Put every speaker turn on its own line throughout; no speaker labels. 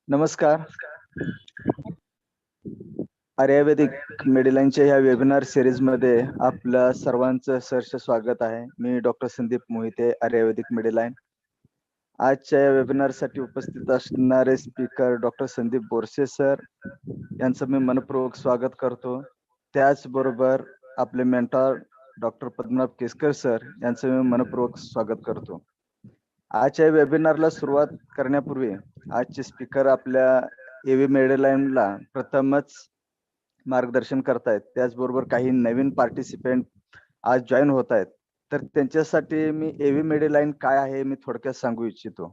नमस्कार. आयुर्वेदिक मेडिलाईनच्या ह्या वेबिनार सिरीजमध्ये आपलं सर्वांचं सहर्ष स्वागत आहे. मी डॉक्टर संदीप मोहिते, आयुर्वेदिक मेडिलाईन. आजच्या या वेबिनारसाठी उपस्थित असणारे speaker doctor Sandeep Borse sir यांचं मी मनपूर्वक स्वागत करतो. त्याचबरोबर आपले mentor doctor Padmanabh Keskar sir यांचं मी मनपूर्वक स्वागत करतो. आजच्या वेबिनारला सुरुवात करण्यापूर्वी आजचे स्पीकर आपल्या एव्ही मेडिलाईनला प्रथमच मार्गदर्शन करतायत. त्याचबरोबर काही नवीन पार्टिसिपेंट आज जॉईन होत आहेत. तर त्यांच्यासाठी मी एव्ही मेडिलाईन काय आहे मी थोडक्यात सांगू इच्छितो.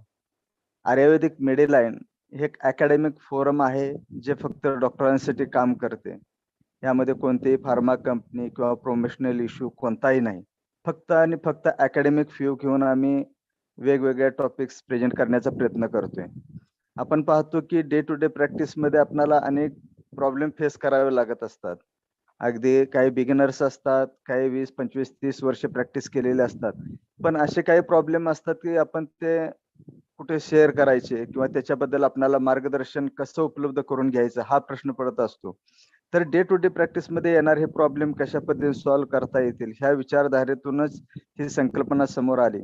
आयुर्वेदिक मेडिलाईन हे एक अकॅडमिक फोरम आहे जे फक्त डॉक्टरांसाठी काम करते. यामध्ये कोणतीही फार्मा कंपनी किंवा प्रोमोशनल इश्यू कोणताही नाही. फक्त आणि फक्त अकॅडमिक फ्यू घेऊन आम्ही वेगवेगळ्या टॉपिक्स प्रेझेंट करण्याचा प्रयत्न करतोय. आपण पाहतो की डे टू डे प्रॅक्टिसमध्ये आपल्याला अनेक प्रॉब्लेम फेस करावे लागत असतात. अगदी काही बिगिनर्स असतात, काही 20, 25, 30 वर्ष प्रॅक्टिस केलेले असतात. पण असे काही प्रॉब्लेम असतात की आपण ते कुठे शेअर करायचे किंवा त्याच्याबद्दल आपल्याला मार्गदर्शन कसं उपलब्ध करून घ्यायचं हा प्रश्न पडत असतो. तर डे टू डे प्रॅक्टिसमध्ये येणारे हे प्रॉब्लेम कशा पद्धतीने सॉल्व्ह करता येतील ह्या विचारधारेतूनच ही संकल्पना समोर आली.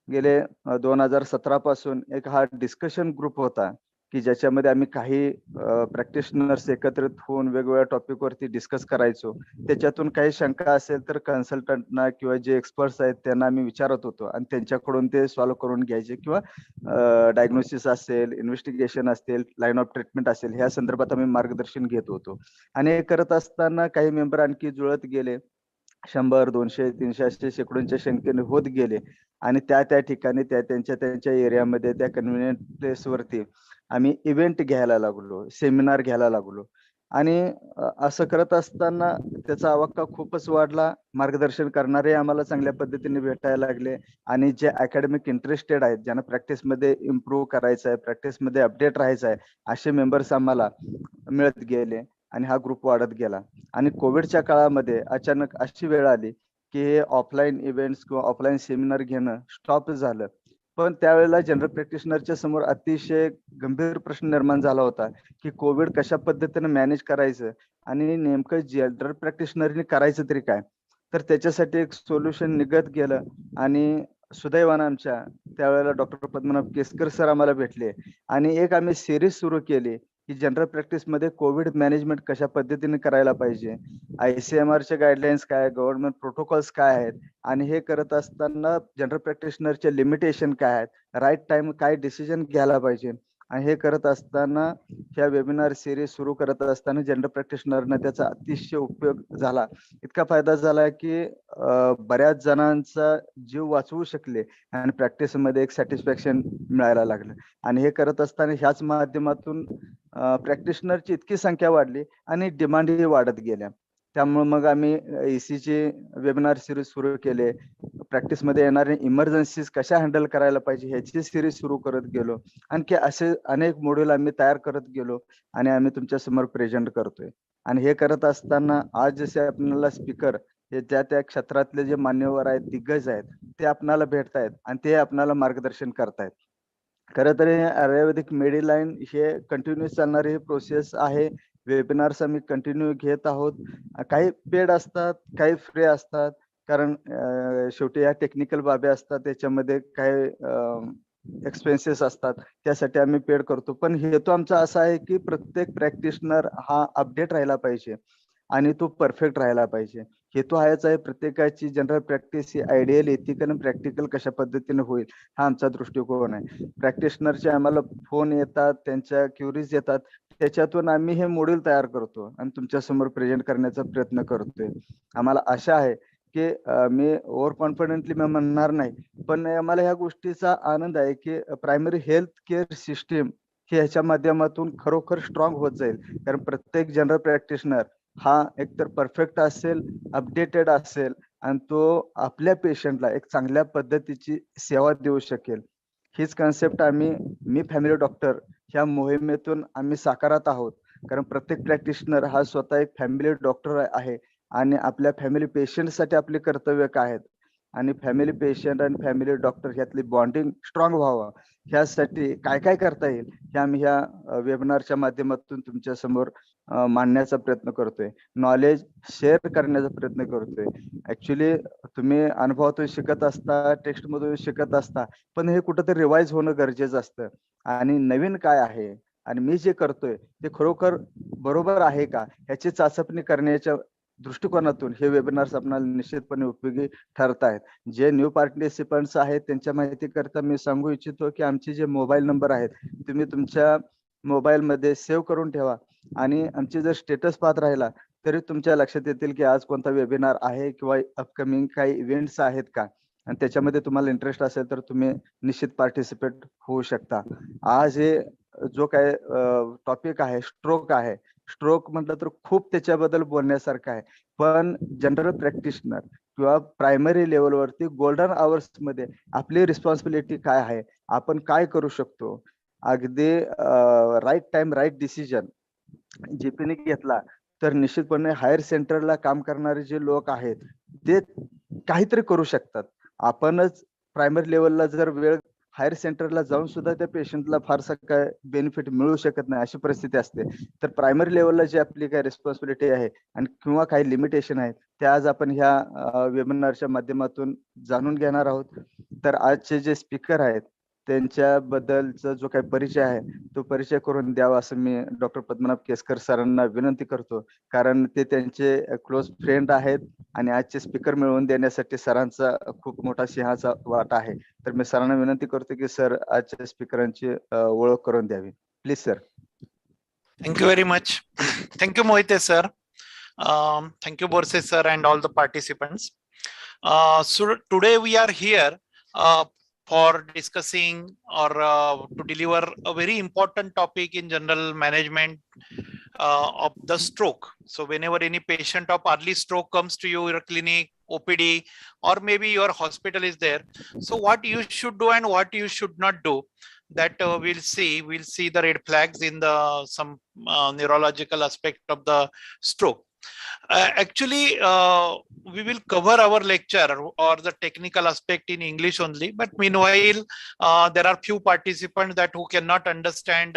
गेले 2017 पासून एक हा डिस्कशन ग्रुप होता की ज्याच्यामध्ये आम्ही काही प्रॅक्टिशनर्स एकत्रित होऊन वेगवेगळ्या टॉपिकवरती डिस्कस करायचो. त्याच्यातून काही शंका असेल तर कन्सल्टंटना किंवा जे एक्सपर्ट्स आहेत त्यांना आम्ही विचारत होतो आणि त्यांच्याकडून ते सॉल्व्ह करून घ्यायचे किंवा डायग्नोसिस असेल, इन्व्हेस्टिगेशन असेल, लाईन ऑफ ट्रीटमेंट असेल ह्या संदर्भात आम्ही मार्गदर्शन घेत होतो. आणि हे करत असताना काही मेंबर आणखी जुळत गेले. 100, 200, 300 असे शेकडोंच्या संख्येने होत गेले आणि त्या ठिकाणी त्यांच्या एरियामध्ये त्या कन्व्हिनियंट प्लेसवरती आम्ही इव्हेंट घ्यायला लागलो, सेमिनार घ्यायला लागलो आणि असं करत असताना त्याचा आवाका खूपच वाढला. मार्गदर्शन करणारे आम्हाला चांगल्या पद्धतीने भेटायला लागले आणि जे अकॅडमिक इंटरेस्टेड आहेत, ज्यांना प्रॅक्टिसमध्ये इम्प्रूव्ह करायचं आहे, प्रॅक्टिसमध्ये अपडेट राहायचं आहे, असे मेंबर्स आम्हाला मिळत गेले आणि हा ग्रुप वाढत गेला. आणि कोविडच्या काळामध्ये अचानक अशी वेळ आली की ऑफलाईन इव्हेंट्स किंवा ऑफलाईन सेमिनार घेणं स्टॉप झालं. पण त्यावेळेला जनरल प्रॅक्टिशनरच्या समोर अतिशय गंभीर प्रश्न निर्माण झाला होता की कोविड कशा पद्धतीने मॅनेज करायचं आणि नेमकं जनरल प्रॅक्टिशनरने करायचं तरी काय. तर त्याच्यासाठी एक सोल्युशन निघत गेलं आणि सुदैवानं आमच्या त्यावेळेला डॉक्टर पद्मनाभ केसकर सर आम्हाला भेटले आणि एक आम्ही सिरीज सुरू केली की जनरल प्रॅक्टिसमध्ये कोविड मॅनेजमेंट कशा पद्धतीने करायला पाहिजे. ICMRचे गाईडलाईन्स काय, गव्हर्नमेंट प्रोटोकॉल्स काय आहेत आणि हे करत असताना जनरल प्रॅक्टिशनरचे लिमिटेशन काय आहेत, राईट टाइम काय डिसिजन घ्यायला पाहिजे. आणि हे करत असताना ह्या वेबिनार सिरीज सुरू करत असताना जनरल प्रॅक्टिशनरनं त्याचा अतिशय उपयोग झाला. इतका फायदा झाला की बऱ्याच जणांचा जीव वाचवू शकले आणि प्रॅक्टिसमध्ये एक सॅटिस्फॅक्शन मिळायला लागलं. आणि हे करत असताना ह्याच माध्यमातून प्रॅक्टिशनरची इतकी संख्या वाढली आणि डिमांडही वाढत गेल्या. त्यामुळे मग आम्ही ECचे वेबिनार सिरीज सुरू केले. प्रॅक्टिसमध्ये येणारे इमर्जन्सीज कशा हँडल करायला पाहिजे ह्याची सिरीज सुरू करत गेलो. आणखी असे अनेक मॉड्यूल आम्ही तयार करत गेलो आणि आम्ही तुमच्या समोर प्रेझेंट करतोय. आणि हे करत असताना आज जसे आपल्याला स्पीकर हे त्या क्षेत्रातले जे मान्यवर आहेत, दिग्गज आहेत, ते आपणाला भेटतायत आणि ते आपणाला मार्गदर्शन करतायत. खरं तर हे आयुर्वेदिक मेडिलाईन हे कंटिन्यू चालणारी ही प्रोसेस आहे. वेबिनार्स आम्ही कंटिन्यू घेत आहोत. काही पेड असतात, काही फ्री असतात. कारण शेवटी या टेक्निकल बाबी असतात. त्याच्यामध्ये काही एक्सपेन्सेस असतात. त्यासाठी आम्ही पेड करतो. पण हेतू आमचा असा आहे की प्रत्येक प्रॅक्टिशनर हा अपडेट राहिला पाहिजे आणि तो परफेक्ट राहिला पाहिजे. हेतू हाच आहे प्रत्येकाची जनरल प्रॅक्टिस ही आयडियल, एथिकल आणि प्रॅक्टिकल कशा पद्धतीने होईल हा आमचा दृष्टिकोन आहे. प्रॅक्टिशनरचे आम्हाला फोन येतात, त्यांच्या क्युरीज येतात. त्याच्यातून आम्ही हे मॉड्यूल तयार करतो आणि तुमच्या समोर प्रेझेंट करण्याचा प्रयत्न करतोय. आम्हाला आशा आहे की मी ओव्हर कॉन्फिडेंटली मी म्हणणार नाही, पण आम्हाला ह्या गोष्टीचा आनंद आहे की प्रायमरी हेल्थ केअर सिस्टीम ही ह्याच्या माध्यमातून खरोखर स्ट्रॉंग होत जाईल. कारण प्रत्येक जनरल प्रॅक्टिशनर हा एकतर परफेक्ट असेल, अपडेटेड असेल आणि तो आपल्या पेशंटला एक चांगल्या पद्धतीची सेवा देऊ शकेल. हीच कन्सेप्ट मी फॅमिली डॉक्टर ह्या मोहिमेतून आम्ही साकारत आहोत. कारण प्रत्येक प्रॅक्टिशनर हा स्वतः एक फॅमिली डॉक्टर आहे आणि आपल्या फॅमिली पेशंटसाठी आपले कर्तव्य काय आहेत आणि फॅमिली पेशंट आणि फॅमिली डॉक्टर ह्यातली बॉन्डिंग स्ट्रॉंग व्हावं ह्यासाठी काय काय करता येईल हे आम्ही ह्या वेबिनारच्या माध्यमातून तुमच्या समोर मांडण्याचा प्रयत्न करतोय. नॉलेज शेअर करण्याचा प्रयत्न करतोय. ऍक्च्युली तुम्ही अनुभवातून शिकत असता, टेक्स्टमधून शिकत असता, पण हे कुठंतरी रिवाइज होणं गरजेचं असतं. आणि नवीन काय आहे आणि मी जे करतोय ते खरोखर बरोबर आहे का ह्याची चाचपणी करण्याच्या दृष्टिकोनातून हे वेबिनार्स आपल्याला निश्चितपणे उपयोगी ठरत आहेत. जे न्यू पार्टिसिपंट्स आहेत त्यांच्या माहितीकरता मी सांगू इच्छितो की आमचे जे मोबाईल नंबर आहेत तुम्ही तुमच्या मोबाईलमध्ये सेव्ह करून ठेवा आणि आमचे जर स्टेटस पाहत राहिला तरी तुमच्या लक्षात येतील की आज कोणता वेबिनार आहे किंवा अपकमिंग काही इव्हेंट्स आहेत का आणि त्याच्यामध्ये तुम्हाला इंटरेस्ट असेल तर तुम्ही निश्चित पार्टिसिपेट होऊ शकता. आज हे जो काय टॉपिक आहे स्ट्रोक आहे. स्ट्रोक म्हटलं तर खूप त्याच्याबद्दल बोलण्यासारखं आहे. पण जनरल प्रॅक्टिशनर किंवा प्रायमरी लेवलवरती गोल्डन आवर्स मध्ये आपली रिस्पॉन्सिबिलिटी काय आहे, आपण काय करू शकतो, अगदी राईट टाइम राईट डिसिजन जीपीने घेतला तर निश्चितपणे हायर सेंटरला काम करणारे जे लोक आहेत ते काहीतरी करू शकतात. आपणच प्रायमरी लेवलला जर वेळ हायर सेंटरला जाऊन सुद्धा त्या पेशंटला फारसा काय बेनिफिट मिळू शकत नाही अशी परिस्थिती असते. तर प्रायमरी लेवलला जी आपली काय रिस्पॉन्सिबिलिटी आहे आणि किंवा काही लिमिटेशन आहेत त्या आज आपण ह्या वेबिनारच्या माध्यमातून जाणून घेणार आहोत. तर आजचे जे स्पीकर आहेत त्यांच्याबद्दलचा जो काही परिचय आहे तो परिचय करून द्यावा असं मी डॉक्टर पद्मनाभ केसकर सरांना विनंती करतो. कारण ते त्यांचे क्लोज फ्रेंड आहेत आणि आजचे स्पीकर मिळवून देण्यासाठी सरांचा खूप मोठा सिंहाचा वाटा आहे. तर मी सरांना विनंती करतो की सर आजच्या स्पीकरांची ओळख करून द्यावी. Please sir.
Thank you very much. Thank you, Mohite sir. Thank you, Borse sir, and all the participants. So today we are here for discussing or to deliver a very important topic in general management of the stroke. So whenever any patient of early stroke comes to you, your clinic, OPD, or maybe your hospital is there, so what you should do and what you should not do, that we'll see the red flags in the some neurological aspect of the stroke. Actually, we will cover our lecture or the technical aspect in English only, but meanwhile there are few participants that who cannot understand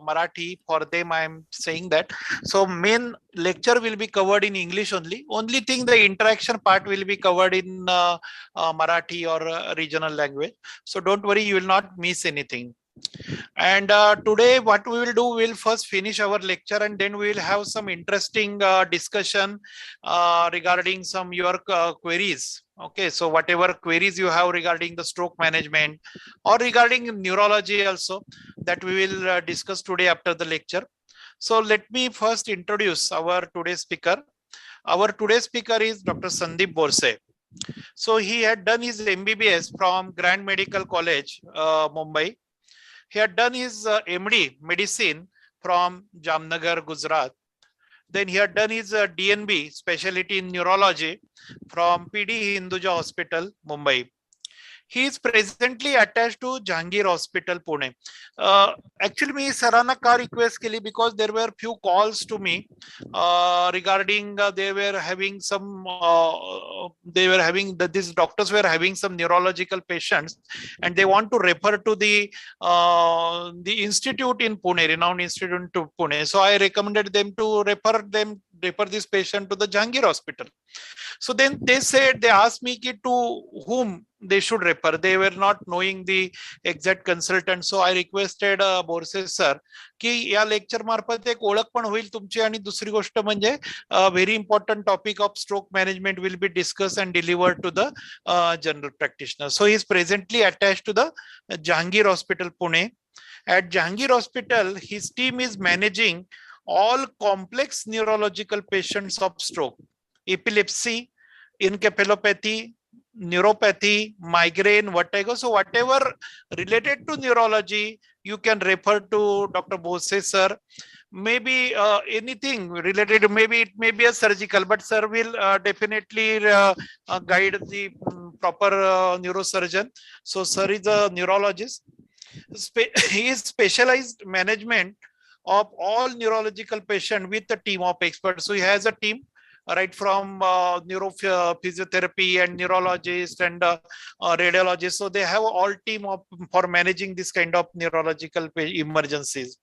Marathi. For them I am saying that, so main lecture will be covered in English only thing the interaction part will be covered in Marathi or regional language. So don't worry, you will not miss anything. And today what we will do, we'll first finish our lecture and then we will have some interesting discussion regarding some your queries. Okay, so whatever queries you have regarding the stroke management or regarding neurology also, that we will discuss today after the lecture. So let me first introduce our today's speaker. Our today's speaker is Dr. Sandip Borse. So he had done his MBBS from Grand Medical College, Mumbai. He had done his MD medicine from Jamnagar, Gujarat. Then he had done his DNB specialty in neurology from PD Hinduja Hospital, Mumbai. He is presently attached to Jahangir Hospital, Pune. Actually, me Sarana ka request keli because there were few calls to me regarding they were having some these doctors were having some neurological patients and they want to refer to the institute in Pune, renowned institute to Pune. So I recommended them to refer this patient to the Jahangir Hospital. So then they asked me to whom they should refer. They were not knowing the exact consultant. So I requested Borse sir की या lecture मार्फत एक ओळख पण होईल तुमची आणि दुसरी गोष्ट म्हणजे very important topic of stroke management will be discussed and delivered to the general practitioner. So he is presently attached to the Jahangir Hospital, Pune. At Jahangir Hospital, his team is managing all complex neurological patients of stroke, epilepsy, encephalopathy, neuropathy, migraine, vertigo. So whatever related to neurology, you can refer to Dr. Borse sir. Maybe anything related, maybe it may be a surgical, but sir will definitely guide the proper neurosurgeon. So sir is a neurologist. He is specialized management of all neurological patients with a team of experts. So he has a team right from neurophysiotherapy and neurologist and radiologist. So they have all team for managing this kind of neurological emergencies.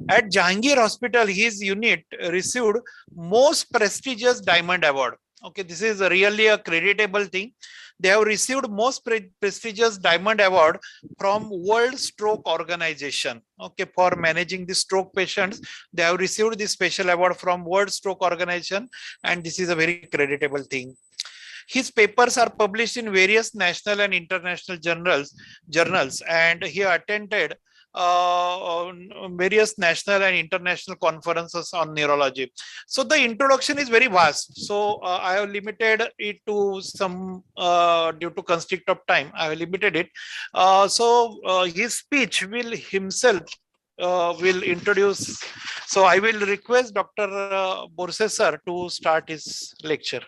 At Jahangir Hospital, his unit received most prestigious Diamond Award. Okay, this is really a creditable thing. They have received most prestigious Diamond Award from World Stroke Organization. Okay, for managing the stroke patients, they have received this special award from World Stroke Organization, and this is a very creditable thing. His papers are published in various national and international journals, and he attended various national and international conferences on neurology. So the introduction is very vast. So I have limited it to some, due to constraint of time, I have limited it. His speech will himself will introduce. So I will request Dr. Borse sir to start his lecture.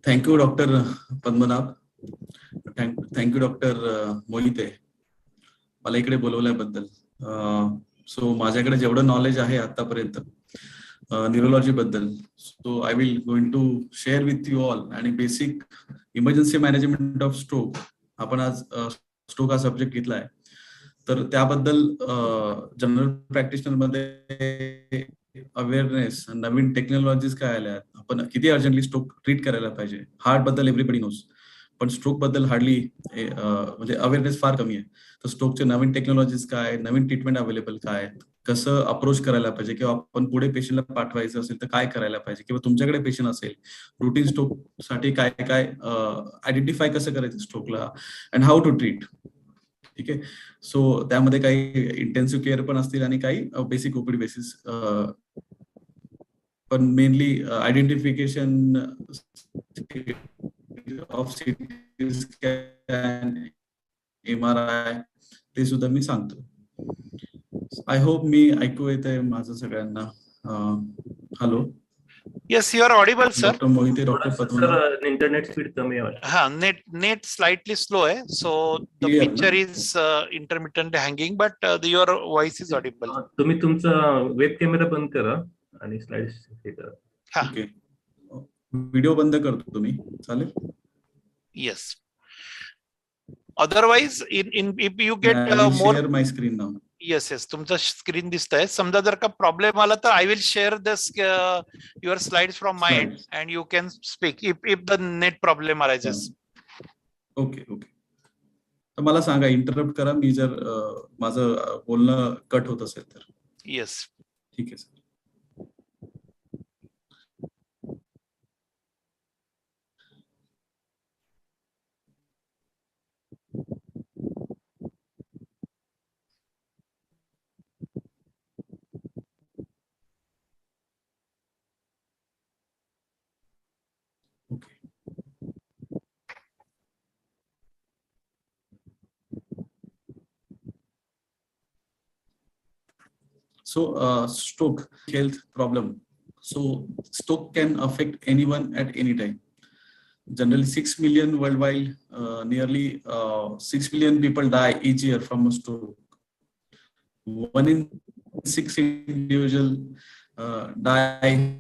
Thank you, Dr. Padmanabh. Thank you, Dr. Mohite. मला इकडे बोलवल्याबद्दल. सो माझ्याकडे जेवढं knowledge आहे आतापर्यंत neurology बद्दल, so I will going to share with you all. आणि basic emergency management of stroke, आपण आज स्ट्रोक हा सब्जेक्ट घेतलाय, तर त्याबद्दल जनरल प्रॅक्टिशनर मध्ये अवेअरनेस, नवीन टेक्नॉलॉजीज काय आल्या, आपण किती अर्जंटली स्ट्रोक ट्रीट करायला पाहिजे. हार्ट बद्दल एव्हरीबडी नोज, पण स्ट्रोक बद्दल हार्डली म्हणजे अवेअरनेस फार कमी आहे. तर स्ट्रोकचे नवीन टेक्नॉलॉजीज काय, नवीन ट्रीटमेंट अवेलेबल काय, कसं अप्रोच करायला पाहिजे, किंवा आपण पुढे पेशंटला पाठवायचं असेल तर काय करायला पाहिजे, किंवा तुमच्याकडे पेशंट असेल रुटीन स्ट्रोक साठी काय काय आयडेंटिफाय कसं करायचं स्ट्रोकला, अँड हाऊ टू ट्रीट. ठीक आहे. सो त्यामध्ये काही इंटेन्सिव्ह केअर पण असतील आणि काही बेसिक ओपीडी बेसिस, पण mainly identification of CT scan, MRI ते सुद्धा मी सांगतो. आय होप मी ऐकू येतंय माझं सगळ्यांना. Hello.
Yes, you are audible, sir.
Doctor Mohite, doctor Padmanabh.
Internet speed कमी आहे.
हाँ, net slightly slow है, so the
Clear,
picture is intermittently hanging, but your voice is audible.
तुम्ही तुमचा वेब कॅमेरा बंद करा आणि स्लाइड्स हे करा.
हाँ.
ओके. व्हिडिओ बंद करतो तुम्ही, चालेल?
Yes. Otherwise, if you get more.
Share my screen now.
Yes, तुमचा स्क्रीन दिसतंय. समजा जर का प्रॉब्लेम आला तर I will share this your slides from my end and you can speak if the net problem arises.
Okay. तर मला सांगा, interrupt करा मी जर माझं बोलणं कट होत असेल तर.
Yes.
ठीक आहे sir. So, stroke health problem. So, stroke can affect anyone at any time. Generally, 6 million worldwide, nearly 6 million people die each year from a stroke. 1 in 6 individuals die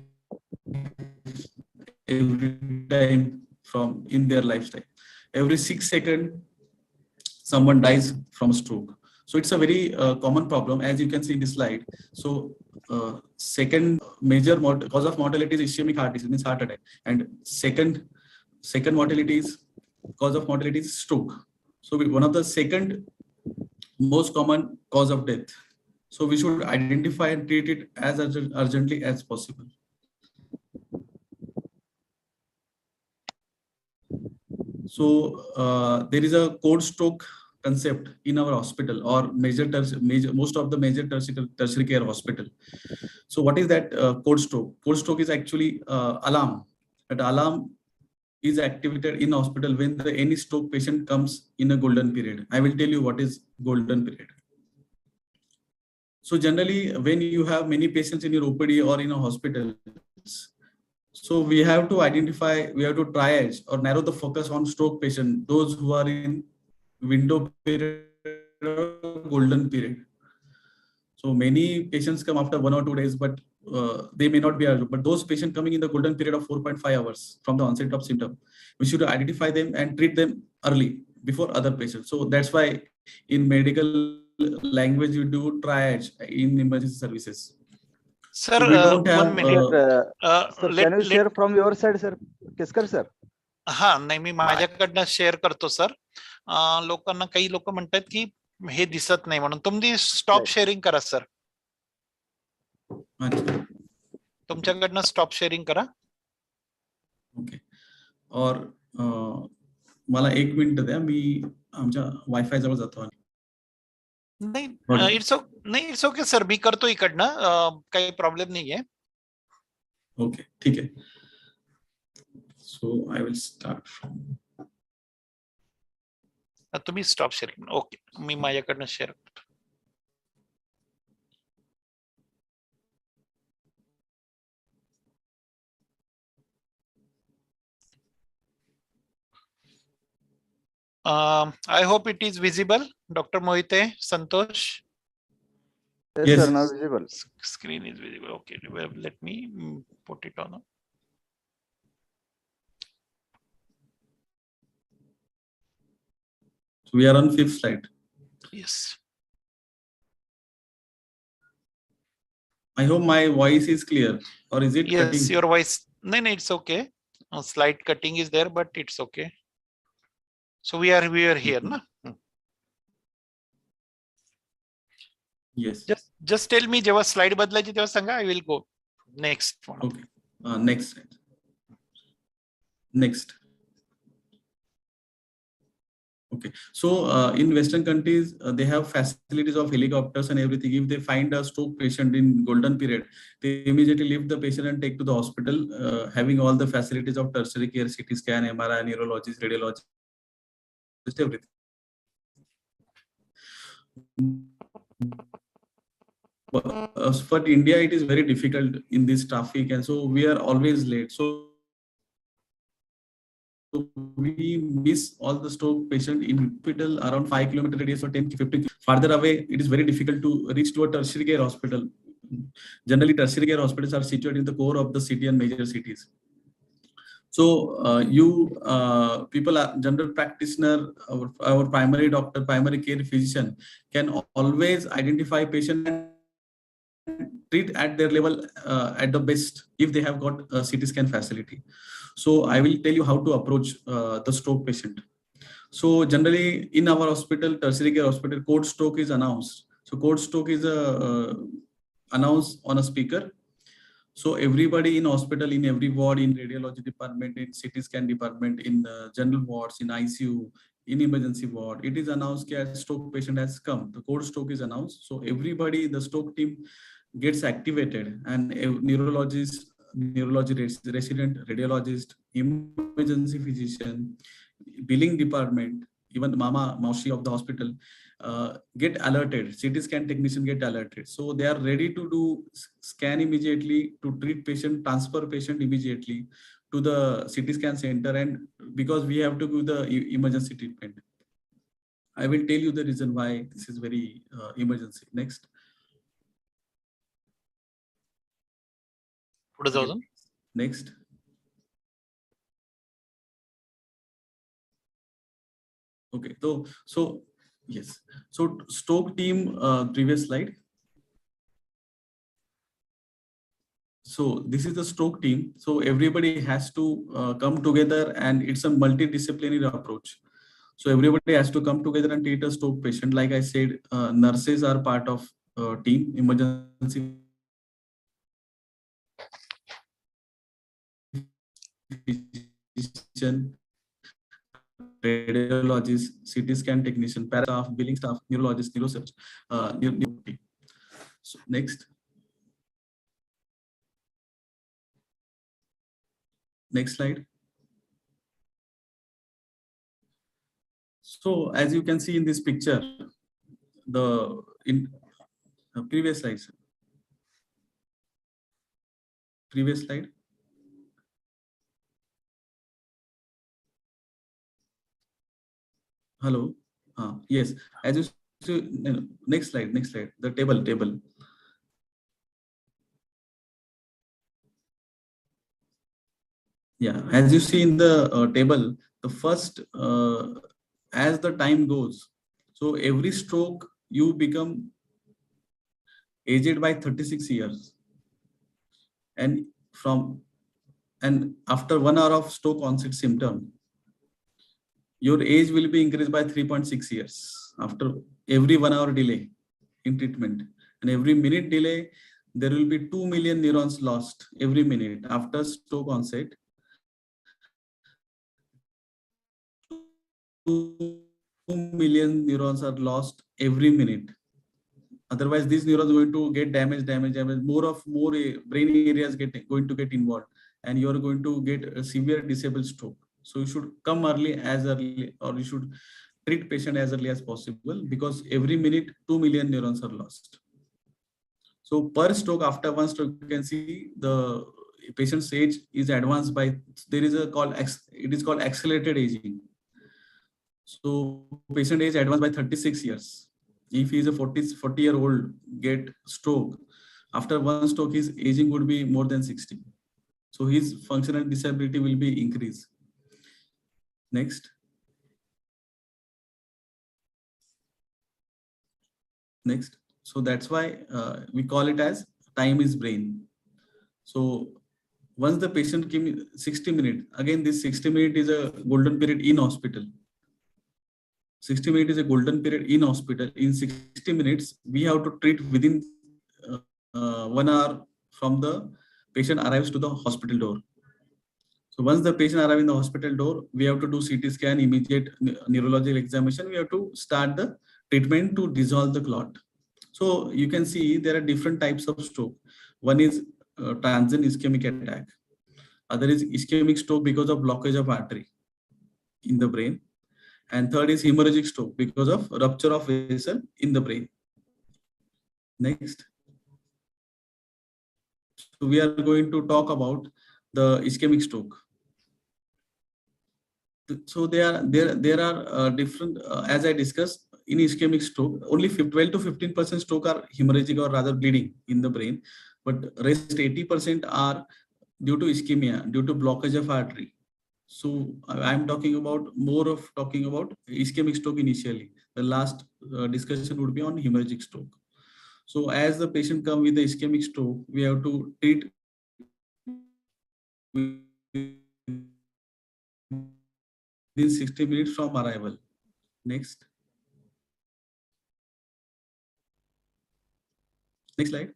every time from in their lifetime. Every 6 seconds, someone dies from a stroke. So it's a very common problem, as you can see in this slide. So second major cause of mortality is ischemic heart disease, means heart attack, and second mortality is cause of mortality is stroke. So one of the second most common cause of death. So we should identify and treat it as urgently as possible. So there is a code stroke concept in our hospital or most of the major tertiary care hospital. So what is that code stroke? Code stroke is actually alarm. That alarm is activated in hospital when any stroke patient comes in a golden period. I will tell you what is golden period. So generally, when you have many patients in your OPD or in a hospital, so we have to identify, we have to triage or narrow the focus on stroke patient, those who are in window period golden period. So many patients come after 1 or 2 days, but they may not be eligible. But those patients coming in the golden period of 4.5 hours from the onset of symptom, we should identify them and treat them early before other patients. So that's why in medical language you do triage in emergency services.
Sir,
So we don't have
1 minute.
Sir, can you share from your side, sir? Kiskar sir.
हा नाही, मी माझ्याकडनं share करतो sir. लोकांना, काही लोक म्हणतात की हे दिसत नाही म्हणून. तुम्ही स्टॉप शेअरिंग करा सर. तुमच्याकडनं स्टॉप शेअरिंग करा.
ओके. और मला 1 मिनिट द्या, मी आमच्या वायफाय जवळ जातो.
नाही, इट्स ओके सर, मी करतो इकडनं, काही प्रॉब्लेम नाहीये.
ओके, ठीक आहे. सो आय विल स्टार्ट फ्रॉम.
तुम्ही स्टॉप शेअरिंग. ओके, मी माझ्याकडनं शेअर करतो. I hope it is visible, Dr. Mohite, Santosh.
Yes, sir, now visible.
Screen is visible. Okay, let me put it on.
So we are on 5th slide.
Yes.
I hope my voice is clear, or is it cutting?
Yes, your voice. No, it's okay. Slight cutting is there, but it's okay. So we are here, na?
Yes.
Just tell me जेव्हा slide बदलायची तेव्हा सांगा. I will go next one.
Okay. Next slide. Next. Okay. So in Western countries, they have facilities of helicopters and everything. If they find a stroke patient in golden period, they immediately lift the patient and take to the hospital, having all the facilities of tertiary care, CT scan, MRI, neurologist, radiologist, everything. But India, it is very difficult in this traffic, and so we are always late. So we miss all the stroke patient in hospital around 5 kilometer radius or 10 to 15. Farther away, it is very difficult to reach to a tertiary care hospital. Generally, tertiary care hospitals are situated in the core of the city and major cities. So people are general practitioner, our primary doctor, primary care physician can always identify patient and treat at their level at the best if they have got a CT scan facility. So I will tell you how to approach the stroke patient. So generally in our hospital, tertiary care hospital, code stroke is announced. So code stroke is announced on a speaker. So everybody in hospital, in every ward, in radiology department, in CT scan department, in general wards, in ICU, in emergency ward, it is announced that stroke patient has come. The code stroke is announced. So everybody in the stroke team gets activated, and a neurologist, neurology resident, radiologist, emergency physician, billing department, even mama, maushi of the hospital get alerted. CT scan technician get alerted. So they are ready to do scan immediately, to treat patient, transfer patient immediately to the CT scan center, and because we have to do the emergency treatment. I will tell you the reason why this is very emergency. Next. Next. Okay, so yes. So stroke team, previous slide. So this is the stroke team. So everybody has to come together, and it's a multidisciplinary approach. So everybody has to come together and treat a stroke patient. Like I said, nurses are part of team, emergency physician, radiologist, CT scan technician, para staff, billing staff, neurologist, neurosurgeon. So next. Next slide. So as you can see in this picture, previous slide. Previous slide. Hello. Yes, as you next slide, the table. Yeah, as you see in the table, the first, as the time goes, so every stroke you become aged by 36 years, and after 1 hour of stroke onset symptom, your age will be increased by 3.6 years after every 1 hour delay in treatment, and every minute delay there will be 2 million neurons lost every minute after stroke onset. 2 million neurons are lost every minute. Otherwise, these neurons are going to get damaged. More brain areas going to get involved, and you are going to get a severe disable stroke. So you should come early, or you should treat patient as early as possible, because every minute 2 million neurons are lost. So per stroke, after one stroke, you can see the patient's age is advanced by, it is called accelerated aging. So patient age advanced by 36 years. If he is a 40-year-old get stroke, after one stroke his aging would be more than 60. So his functional disability will be increased. Next. So that's why we call it as time is brain. So once the patient came 60 minutes, again this 60 minutes is a golden period in hospital. 60 minutes is a golden period in hospital. In 60 minutes, we have to treat within 1 hour from the patient arrives to the hospital door. So once the patient arrives in the hospital door, we have to do CT scan, immediate neurological examination. We have to start the treatment to dissolve the clot. So you can see there are different types of stroke. One is transient ischemic attack. Other is ischemic stroke because of blockage of artery in the brain. And third is hemorrhagic stroke because of rupture of vessel in the brain. Next. So we are going to talk about the ischemic stroke. So there are different, as I discussed, in ischemic stroke, only 12 to 15% stroke are hemorrhagic or rather bleeding in the brain, but rest 80% are due to ischemia, due to blockage of artery. So I'm talking about ischemic stroke initially. The last discussion would be on hemorrhagic stroke. So as the patient comes with the ischemic stroke, we have to treat within 60 minutes from arrival. Next. Next slide.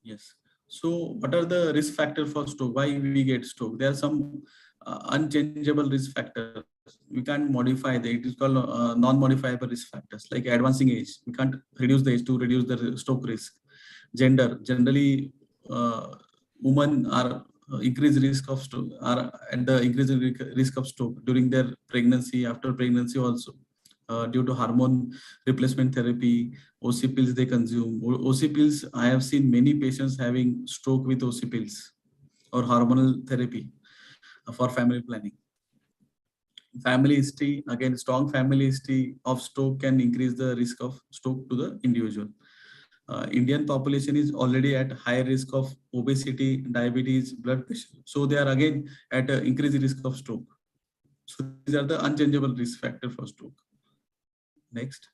Yes. So what are the risk factors for stroke? Why we get stroke? There are some unchangeable risk factors. We can't modify them. It is called non-modifiable risk factors, like advancing age. We can't reduce the age to reduce the stroke risk. Gender. Generally, women are increased risk of stroke, are at the increased risk of stroke during their pregnancy, after pregnancy also. Due to hormone replacement therapy, OC pills they consume. OC pills, I have seen many patients having stroke with OC pills or hormonal therapy for family planning. Family history, again, strong family history of stroke can increase the risk of stroke to the individual. Indian population is already at high risk of obesity, diabetes, blood pressure. So they are again at an increased risk of stroke. So these are the unchangeable risk factors for stroke. Next.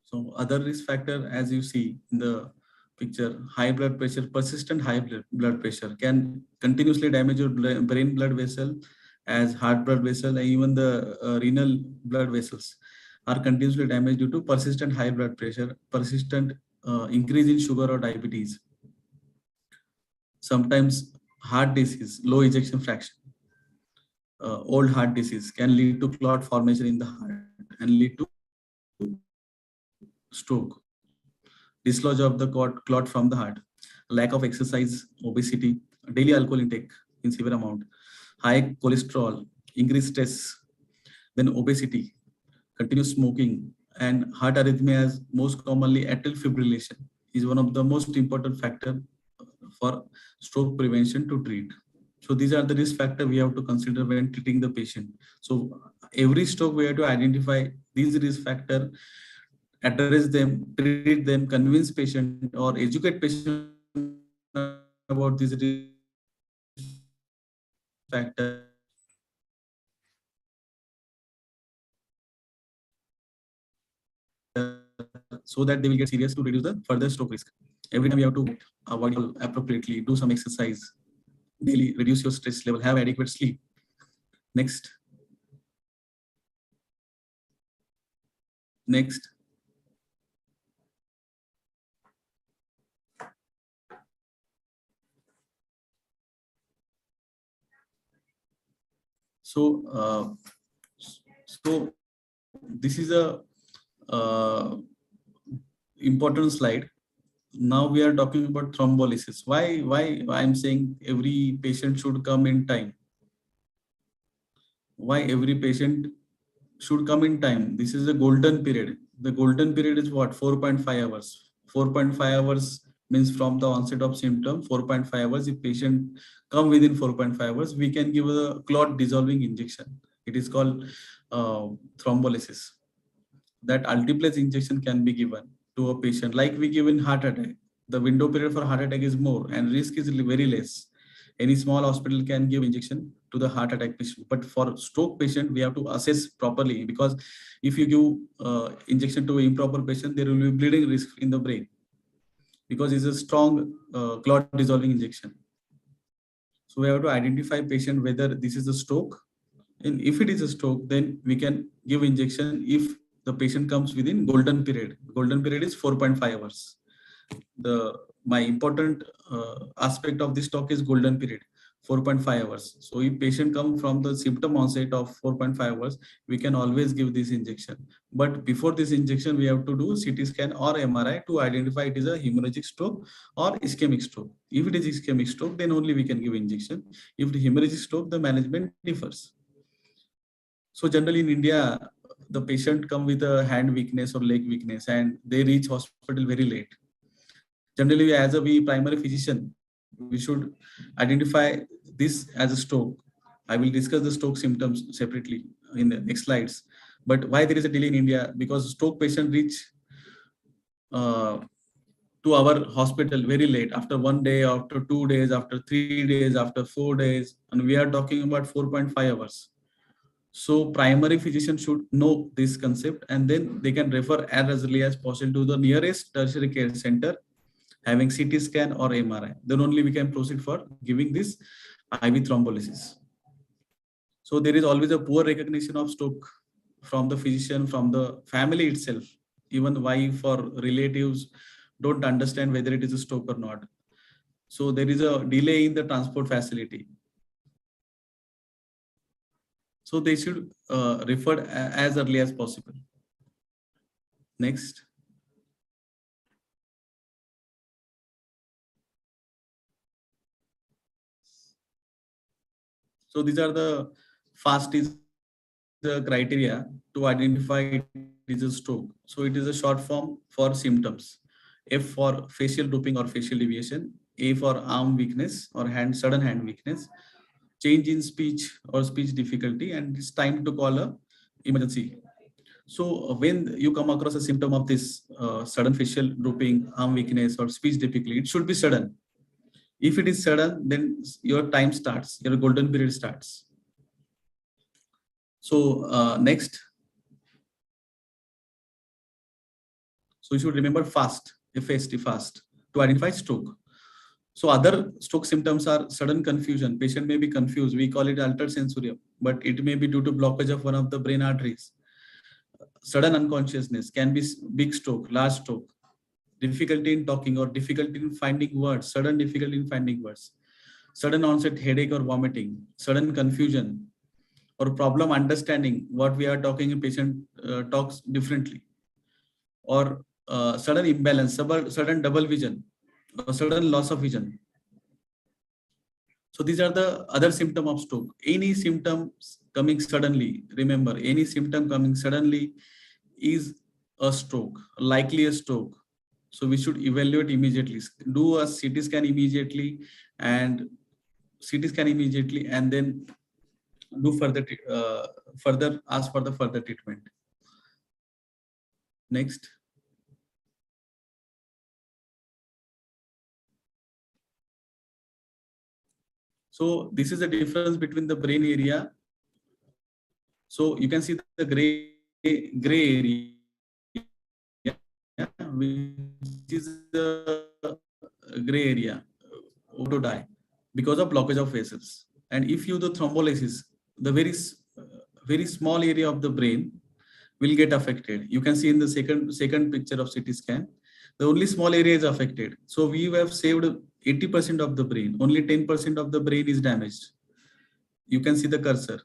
So other risk factor, as you see in the picture, high blood pressure, persistent high blood pressure can continuously damage your brain blood vessel, as heart blood vessel, and even the renal blood vessels are continuously damaged due to persistent high blood pressure, persistent increase in sugar or diabetes. Sometimes heart disease, low ejection fraction, old heart disease can lead to clot formation in the heart and lead to stroke. Dislodge of the clot from the heart, lack of exercise, obesity, daily alcohol intake in severe amount, high cholesterol, increased stress, then obesity, continuous smoking, and heart arrhythmias, most commonly atrial fibrillation, is one of the most important factor for stroke prevention to treat. So these are the risk factors we have to consider when treating the patient. So every stroke we have to identify these risk factors, address them, treat them, convince patient or educate patient about these risk factors so that they will get serious to reduce the further stroke risk. Every time you have to avoid appropriately, do some exercise daily, reduce your stress level, have adequate sleep. Next. So this is a important slide. Now we are talking about thrombolysis. Why I'm saying every patient should come in time? Why every patient should come in time? This is a golden period. The golden period is what? 4.5 hours. 4.5 hours means from the onset of symptom, 4.5 hours. If patient come within 4.5 hours, we can give a clot dissolving injection. It is called thrombolysis. That multiplex injection can be given to a patient like we give in heart attack. The window period for heart attack is more and risk is very less. Any small hospital can give injection to the heart attack patient, but for stroke patient we have to assess properly, because if you give injection to improper patient, there will be bleeding risk in the brain because it's a strong clot dissolving injection. So we have to identify patient whether this is a stroke, and if it is a stroke, then we can give injection if the patient comes within golden period. Golden period is 4.5 hours. My important aspect of this talk is golden period, 4.5 hours. So if patient come from the symptom onset of 4.5 hours, we can always give this injection. But before this injection, we have to do CT scan or MRI to identify it is a hemorrhagic stroke or ischemic stroke. If it is ischemic stroke, then only we can give injection. If the hemorrhagic stroke, the management differs. So generally in India, the patient come with a hand weakness or leg weakness and they reach hospital very late. Generally, as a primary physician, we should identify this as a stroke. I will discuss the stroke symptoms separately in the next slides. But why there is a delay in India? Because stroke patient reach to our hospital very late, after 1 day, after 2 days, after 3 days, after 4 days, and we are talking about 4.5 hours. So primary physician should know this concept, and then they can refer as early as possible to the nearest tertiary care center having CT scan or MRI. Then only we can proceed for giving this IV thrombolysis. So there is always a poor recognition of stroke from the physician, from the family itself. Even wife or relatives don't understand whether it is a stroke or not. So there is a delay in the transport facility. So they should refer as early as possible. Next. So these are the FAST is the criteria to identify it is a stroke. So it is a short form for symptoms. F for facial drooping or facial deviation, A for arm weakness or sudden hand weakness, change in speech or speech difficulty, and it's time to call a emergency. So when you come across a symptom of this sudden facial drooping, arm weakness, or speech difficulty, it should be sudden. If it is sudden, then your time starts, your golden period starts. So next. So you should remember FAST, FAST, FAST, to identify stroke. So other stroke symptoms are sudden confusion. Patient may be confused. We call it altered sensorium, but it may be due to blockage of one of the brain arteries. Sudden unconsciousness can be big stroke, large stroke, difficulty in talking or difficulty in finding words, sudden difficulty in finding words, sudden onset headache or vomiting, sudden confusion, or problem understanding what we are talking, a patient talks differently, or sudden imbalance, sudden double vision, or sudden loss of vision. So these are the other symptom of stroke. Any symptoms coming suddenly, remember, any symptom coming suddenly is a stroke, likely a stroke. So we should evaluate immediately, do a CT scan immediately, and then do further ask for the further treatment. Next. So this is the difference between the brain area. So you can see the gray area, which is the gray area, to die because of blockage of vessels. And if you do thrombolysis, the very small area of the brain will get affected. You can see in the second picture of CT scan, the only small area is affected. So we have saved 80% of the brain. Only 10% of the brain is damaged. You can see the cursor.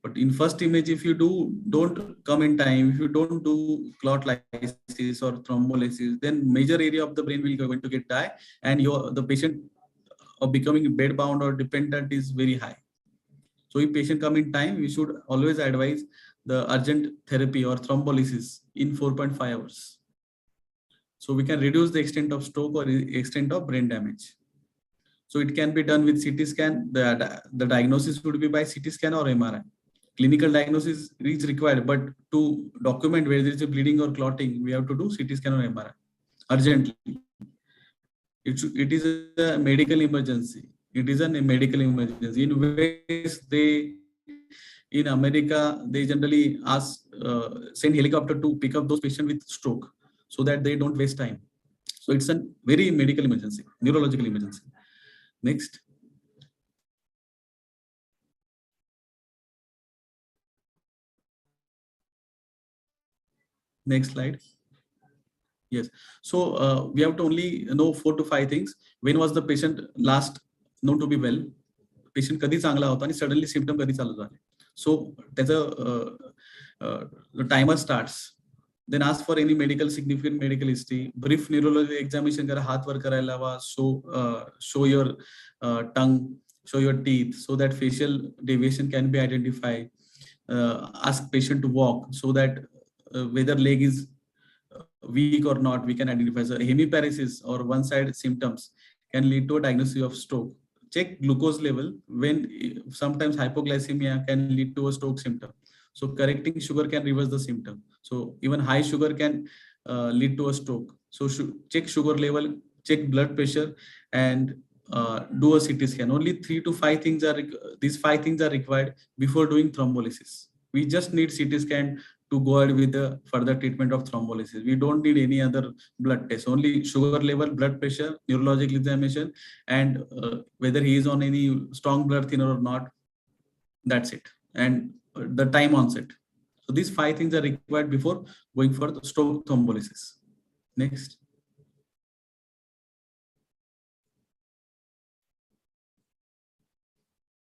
But in first image, if you don't come in time, if you don't do clot lysis or thrombolysis, then major area of the brain will going to get die, and the patient of becoming bedbound or dependent is very high. So if patient come in time, we should always advise the urgent therapy or thrombolysis in 4.5 hours. So we can reduce the extent of stroke or extent of brain damage. So it can be done with CT scan. The diagnosis would be by CT scan or MRI. Clinical diagnosis is required, but to document whether there is a bleeding or clotting, we have to do CT scan or MRI urgently. It is a medical emergency. It is a medical emergency. In West, in America, they generally send helicopter to pick up those patients with stroke so that they don't waste time. So it's a very medical emergency, neurological emergency. Next. Next slide. Yes. So we have to only know 4 to 5 things. When was the patient last known to be well? Patient कधी चांगला होता आणि suddenly symptom कधी चालू झाले? So त्याचं the timer starts. Then ask for any significant medical history. Brief neurological examination करा, हात वर करायला हवा. Show your tongue, show your teeth, so that facial deviation can be identified. Ask patient to walk so that whether leg is weak or not, we can identify. So hemiparesis or one side symptoms can lead to a diagnosis of stroke. Check glucose level when sometimes hypoglycemia can lead to a stroke symptom. So correcting sugar can reverse the symptom. So even high sugar can lead to a stroke. So check sugar level, check blood pressure, and do a CT scan. Only 3 to 5 things these 5 things are required before doing thrombolysis. We just need CT scan to go ahead with the further treatment of thrombolysis. We don't need any other blood test, only sugar level, blood pressure, neurological examination, and whether he is on any strong blood thinner or not. That's it. And the time onset. So these 5 things are required before going for the stroke thrombolysis. Next.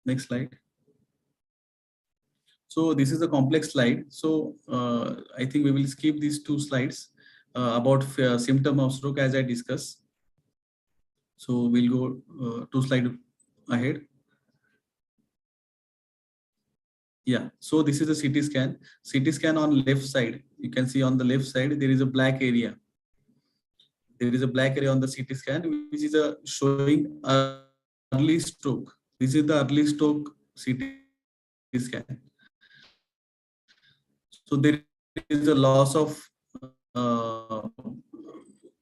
Next slide. So this is a complex slide. So I think we will skip these 2 slides about symptom of stroke as I discussed. So we'll go 2 slides ahead. Yeah, so this is a CT scan. CT scan on left side. You can see on the left side, there is a black area. There is a black area on the CT scan, which is showing early stroke. This is the early stroke CT scan. So there is a loss of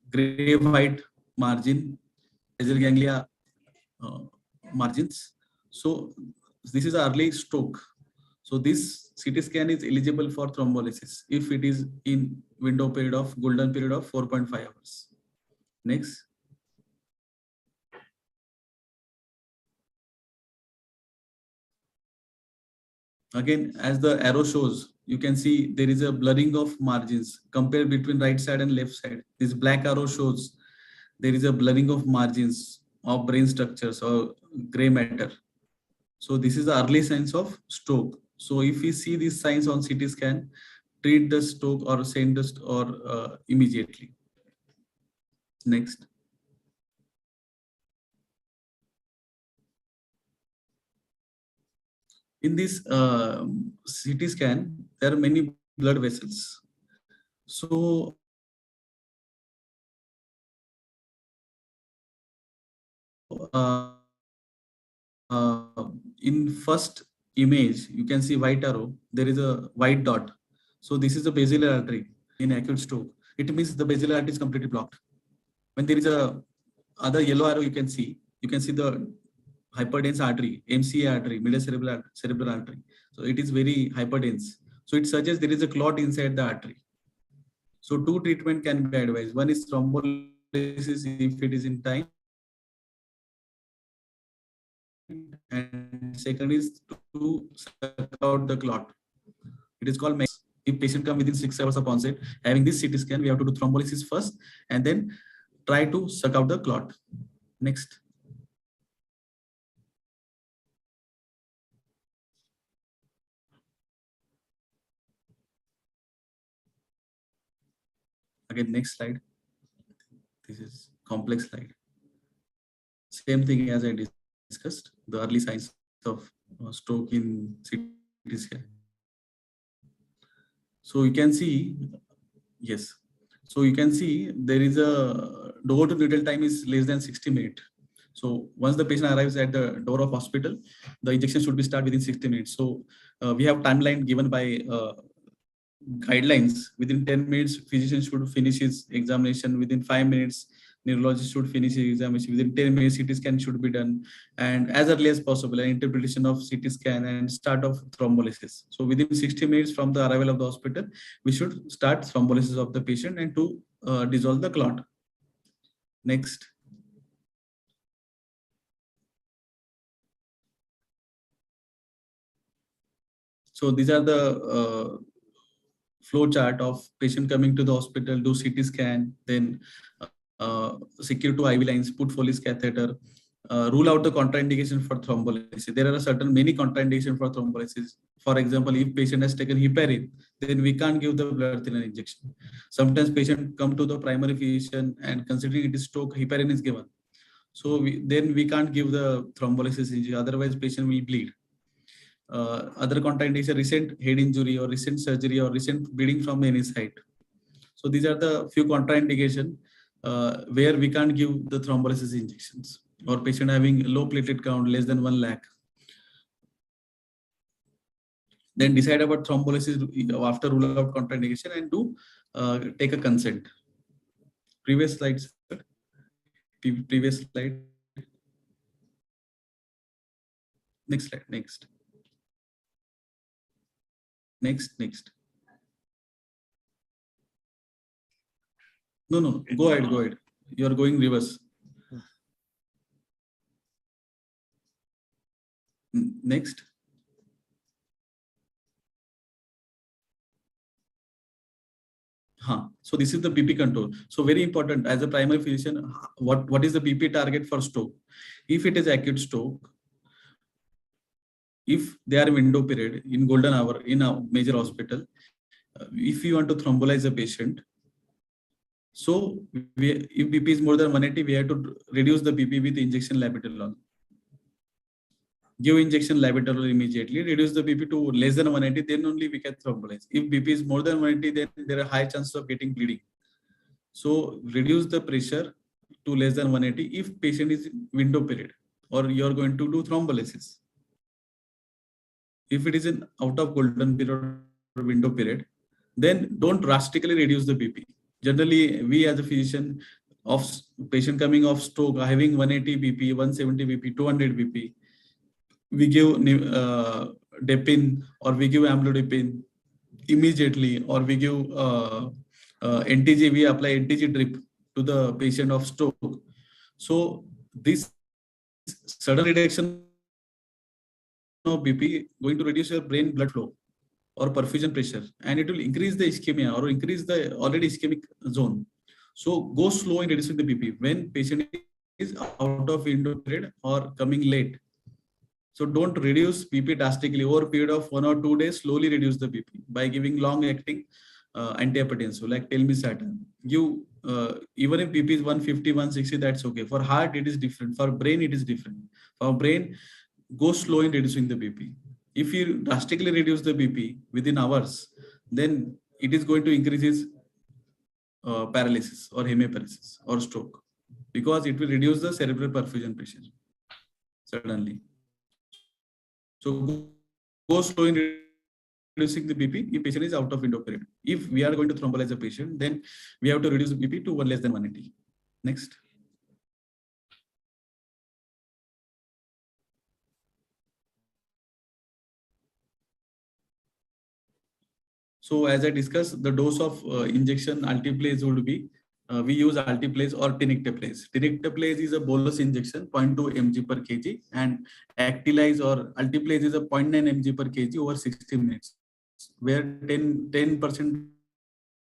gray white margin, basal ganglia margins. So this is early stroke. So this CT scan is eligible for thrombolysis if it is in golden period of 4.5 hours. Next. Again, as the arrow shows, you can see there is a blurring of margins compared between right side and left side. This black arrow shows there is a blurring of margins of brain structures or gray matter. So this is the early signs of stroke. So if we see these signs on CT scan, treat the stroke or send the immediately. Next. In this CT scan, there are many blood vessels. So in first image, you can see white arrow, there is a white dot. So this is the basilar artery in acute stroke. It means the basilar artery is completely blocked. When there is a other yellow arrow, you can see the hyperdense artery, MCA artery, middle cerebral artery. So it is very hyperdense. So it suggests there is a clot inside the artery. So two treatment can be advised. One is thrombolysis if it is in time, and second is to suck out the clot. It is called MEX. If patient come within 6 hours of onset, having this CT scan, we have to do thrombolysis first and then try to suck out the clot. Next. Again, next slide. This is complex slide. Same thing as I discussed, the early signs of stroke in CT scan. So you can see, yes. So you can see there is a door to needle time is less than 60 minutes. So once the patient arrives at the door of hospital, the injection should be started within 60 minutes. So we have timeline given by guidelines. Within 10 minutes, physician should finish his examination. Within 5 minutes, neurologist should finish his examination. Within 10 minutes, CT scan should be done. And as early as possible, an interpretation of CT scan and start of thrombolysis. So within 60 minutes from the arrival of the hospital, we should start thrombolysis of the patient and to dissolve the clot. Next. So these are the flow chart of patient coming to the hospital, do CT scan, then secure 2 IV lines, put Foley's catheter, rule out the contraindication for thrombolysis. There are many contraindications for thrombolysis. For example, if patient has taken heparin, then we can't give the blood thinner injection. Sometimes patient come to the primary physician and considering it is stroke, heparin is given. So then we can't give the thrombolysis injection, otherwise patient will bleed. Other contraindication, recent head injury or recent surgery or recent bleeding from any side. So these are the few contraindications where we can't give the thrombolysis injections, or patient having low platelet count less than 1 lakh. Then decide about thrombolysis after rule out contraindication and do take a consent. Previous slide, sir. Previous slide. Next slide. Next. Next. No. Go ahead. You are going reverse. Next. So this is the BP control. So very important as a primary physician, what is the BP target for stroke? If it is acute stroke, if they are in window period in golden hour in a major hospital, if you want to thrombolyze a patient, so if BP is more than 180, we have to reduce the BP with injection labetalol. Give injection labetalol immediately, reduce the BP to less than 180, then only we can thrombolyze. If BP is more than 180, then there are high chances of getting bleeding. So reduce the pressure to less than 180 if patient is in window period or you are going to do thrombolysis. If it is in out of golden period or window period, then don't drastically reduce the BP. Generally, we as a physician of patient coming off stroke having 180 BP, 170 BP, 200 BP, we give Depin or we give amlodipine immediately, or we give NTG, we apply NTG drip to the patient of stroke. So this sudden reduction of BP going to reduce your brain blood flow or perfusion pressure, and it will increase the ischemia or increase the already ischemic zone. So go slow in reducing the BP when patient is out of window period or coming late. So don't reduce BP drastically over a period of 1 or 2 days. Slowly reduce the BP by giving long-acting antihypertensive like telmisartan. You even if BP is 150, 160, that's okay. For heart, it is different. For brain, it is different. For brain, go slow in reducing the BP. If you drastically reduce the BP within hours, then it is going to increase his paralysis or hemiparesis or stroke. because it will reduce the cerebral perfusion pressure suddenly. So go slow in reducing the BP if patient is out of window period. If we are going to thrombolize a patient, then we have to reduce the BP to less than 180. Next. So as I discussed, the dose of injection altiplase would be, we use altiplase or tenecteplase. Tenecteplase is a bolus injection, 0.2 mg per kg, and actilase or altiplase is a 0.9 mg per kg over 60 minutes, where 10%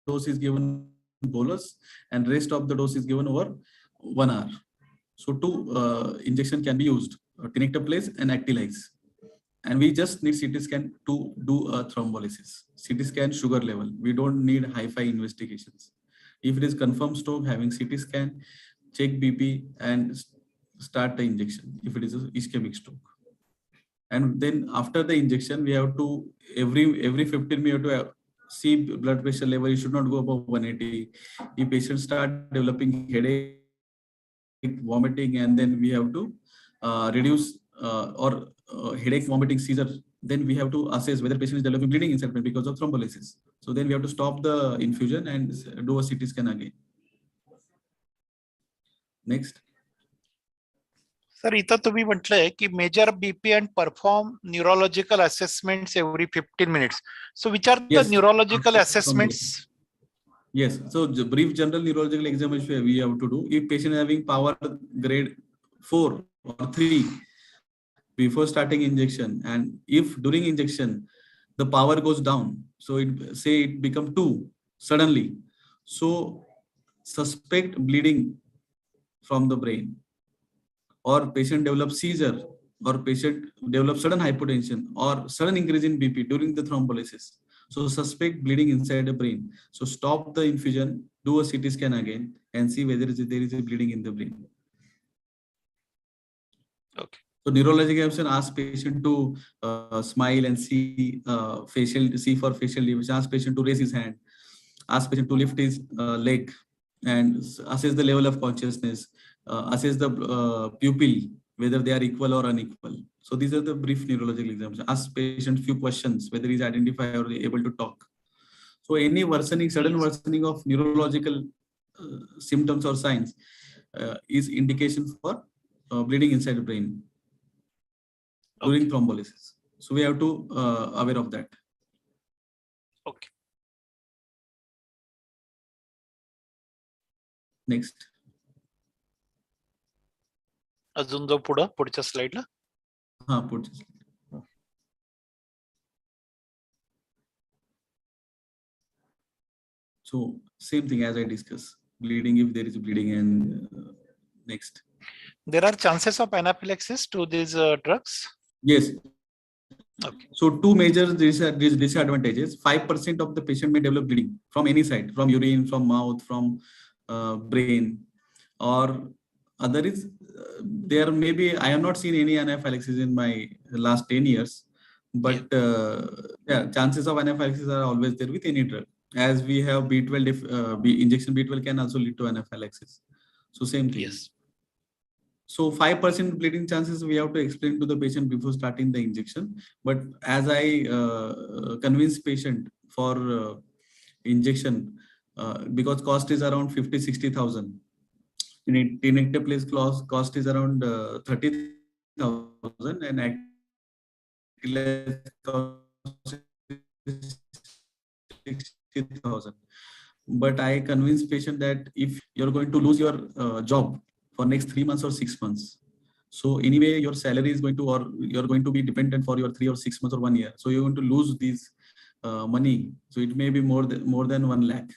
dose is given bolus and rest of the dose is given over 1 hour. So two injection can be used, tenecteplase and actilase. And we just need CT scan to do a thrombolysis. CT scan sugar level. We don't need hi-fi investigations. If it is confirmed stroke, having CT scan, check BP and start the injection if it is an ischemic stroke. And then after the injection, we have to every 15 minutes to see blood pressure level. It should not go above 180. If patient start developing headache, vomiting, and then we have to reduce headache, vomiting, seizure, then we have to assess whether patient is developing bleeding inside brain because of thrombolysis. So then we have to stop the infusion and do a CT scan again. Next.
Sir, इथं तुम्ही म्हटलंय की measure BP and perform neurological assessments every 15 minutes. So which are the neurological assessments?
Yes, so the brief general neurological examination we have to do. If patient is having power grade 4 or 3 before starting injection, and if during injection the power goes down, so it become 2 suddenly, so suspect bleeding from the brain, or patient develops seizure, or patient develops sudden hypotension or sudden increase in BP during the thrombolysis. So suspect bleeding inside the brain. So stop the infusion, do a CT scan again, and see whether there is a bleeding in the brain.
Okay.
So neurological examination asks patient to smile and see see for facial lesions. Ask patient to raise his hand. Ask patient to lift his leg and assess the level of consciousness. Assess the pupil, whether they are equal or unequal. So these are the brief neurological exams. Ask patient few questions, whether he is identified or able to talk. So any worsening, sudden worsening of neurological symptoms or signs is indication for bleeding inside the brain during thrombolysis. So we have to aware of that.
Okay.
Next.
अजून जो पुढच्या स्लाइडला.
पुढच्या slide. So same thing as I discussed, bleeding if there is bleeding, and next.
There are chances of anaphylaxis to these drugs?
Yes.
Okay.
So two major disadvantages. 5% of the patient may develop bleeding from any side, from urine, from mouth, from brain, or other is there may be, I have not seen any anaphylaxis in my last 10 years, but chances of anaphylaxis are always there with any drug. As we have B12, injection B12 can also lead to anaphylaxis. So same thing.
Yes.
So 5% bleeding chances we have to explain to the patient before starting the injection. But as I convince patient for injection, because cost is around 50-60,000. Tenecteplase cost is around 30,000, and actilase cost is 60,000. But I convince patient that if you're going to lose your job for next 3 months or 6 months, so anyway your salary is going to, or you're going to be dependent for your 3 or 6 months or 1 year, so you're going to lose this money. So it may be more than 1 lakh.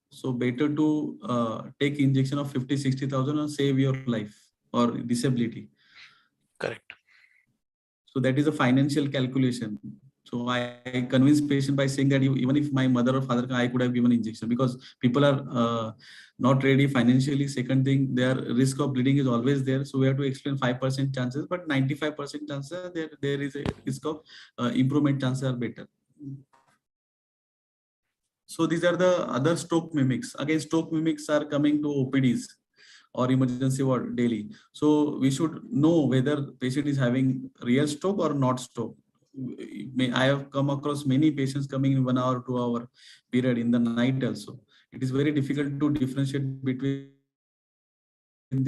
So better to take injection of 50-60,000 and save your life or disability.
Correct.
So that is a financial calculation. So I convince patient by saying that even if my mother or father, I could have given injection, because people are not ready financially. Second thing, their risk of bleeding is always there. So we have to explain 5% chances, but 95% chances there is a risk of improvement chances are better. So these are the other stroke mimics. Again, stroke mimics are coming to OPDs or emergency ward daily. So we should know whether patient is having real stroke or not stroke. I have come across many patients coming in 1 hour, 2 hour period in the night also. It is very difficult to differentiate between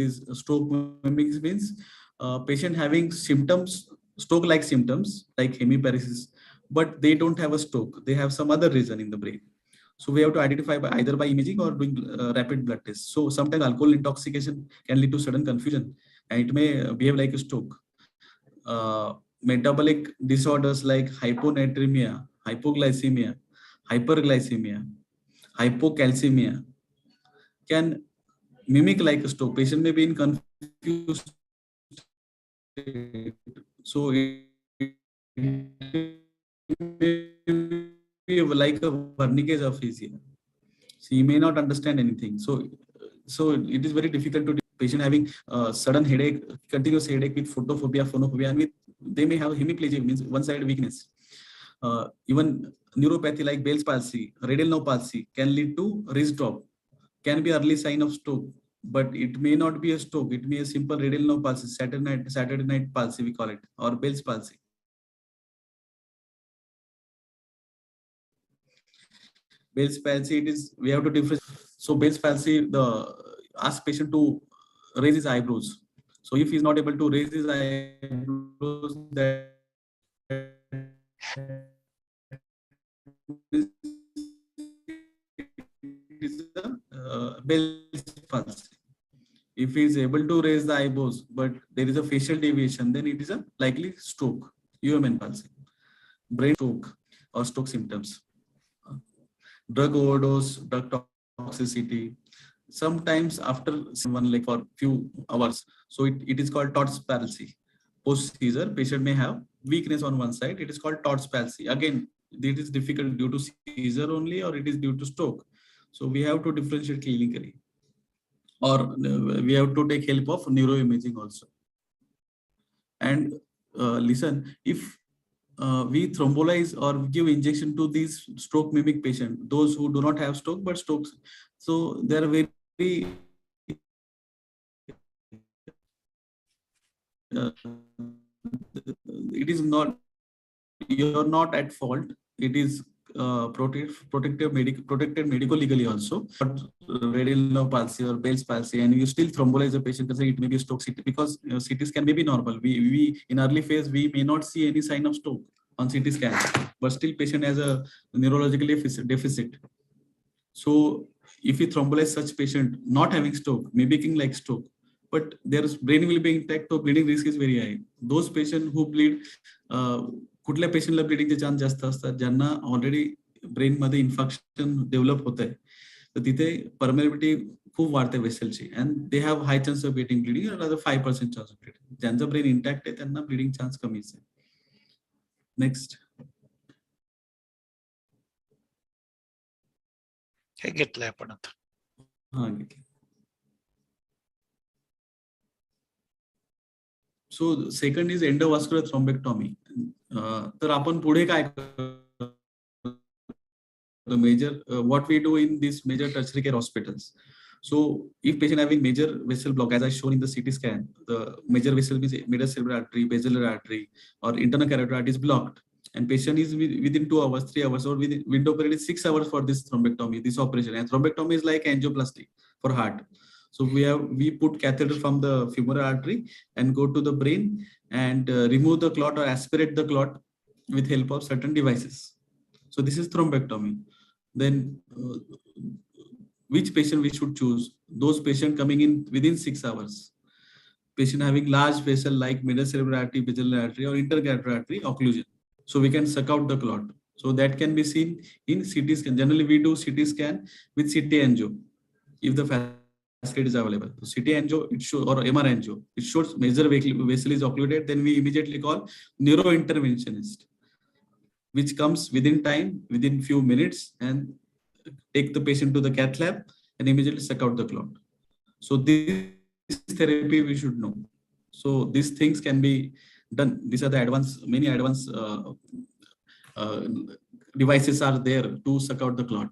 these stroke mimics. Means patient having symptoms, stroke-like symptoms like hemiparesis, but they don't have a stroke. They have some other reason in the brain. So we have to identify either by imaging or doing rapid blood tests. So sometimes alcohol intoxication can lead to sudden confusion, and it may behave like a stroke. Metabolic disorders like hyponatremia, hypoglycemia, hyperglycemia, hypocalcemia can mimic like a stroke. Patient may be in confused state. So it may be like a Wernicke's aphasia. So he may not understand anything. So it is very difficult to patient having sudden headache, continuous headache with photophobia, phonophobia, and with they may have hemiplegia, means one-sided weakness. Even neuropathy like Bell's palsy, radial nerve palsy can lead to wrist drop, can be early sign of stroke, but it may not be a stroke. It may be a simple radial nerve palsy, Saturday night palsy we call it, or Bell's palsy. Bell's palsy, we have to differentiate. So Bell's palsy, ask patient to raise his eyebrows. So if he's not able to raise his eyebrows, that is Bell's palsy. If he is able to raise the eyebrows, but there is a facial deviation, then it is a likely stroke, UMN palsy, brain stroke or stroke symptoms. Drug overdose, drug toxicity, sometimes after someone like for few hours. So it is called TOTS palsy. Post-seizure, patient may have weakness on one side. It is called TOTS palsy. Again, it is difficult due to seizure only, or it is due to stroke. So we have to differentiate clinically, or we have to take help of neuroimaging also. And listen, if we thrombolize or give injection to these stroke mimic patients, those who do not have stroke but strokes, so they are very it is not, you're not at fault. It is protected medical legally also. But radial nerve palsy or Bell's palsy, and you still thrombolize a patient, it may be a stroke because CT scan may be normal. We in early phase we may not see any sign of stroke on CT scan, but still patient has a neurological deficit. So if you thrombolize such patient not having stroke, mimicking like stroke, but their brain will be intact, so bleeding risk is very high. Those patients who bleed, कुठल्या पेशंटला ब्लिडिंगचे chance जास्त असतात, ज्यांना already brain मध्ये infection develop होत आहे, तर तिथे परमेबिलिटी खूप वाढते वेसलची, and they have high chance of getting bleeding, other 5% chance of bleeding. ज्यांचं ब्रेन इंटॅक्ट आहे त्यांना ब्लिडिंग चान्स कमीच आहे. नेक्स्ट
हे घेतलंय आपण आता.
हा घेतलं. So second is endovascular thrombectomy. तर आपण पुढे काय major what we do in these major tertiary care hospitals. So if patient having major vessel block, as I shown in the CT scan, the major vessel means middle cerebral artery, basilar artery, or internal carotid artery is blocked, and patient is within 2 hours, 3 hours, or within window period is 6 hours for this thrombectomy, this operation. And thrombectomy is like angioplasty for heart. So we put catheter from the femoral artery and go to the brain and remove the clot or aspirate the clot with help of certain devices. So this is thrombectomy. Then which patient we should choose? Those patients coming in within 6 hours. Patient having large vessel like middle cerebral artery, basilar artery, or intercarotid artery occlusion. So we can suck out the clot. So that can be seen in CT scan. Generally we do CT scan with CT angio if the facility is available. So CT angio, it shows, or MR angio, it shows major vessel is occluded. Then we immediately call neurointerventionist, which comes within time, within few minutes, and take the patient to the cath lab and immediately suck out the clot. So this therapy we should know. So these things can be done. These are the many advanced devices are there to suck out the clot.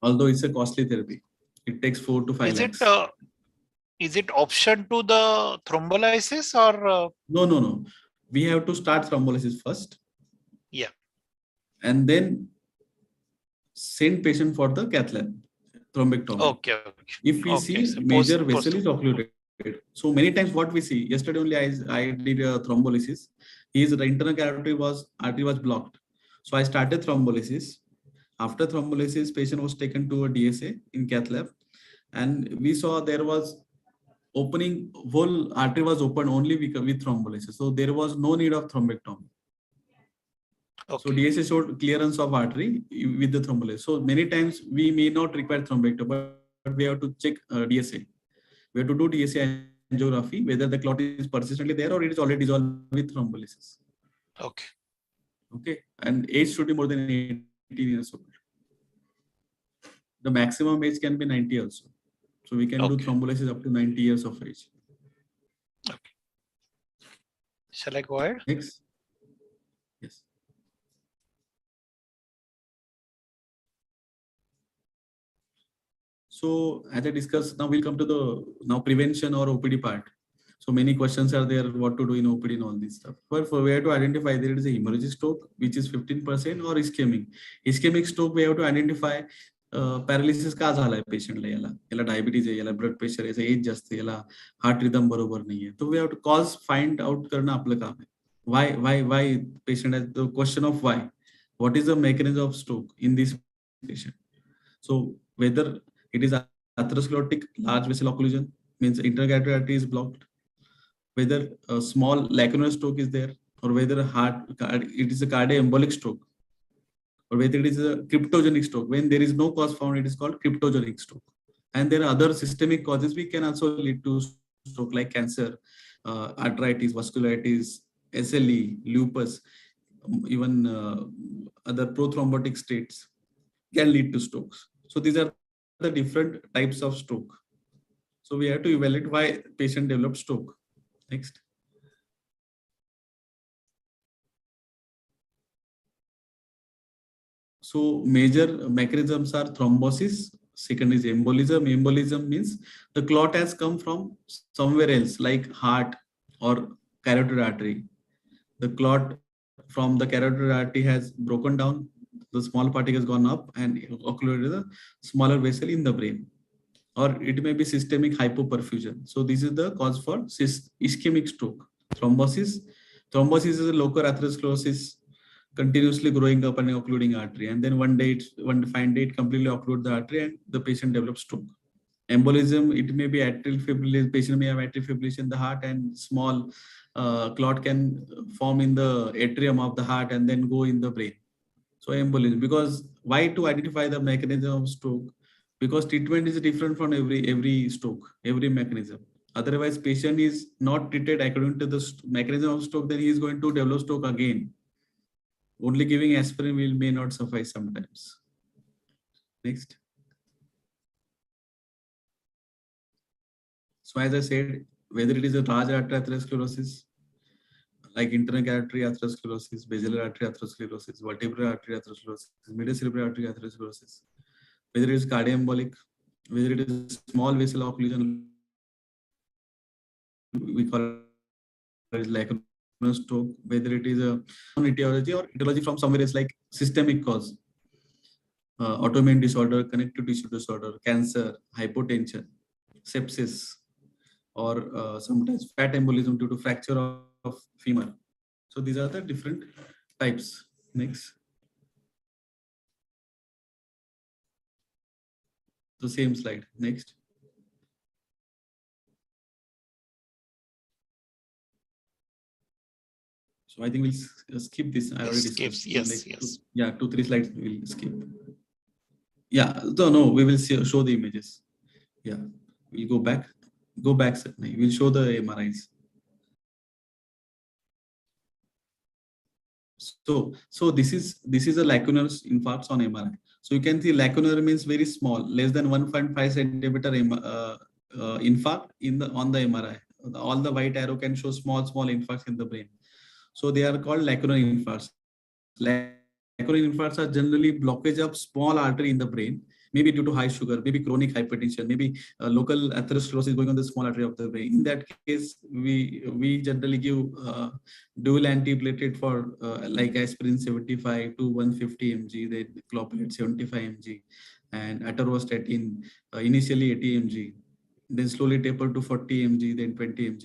Although it's a costly therapy. It takes 4 to 5 lakhs.
Is it option to the thrombolysis or?
No. We have to start thrombolysis first.
Yeah.
And then send patient for the cath lab, thrombectomy.
Okay.
If we see major vessel is occluded. So many times what we see, yesterday only I did a thrombolysis. His internal artery was blocked. So I started thrombolysis. After thrombolysis, patient was taken to a DSA in cath lab, and we saw there was opening, whole artery was open only with thrombolysis. So there was no need of thrombectomy. Okay. So DSA showed clearance of artery with the thrombolysis. So many times we may not require thrombectomy, but we have to check DSA. We have to do DSA angiography, whether the clot is persistently there or it is already dissolved with thrombolysis. Okay. And age should be more than 18 years old. The maximum age can be 90 also. So we can do thrombolysis up to 90 years of age.
Okay. Shall I go ahead?
Next. Yes. So as I discussed, now we'll come to the prevention or OPD part. So many questions are there, what to do in OPD and all this stuff. But for we have to identify there is a hemorrhagic stroke, which is 15%, or ischemic. Ischemic stroke, we have to identify paralysis का झाला patient ला याला diabetes है, याला blood pressure है, age जास्त है, याला heart rhythm बरोबर नहीं है. So we have to cause find out करना आपलं काम है. Why patient has the question of why. What is the mechanism of stroke in this patient? So whether it is atherosclerotic large vessel occlusion, means internal carotid artery is blocked, whether a small lacunar stroke is there, or whether it is a cardiac embolic stroke, or whether it is a cryptogenic stroke. When there is no cause found, it is called cryptogenic stroke. And there are other systemic causes which can also lead to stroke, like cancer, arthritis, vasculitis, SLE, lupus, even other prothrombotic states can lead to strokes. So these are the different types of stroke. So we have to evaluate why patient developed stroke. Next. So major mechanisms are thrombosis. Second is embolism. Embolism means the clot has come from somewhere else, like heart or carotid artery. The clot from the carotid artery has broken down. The small particle has gone up and occluded the smaller vessel in the brain. Or it may be systemic hypoperfusion. So this is the cause for ischemic stroke. Thrombosis. Thrombosis is a local atherosclerosis continuously growing up and occluding artery. And then one fine day it completely occlude the artery and the patient develops stroke. Embolism, it may be atrial fibrillation. Patient may have atrial fibrillation in the heart, and small clot can form in the atrium of the heart and then go in the brain. So embolism. Because why to identify the mechanism of stroke? Because treatment is different from every stroke, every mechanism. Otherwise, patient is not treated according to the mechanism of stroke, then he is going to develop stroke again. Only giving aspirin may not suffice sometimes. Next. So as I said, whether it is a large artery atherosclerosis, like internal carotid atherosclerosis, basilar artery atherosclerosis, vertebral artery atherosclerosis, medial cerebral artery atherosclerosis, whether it is cardiomyopathy, whether it is small vessel occlusion, we call it lacunar stroke, whether it is a etiology or etiology from somewhere else, like systemic cause, autoimmune disorder, connective tissue disorder, cancer, hypertension, sepsis, or sometimes fat embolism due to fracture of femur. So these are the different types. Next. The same slide. Next. So I think we'll skip this. I already discussed.
Yes.
2-3 slides we'll skip. Yeah, no, we will show the images. Yeah, we'll go back. Go back, sir. We'll show the MRIs. So this is a lacunar infarct on MRI. So you can see lacunar means very small, less than 1.5 centimeter infarct on the MRI. All the white arrow can show small infarcts in the brain. So they are called lacunar infarcts. Lacunar infarcts are generally blockage of small artery in the brain, maybe due to high sugar, maybe chronic hypertension, maybe local atherosclerosis going on the small artery of the brain. In that case, we generally give dual antiplatelet for like aspirin 75 to 150 mg, then clopidogrel 75 mg, and atorvastatin initially 80 mg, then slowly taper to 40 mg, then 20 mg.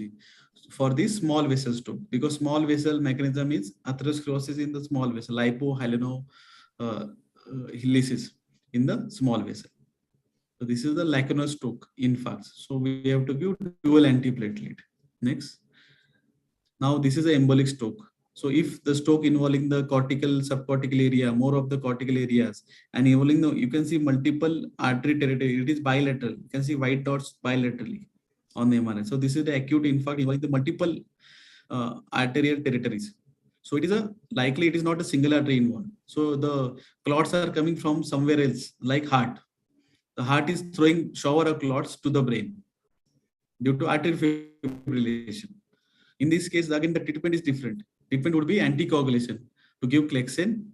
For these small vessels too, because small vessel mechanism is atherosclerosis in the small vessel, lipohyalinolysis in the small vessel. So this is the lacunar stroke infarct. So we have to give dual antiplatelet. Next. Now this is an embolic stroke. So if the stroke involving the cortical, subcortical area, more of the cortical areas, and involving you can see multiple artery territory, it is bilateral. You can see white dots bilaterally on the MRI. So this is the acute infarct involving the multiple arterial territories. So it is likely it is not a single artery involved. So the clots are coming from somewhere else, like heart. The heart is throwing shower of clots to the brain due to arterial fibrillation. In this case, again, the treatment is different. Treatment would be anticoagulation to give Clexane,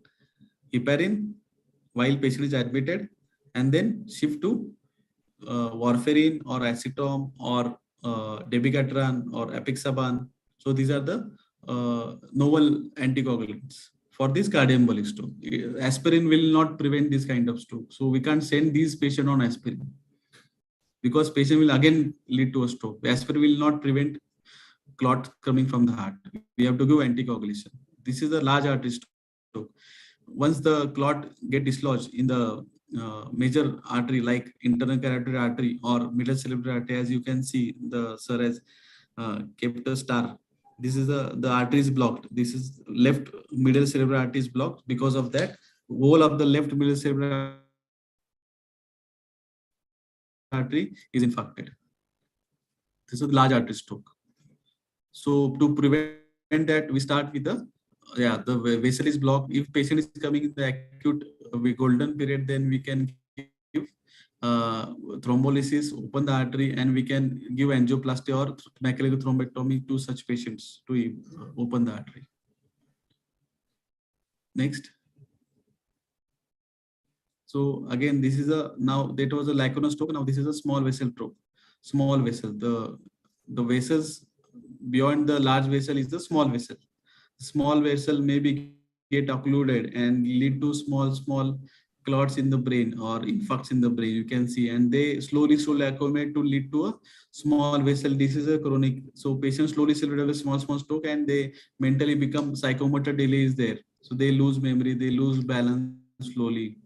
heparin while patient is admitted, and then shift to warfarin or acetone or dabigatran or apixaban. So these are the novel anticoagulants. For this cardioembolic stroke, aspirin will not prevent this kind of stroke. So we can't send these patients on aspirin because patient will again lead to a stroke. Aspirin will not prevent clot coming from the heart. We have to give anticoagulation. This is a large artery stroke. Once the clot get dislodged in the major artery like internal carotid artery or middle cerebral artery, as you can see, the sir has kept a star. This is the artery is blocked. This is left middle cerebral artery is blocked. Because of that, whole of the left middle cerebral artery is infarcted. This is a large artery stroke. So to prevent that, we start with the vessel is blocked. If patient is coming in the acute golden period, then we can give thrombolysis, open the artery, and we can give angioplasty or mechanical thrombectomy to such patients to open the artery. Next. So again, this is now that was a lacunar stroke. Now this is a small vessel stroke. Small vessel. The vessels beyond the large vessel is the small vessel. Small vessel may be get occluded and lead to small clots in the brain or infarcts in the brain. You can see, and they slowly accumulate to lead to a small vessel. This is a chronic. So patients slowly develop a small stroke, and they mentally become psychomotor delay is there. So they lose memory, they lose balance slowly.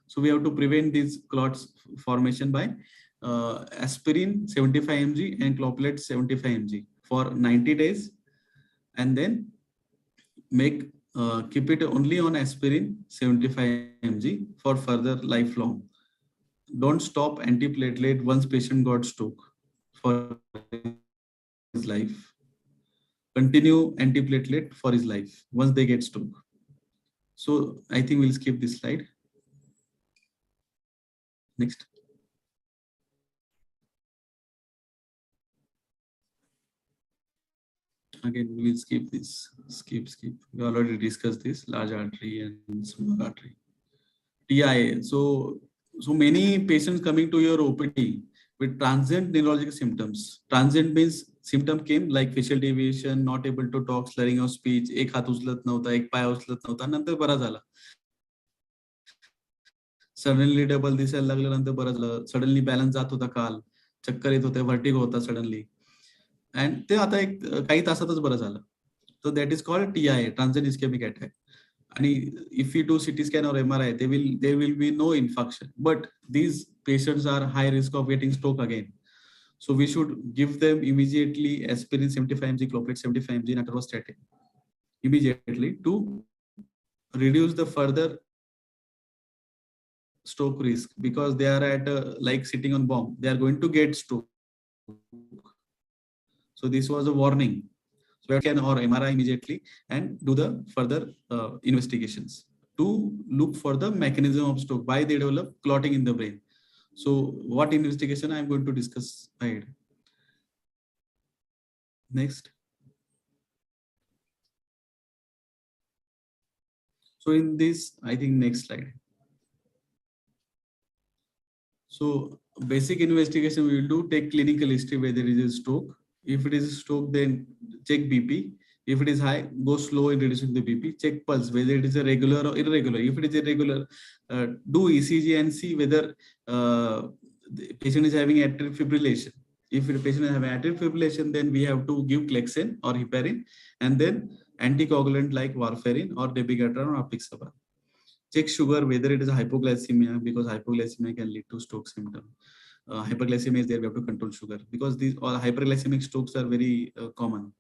So we have to prevent these clots formation by aspirin 75 mg and clopidogrel 75 mg for 90 days, and then keep it only on aspirin 75 mg for further lifelong. Don't stop antiplatelet once patient got stroke for his life. Continue antiplatelet for his life once they get stroke. So I think we'll skip this slide. Next. Again, we will skip this. Skip. We already discussed this large artery and small artery. TIA. So many patients coming to your OPD with transient neurological symptoms. Transient means symptom came like facial deviation, not able to talk, slurring of speech, एक हात उचलत नव्हता, एक पाय उचलत नव्हता, नंतर बरा झाला. सडनली डबल दिसायला लागलं, नंतर बरं झालं. सडनली बॅलन्स जात होता काल, चक्कर येत होते, व्हर्टिगो होता सडनली, अँड ते आता एक काही तासातच बरं झालं. So that is called TIA, transient ischemic attack. And if you do CT scan or MRI, there will be no infarction. But these patients are high risk of getting stroke again. So we should give them immediately aspirin 75 mg, clopidogrel 75 mg, and atorvastatin immediately to reduce the further stroke risk, because they are at like sitting on bomb. They are going to get stroke. So this was a warning. So we can or MRI immediately and do the further investigations to look for the mechanism of stroke, why they develop clotting in the brain. So what investigation I am going to discuss ahead. Next. So in this, I think next slide. So basic investigation we will do, take clinical history whether it is a stroke. If it is a stroke, then check BP. If it is high, go slow in reducing the BP. Check pulse, whether it is a regular or irregular. If it is irregular, do ECG and see whether the patient is having atrial fibrillation. If the patient is having atrial fibrillation, then we have to give Clexane or heparin, and then anticoagulant like warfarin or dabigatran or apixaban. Check sugar, whether it is a hypoglycemia, because hypoglycemia can lead to stroke symptom. Hyperglycemia is there, we have to control sugar, because these all hyperglycemic strokes are very common.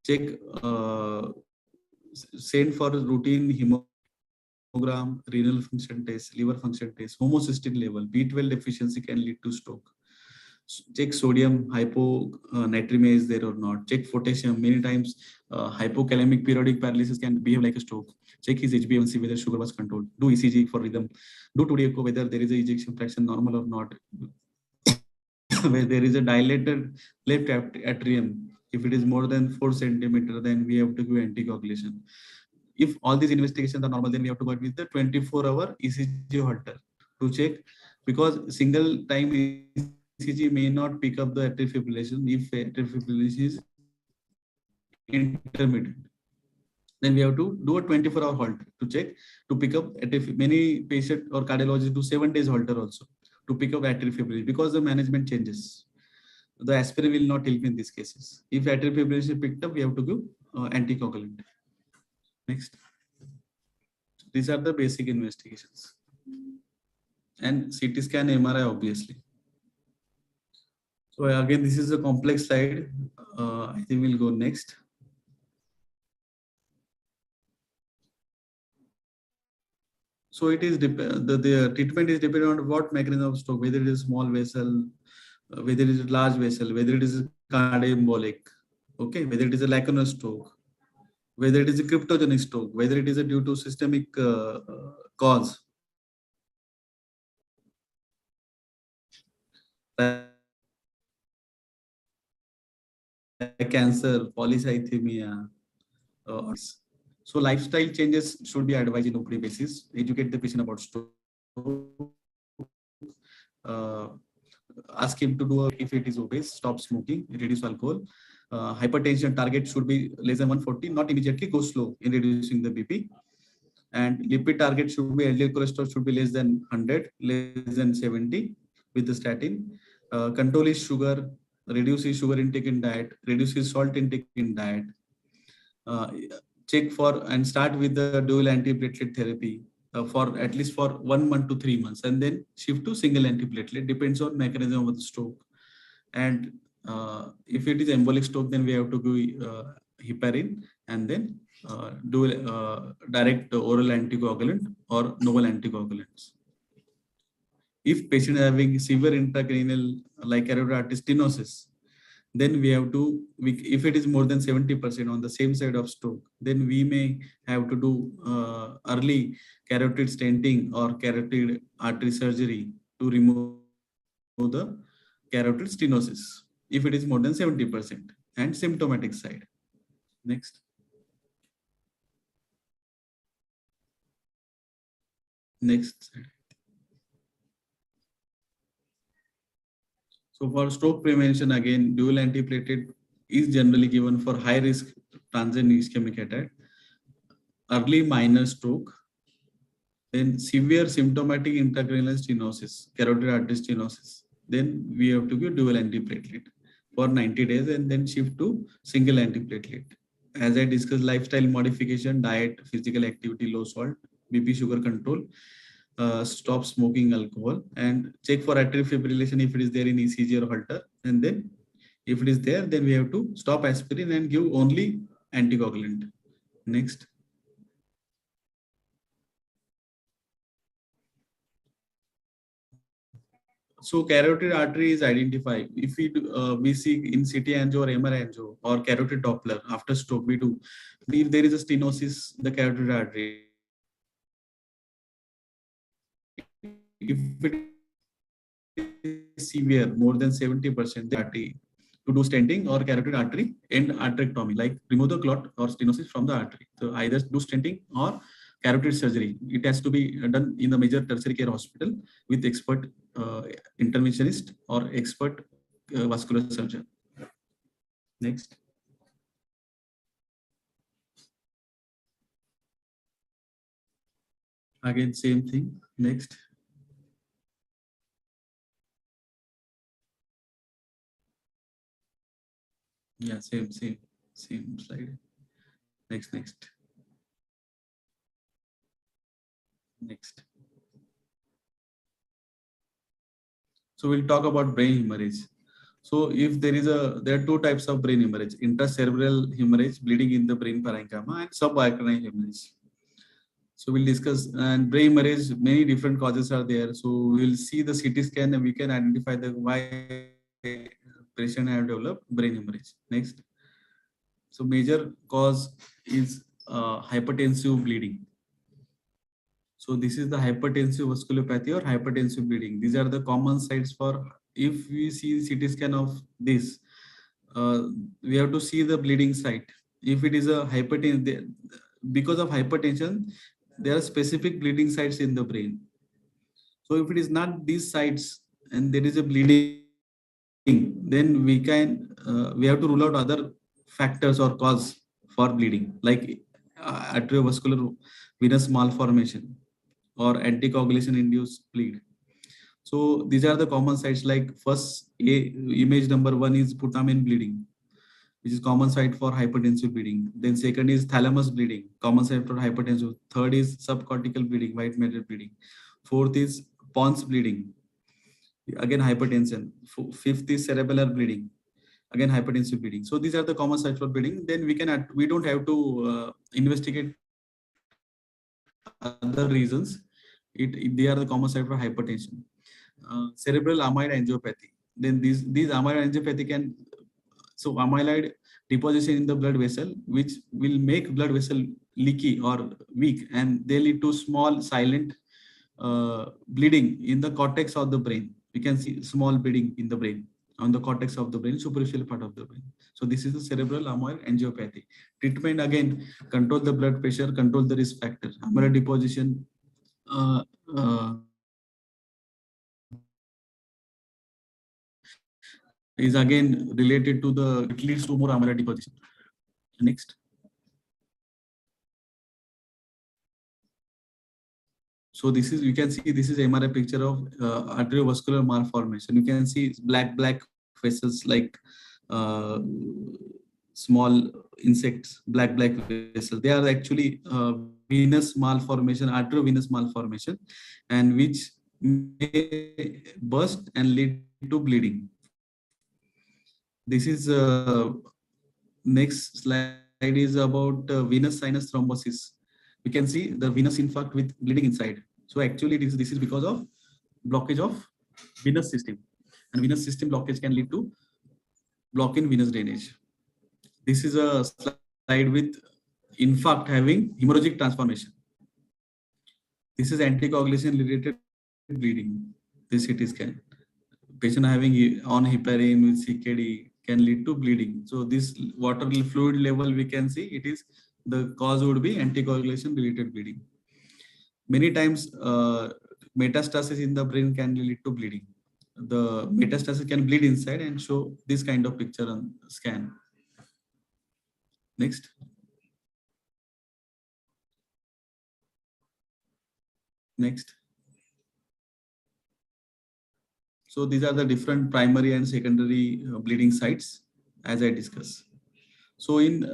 Check, send for routine hemogram, renal function test, liver function test, homocysteine level, B12 deficiency can lead to stroke. Check sodium hyponatremia is there or not. Check potassium. Many times hypokalemic periodic paralysis can behave like a stroke. Check his HbA1c whether sugar was controlled. Do ECG for rhythm. Do 2D echo whether there is a ejection fraction normal or not. Where there is a dilated left atrium, if it is more than 4 centimeter, then we have to give anticoagulation. If all these investigations are normal, then we have to go with the 24-hour ECG halter to check, because single time ECG may not pick up the atrial fibrillation. If atrial fibrillation is intermittent, then we have to do a 24-hour halter to check, to pick up atrial. Many patient or cardiologists do 7 days halter also to pick up atrial fibrillation, because the management changes. The aspirin will not help in these cases. If atrial fibrillation is picked up, we have to give anticoagulant. Next. These are the basic investigations. And CT scan, MRI, obviously. So again, this is a complex slide. I think we'll go next. So it is the treatment is dependent on what mechanism of stroke, whether it is small vessel, whether it is large vessel, whether it is cardioembolic, okay, whether it is a lacunar stroke, whether it is a cryptogenic stroke, whether it is due to systemic cause. Like cancer, polycythemia. So lifestyle changes should be advised in OPD basis. Educate the patient about stroke. Ask him to do, if it is obese, stop smoking, reduce alcohol. Hypertension target should be less than 140, not immediately, go slow in reducing the BP. And lipid target should be, LDL cholesterol should be less than 100, less than 70 with the statin. Control his sugar, reduce his sugar intake in diet, reduce his salt intake in diet. Check for and start with the dual antiplatelet therapy for at least for 1 month to 3 months, and then shift to single antiplatelet, depends on mechanism of the stroke. And if it is embolic stroke, then we have to do heparin, and then do direct oral anticoagulant or novel anticoagulants. If patient is having severe intracranial like carotid artery stenosis, then we have to, if it is more than 70% on the same side of stroke, then we may have to do early carotid stenting or carotid artery surgery to remove the carotid stenosis, if it is more than 70% and symptomatic side. Next. Next slide. So for stroke prevention, again, dual antiplatelet is generally given for high risk transient ischemic attack, early minor stroke, then severe symptomatic intracranial stenosis, carotid artery stenosis. Then we have to give dual antiplatelet for 90 days and then shift to single antiplatelet. As I discussed, lifestyle modification, diet, physical activity, low salt, BP sugar control, stop smoking alcohol, and check for atrial fibrillation if it is there in ECG or Holter. And then if it is there, then we have to stop aspirin and give only anticoagulant. Next. So carotid artery is identified. If we see in CT angio or MRI angio or carotid Doppler after stroke, we do. If there is a stenosis, the carotid artery, if it is severe, more than 70%, the artery, to do stenting or carotid artery end arterectomy, like remove the clot or stenosis from the artery. So either do stenting or carotid surgery. It has to be done in the major tertiary care hospital with expert interventionist or expert vascular surgeon. Next. Again, same thing. Next. Yeah, same slide. Next. So we'll talk about brain hemorrhage. So if there are two types of brain hemorrhage: intracerebral hemorrhage, bleeding in the brain parenchyma, and subarachnoid hemorrhage. So we'll discuss, and brain hemorrhage, many different causes are there. So we'll see the CT scan and we can identify the why patient have developed brain hemorrhage. Next. So major cause is hypertensive bleeding. So this is the hypertensive vasculopathy or hypertensive bleeding. These are the common sites for, if we see CT scan of this, we have to see the bleeding site. If it is a hypertension, because of hypertension, there are specific bleeding sites in the brain. So if it is not these sites and there is a bleeding, then we have to rule out other factors or cause for bleeding, like arteriovascular venous malformation or anticoagulation induced bleed. So these are the common sites. Like first image number 1 is putamen bleeding, which is common site for hypertensive bleeding. Then second is thalamus bleeding, common site for hypertensive. Third is subcortical bleeding, white matter bleeding. Fourth is pons bleeding, again hypertension. Fifth is cerebellar bleeding, again hypertensive bleeding. So these are the common sites for bleeding. Then we don't have to investigate other reasons. They are the common site for hypertension. Cerebral amyloid angiopathy. Then these amyloid angiopathy can, so amyloid deposition in the blood vessel, which will make blood vessel leaky or weak, and they lead to small silent bleeding in the cortex of the brain. We can see small bleeding in the brain, on the cortex of the brain, superficial part of the brain. So this is the cerebral amyloid angiopathy. Treatment, again, control the blood pressure, control the risk factor. Amyloid deposition is again related to it leads to more amyloid deposition. Next. So this is, you can see, this is MRI picture of arteriovascular malformation. You can see black vessels, like small insects, black vessels. They are actually venous malformation, arteriovenous malformation, and which may burst and lead to bleeding. This is next slide is about venous sinus thrombosis. We can see the venous infarct with bleeding inside. So actually this is because of blockage of venous system, and venous system blockage can lead to block in venous drainage. This is a slide with infarct having hemorrhagic transformation. This is anticoagulation related bleeding. This CT scan. Patient having on heparin with CKD can lead to bleeding. So this water fluid level, we can see it is, the cause would be anticoagulation related bleeding. Many times metastasis in the brain can lead to bleeding. The metastasis can bleed inside and show this kind of picture on scan. Next. Next. So these are the different primary and secondary bleeding sites, as I discussed. So in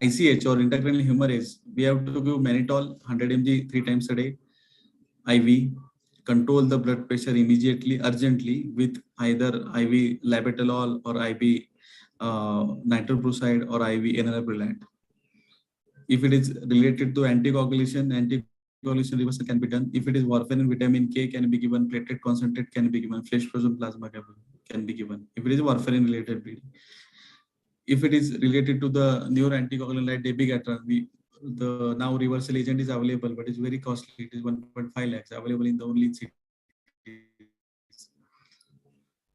ICH or intracranial hemorrhage, we have to give mannitol 100 mg 3 times a day, IV, control the blood pressure immediately, urgently, with either IV labetalol or IV nitroprusside or IV enalaprilat. If it is related to anticoagulation reversal can be done. If it is warfarin, vitamin K can be given, platelet concentrate can be given, fresh frozen plasma can be given. If it is warfarin related bleeding. If it is related to the neuroanticoagulant like dabigatran, the now reversal agent is available, but it's very costly. It is 1.5 lakhs available in the only cities.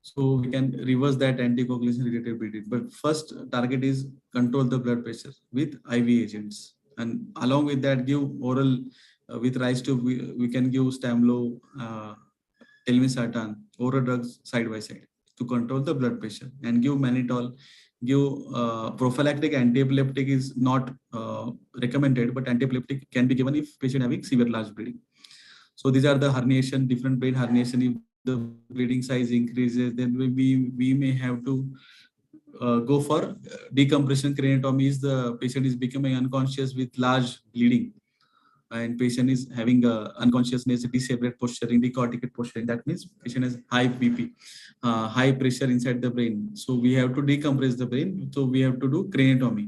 So we can reverse that anticoagulation related bleeding. But first target is control the blood pressure with IV agents, and along with that give oral with rice tube. We can give Stamlo, telmisartan, oral drugs side by side to control the blood pressure, and give mannitol. Give prophylactic antiepileptic is not recommended, but antiepileptic can be given if patient having severe large bleeding. So these are the herniation, different brain herniation. If the bleeding size increases, then we may have to go for decompression craniotomy. Is the patient is becoming unconscious with large bleeding, and patient is having unconsciousness, decelerate posturing, decorticate posturing. That means patient has high BP, high pressure inside the brain. So we have to decompress the brain. So we have to do craniotomy,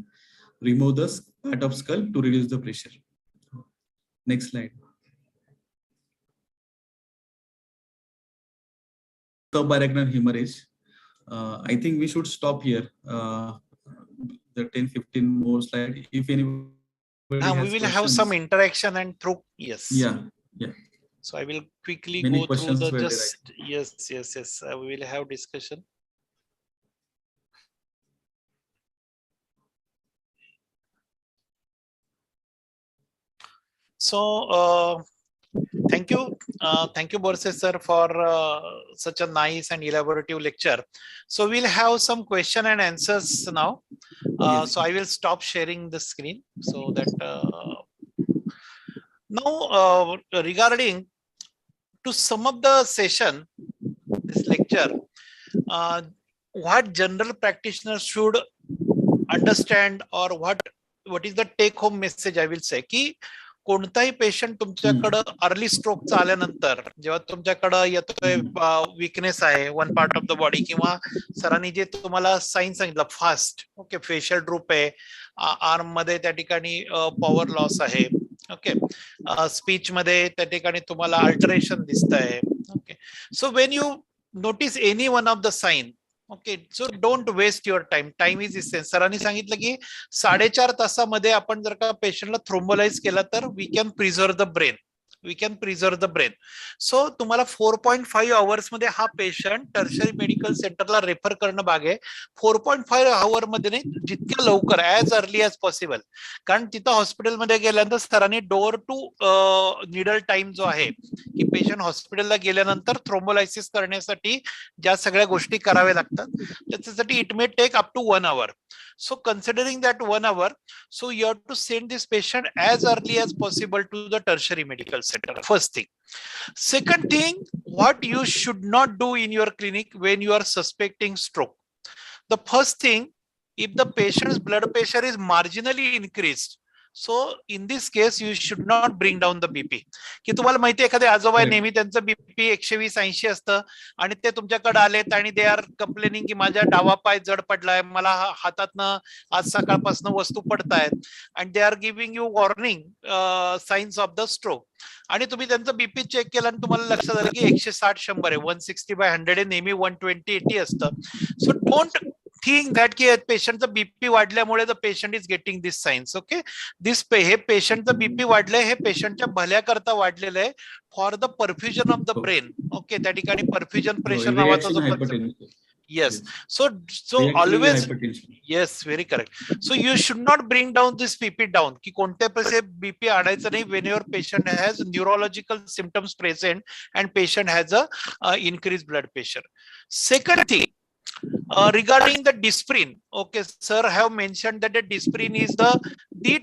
remove the part of skull to reduce the pressure. Next slide. Subarachnoid hemorrhage. I think we should stop here. The 10-15 more slide. If anybody
Now we will
questions.
have some interaction and through, yes.
Yeah.
So I will quickly
Many
go through
questions
the
were
just, yes. We will have discussion. So thank you, Borse sir, for such a nice and elaborative lecture. So we'll have some question and answers now.
Yes.
So I will stop sharing the screen so that now regarding to sum up the session, this lecture, what general practitioners should understand, or what is the take home message I will say, की कोणताही patient तुमच्याकडे early स्ट्रोकचा आल्यानंतर जेव्हा तुमच्याकडे येतोय weakness आहे one part of the body, किंवा सरांनी जे तुम्हाला साईन सांगितलं फास्ट, ओके, फेशियल ड्रूप आहे, आर्म मध्ये त्या ठिकाणी पॉवर लॉस आहे, ओके, स्पीच मध्ये त्या ठिकाणी तुम्हाला अल्टरेशन दिसत आहे, okay. So when you notice any one of the sign, okay, so don't waste your time. Time is essence. सरांनी सांगितलं की 4.5 तासामध्ये आपण जर का पेशंटला थ्रोम्बोलाइज केला तर we can preserve the brain. So तुम्हाला 4.5 आवर्स मध्ये हा पेशंट टर्शरी मेडिकल सेंटरला रेफर करणं भाग आहे. 4.5 आवर मध्ये नाही, जितक्या लवकर, ऍज अर्ली ऍज पॉसिबल. कारण तिथं हॉस्पिटलमध्ये गेल्यानंतर सरांनी डोअर टू निडल टाइम जो आहे, की पेशंट हॉस्पिटलला गेल्यानंतर थ्रोम्बोलायसिस करण्यासाठी ज्या सगळ्या गोष्टी कराव्या लागतात त्याच्यासाठी it may take up to 1 hour. So considering that 1 hour, so you have to send this patient as early as possible to the tertiary medical center. First thing. Second thing, what you should not do in your clinic when you are suspecting stroke. The first thing, if the patient's blood pressure is marginally increased, so in this case you should not bring down the BP. की तुम्हाला माहिती आहे एखादे आजोबा आहे, नेहमी त्यांचं BP 120-80 असतं आणि ते तुमच्याकडे आलेत आणि दे आर कंप्लेनिंग की माझा डावा पाय जड पडलाय, मला हातातनं आज सकाळपासून वस्तू पडतायत, आणि they are giving you warning signs of the stroke. आणि तुम्ही त्यांचं बीपी चेक केलं आणि तुम्हाला लक्षात आलं की 160-100 आहे, 160/100 आहे, नेहमी 120-80 असतं. सो डोंट थिंक दॅट की पेशंटचं बीपी वाढल्यामुळे the patient is getting this signs. Okay, हे पेशंटचं बीपी वाढलंय, हे पेशंटच्या भल्याकरता वाढलेलं आहे, for the perfusion of the brain. Okay, त्या ठिकाणी परफ्युजन प्रेशर नावाचा जो concept. Yes, so always, yes, very correct. So you should not bring down this BP down. की कोणत्या पैसे BP आणायचं नाही when your patient has neurological symptoms present and patient has a increased blood pressure. Second thing, regarding the Disprin, okay, sir have mentioned that the Disprin is the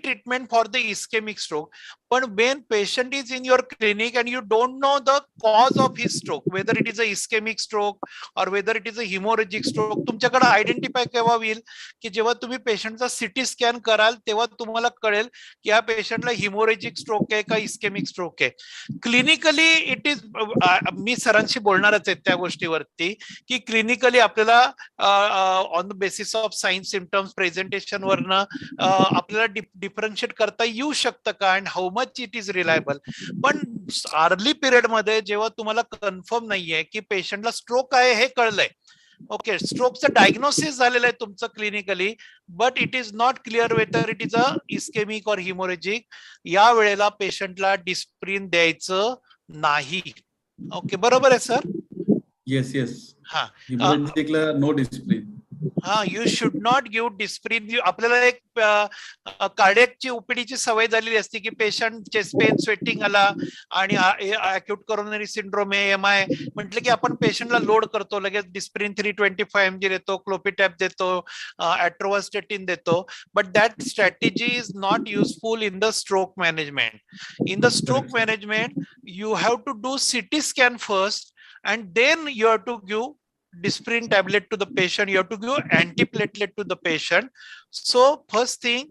treatment for the ischemic stroke. But when patient is in your clinic and you don't know the cause of his stroke, whether it is a ischemic stroke or whether it is a hemorrhagic stroke, तुमच्याकडे identify केव्हा होईल की जेव्हा तुम्ही पेशंटचा CT scan कराल तेव्हा तुम्हाला कळेल की या पेशंटला हिमोरेजिक स्ट्रोक आहे का इस्केमिक स्ट्रोक आहे. क्लिनिकली इट इज, मी सरांशी बोलणारच आहे त्या गोष्टीवरती की क्लिनिकली आपल्याला on the basis of sine symptoms presentation वरनं आपल्याला डिफरन्शिएट करता येऊ शकतं का, and how much it is reliable. पण अर्ली पिरियड मध्ये जेव्हा तुम्हाला कन्फर्म नाहीये की पेशंटला स्ट्रोक आहे हे कळलंय, ओके, स्ट्रोकचं डायग्नोसिस झालेलं आहे तुमचं clinically, but it is not clear whether it is a ischemic और हिमोरेजिक, या वेळेला पेशंटला डिस्प्रिन द्यायचं नाही. ओके, बरोबर आहे सर?
Yes yes.
हा,
हिमोरेजिकला no Disprin.
You should not give Disprin. आपल्याला एक कार्डियकची ओपीडीची सवय झालेली असते की पेशंट चेस्ट पेन, स्वेटिंग आला आणि अक्यूट कोरोनरी सिंड्रोम AMI म्हटलं की आपण पेशंटला लोड करतो, लगेच डिस्प्रिन 325 mg देतो, क्लोपिटॅप देतो, ॲट्रोवास्टेटिन देतो. But that strategy is not useful in the stroke management. In the stroke management, you have to do CT scan first, and then you have to give Disprin tablet to the patient. You have to give antiplatelet to the patient. So first thing,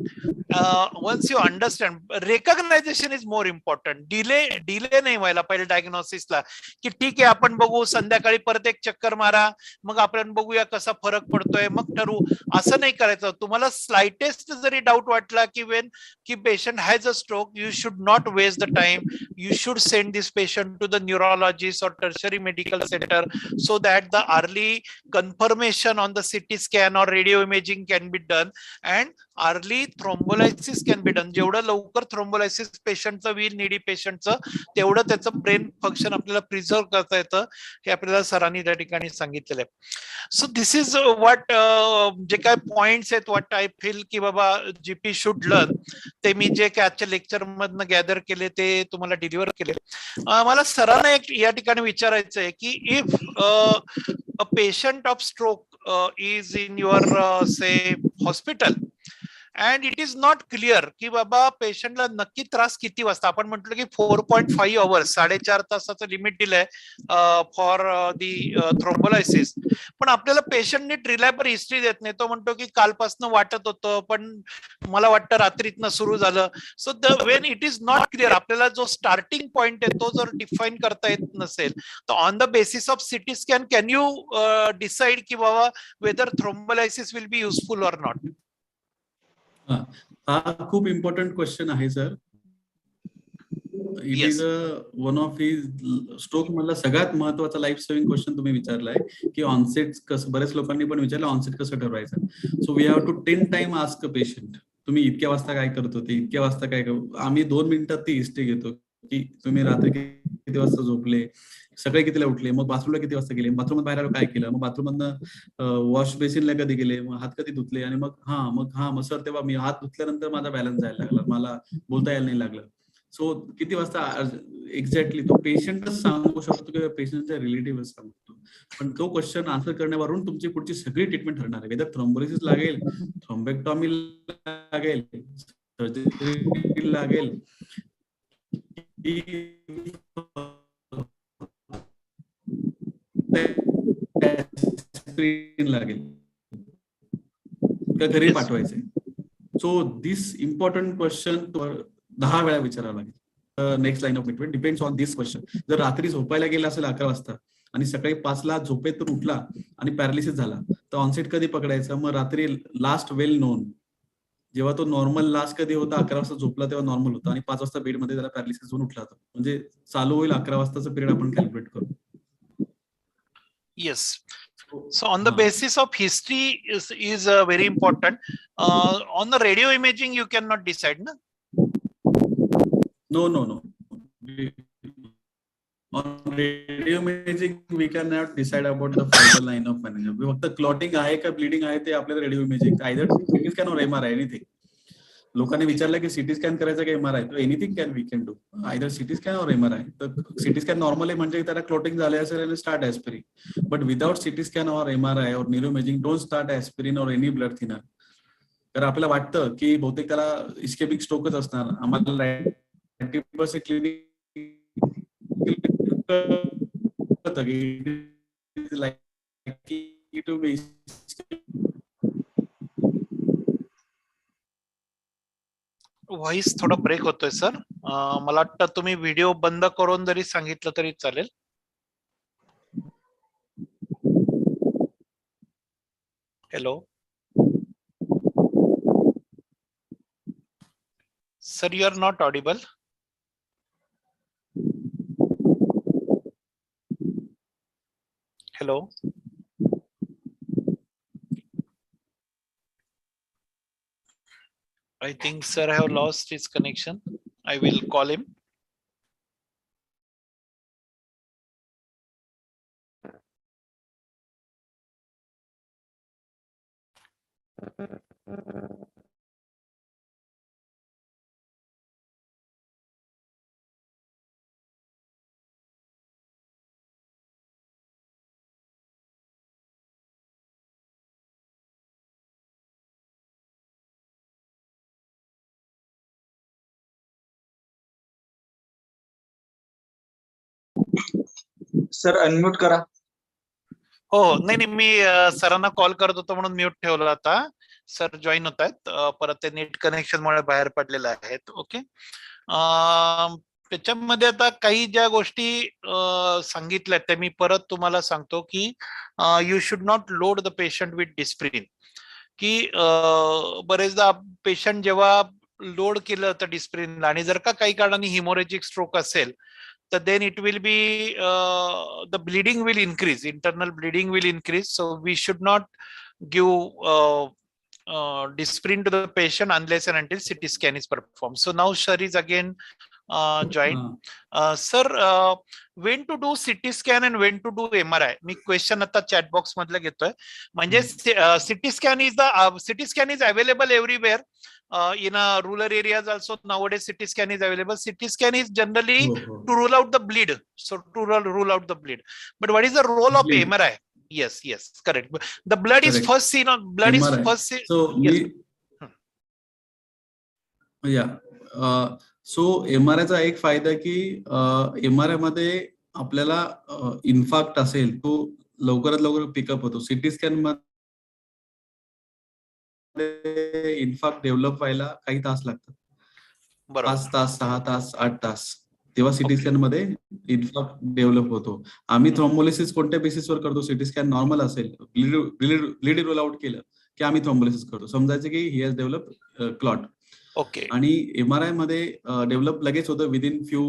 once you understand, recognition is more important. Delay नाही व्हायला पहिले डायग्नोसिसला, की ठीक आहे आपण बघू, संध्याकाळी परत एक चक्कर मारा, मग आपण बघूया कसा फरक पडतोय, मग ठरवू. असं नाही करायचं. तुम्हाला स्लाइटेस्ट जरी डाऊट वाटला की patient has a stroke, you should not waste the time. You should send this patient to the neurologist or tertiary medical center so that the early confirmation on the CT scan or radio imaging can be done and early thrombolysis can be done. जेवढं लवकर thrombolysis पेशंटचं होईल, needy पेशंटचं, तेवढं त्याचं brain function आपल्याला preserve करता येतं, हे आपल्याला सरांनी त्या ठिकाणी सांगितलेलं आहे. सो दिस इज व्हॉट, जे काय पॉइंट्स आहेत, व्हॉट आय फील की बाबा जीपी शुड लर्न, ते मी जे काय आजच्या लेक्चर मधनं गॅदर केले ते तुम्हाला डिलिव्हर केले. मला सरांना एक या ठिकाणी विचारायचं आहे की if a patient of stroke is in your से hospital and it is not clear की बाबा पेशंटला नक्की त्रास किती वाजता, आपण म्हटलं की 4.5 hours, 4.5 तासाचं लिमिट दिलंय फॉर दी थ्रोम्बोलायसिस. पण आपल्याला पेशंट नीट रिलायबल हिस्ट्री देत नाही. तो म्हणतो की कालपासनं वाटत होतं, पण मला वाटतं रात्रीतनं सुरू झालं. So when it is not clear, आपल्याला जो स्टार्टिंग पॉइंट आहे तो जर डिफाईन करता येत नसेल, तर on the basis of CT scan can you decide की बाबा whether thrombolysis will be useful or not?
हा खूप इम्पॉर्टंट क्वेश्चन आहे sir. It is one of his stroke मधला सगळ्यात महत्वाचा लाईफ सेव्हिंग क्वेश्चन तुम्ही विचारलाय की ऑनसेट कसं, बरेच लोकांनी पण विचारलं ऑनसेट कसं ठरवायचं. So we have to 10 time ask a patient, तुम्ही इतक्या वाजता काय करत होते, इतक्या वाजता काय करतो. आम्ही 2 मिनिटात ती हिस्ट्री घेतो की तुम्ही रात्री किती वाजता झोपले, सकाळी कितीला उठले, मग बाथरूमला किती वाजता गेले, बाथरूम बाहेर आलो काय केलं, मग बाथरूम मधनं वॉश बेसिनला कधी गेले, मग हात कधी धुतले, आणि मग सर तेव्हा मी हात धुतल्यानंतर माझा बॅलन्स जायला लागला, मला बोलता यायला नाही लागलं. सो किती वाजता एक्झॅक्टली तो पेशंटच सांगू शकतो किंवा पेशंटच्या रिलेटिव्ह सांगतो. पण तो क्वेश्चन आन्सर करण्यावरून तुमची पुढची सगळी ट्रीटमेंट ठरणार आहे. वेदर थ्रोम्बोलिसिस लागेल, थ्रोम्बेक्टॉमी लागेल, सर्जरी लागेल, लागेल का घरी पाठवायचे. सो दिस इम्पॉर्टंट क्वेश्चन 10 वेळा विचारावं लागेल. Next line of treatment depends on this question. जर रात्री झोपायला गेला असेल 11 वाजता आणि सकाळी 5ला झोपेतून उठला आणि पॅरालिसिस झाला, तर ऑनसेट कधी पकडायचं. मग रात्री लास्ट वेल नोन, जेव्हा तो नॉर्मल लास्ट कधी होता 11 वाजता झोपला तेव्हा नॉर्मल होता, आणि 5 वाजता बेडमध्ये त्याला पॅरालिसिस होऊन उठला होता, म्हणजे चालू होईल 11 वाजताचा पिरियड आपण कॅल्क्युलेट करू.
Yes. So on the basis of history is very important. On the radio imaging you cannot decide, na?
No. On radio imaging we cannot decide about the vital line of management. फक्त clotting आहे का bleeding आहे ते आपल्याला radio imaging, either CT scan और MRI, anything. लोकांनी विचारलं की सीटी स्कॅन करायचं का एमआरआय, तर anything can we can do, either CT scan और एमआरआय. तर सीटी स्कॅन नॉर्मल आहे म्हणजे त्याला क्लॉटिंग झाले असेल आणि स्टार्ट ॲस्पिरिन, बट विदाउट सीटी स्कॅन और एमआरआय और neuro imaging don't start aspirin और एनी ब्लड थिनर. तर आपल्याला वाटतं की बहुतेक त्याला इस्केमिक स्ट्रोकच असणार. आम्हाला क्लिनिक
व्हॉइस थोडा ब्रेक होतोय सर. मला वाटतं तुम्ही व्हिडिओ बंद करून जरी सांगितलं तरी चालेल. Hello sir, you are not audible. Hello. I think sir I have lost his connection. I will call him.
Sir unmute करा.
हो नाही नाही, मी सरांना कॉल करत होतो म्हणून म्यूट ठेवला होता. सर जॉईन होत आहेत, परत ते नेट कनेक्शन मुळे बाहेर पडलेले आहेत. ओके, त्याच्यामध्ये आता काही ज्या गोष्टी सांगितल्या त्या मी परत तुम्हाला सांगतो की you should not load the patient with Disprin. की बरेचदा पेशंट जेव्हा लोड केलं तर डिस्प्रिनला आणि जर का काही कारणाने हिमोरेजिक स्ट्रोक असेल तर then it will be the bleeding will increase, internal bleeding will increase, so we should not give disprin to the patient unless and until CT scan is performed. So now sir is again joined. Sir, when to do CT scan and when to do MRI? Me question आता chat box मधलं घेतोय. म्हणजे CT scan is available everywhere. In rural areas also nowadays CT scan is available. CT scan is generally to rule out the bleed. So to rule out the bleed. But what is the role of
Bleed.
MRI? Yes, correct. The blood is
Correct.
first seen on blood
MRI.
is first seen.
So
Yes.
So MRI चा एक फायदा की MRI मध्ये आपल्याला infarct असेल तो लवकरात लवकर पिकअप होतो. सिटी स्कॅन मध्ये इन्फार्क्ट डेव्हलप व्हायला काही तास लागतात. 5 तास, 6 तास, 8 तास. तेव्हा सिटी स्कॅन मध्ये इन्फार्क्ट डेव्हलप होतो. आम्ही थ्रोम्बोलिसिस कोणत्या बेसिसवर करतो? सिटी स्कॅन नॉर्मल असेल, ब्लीड रोल आउट केलं की आम्ही थ्रोम्बोलिसिस करतो. समजायचं की he has develop clot.
Okay.
आणि MRI मध्ये डेव्हलप लगेच होतं विदिन फ्यू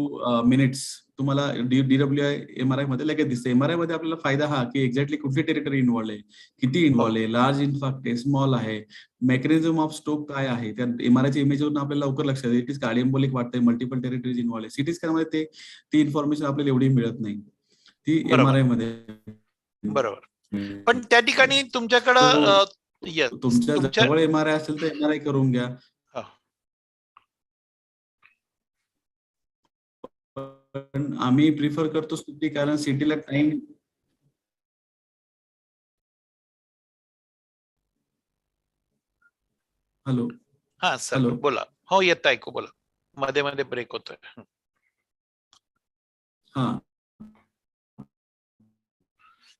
मिनिट्स. तुम्हाला DWI MRI मध्ये लगेच दिसते. MRI मध्ये आपल्याला फायदा हा की एक्झॅक्टली कुठली टेरिटरी इन्व्हॉल्व आहे, किती इन्व्हॉल्व आहे, लार्ज इन्फार्क्ट आहे, स्मॉल आहे, मेकॅनिझम ऑफ स्ट्रोक काय आहे, त्या MRI इमेजवरून आपल्याला लवकर लक्षात येईल. इट इज कार्डिओम्बोलिक वाटतंय, मल्टिपल टेरिटरीज इन्व्हॉल्व आहे. सिटी स्कॅन मध्ये ती इन्फॉर्मेशन आपल्याला एवढी मिळत नाही, ती MRI मध्ये.
बरोबर. पण त्या ठिकाणी तुमच्याकडं
तुमच्या जवळ MRI असेल तर MRI करून घ्या. पण आम्ही प्रिफर करतो सिटी, कारण सिटीला टाइम. हॅलो.
हा सर बोला. हो, येत ऐकू, बोला. मध्ये मध्ये ब्रेक होतोय.
हा.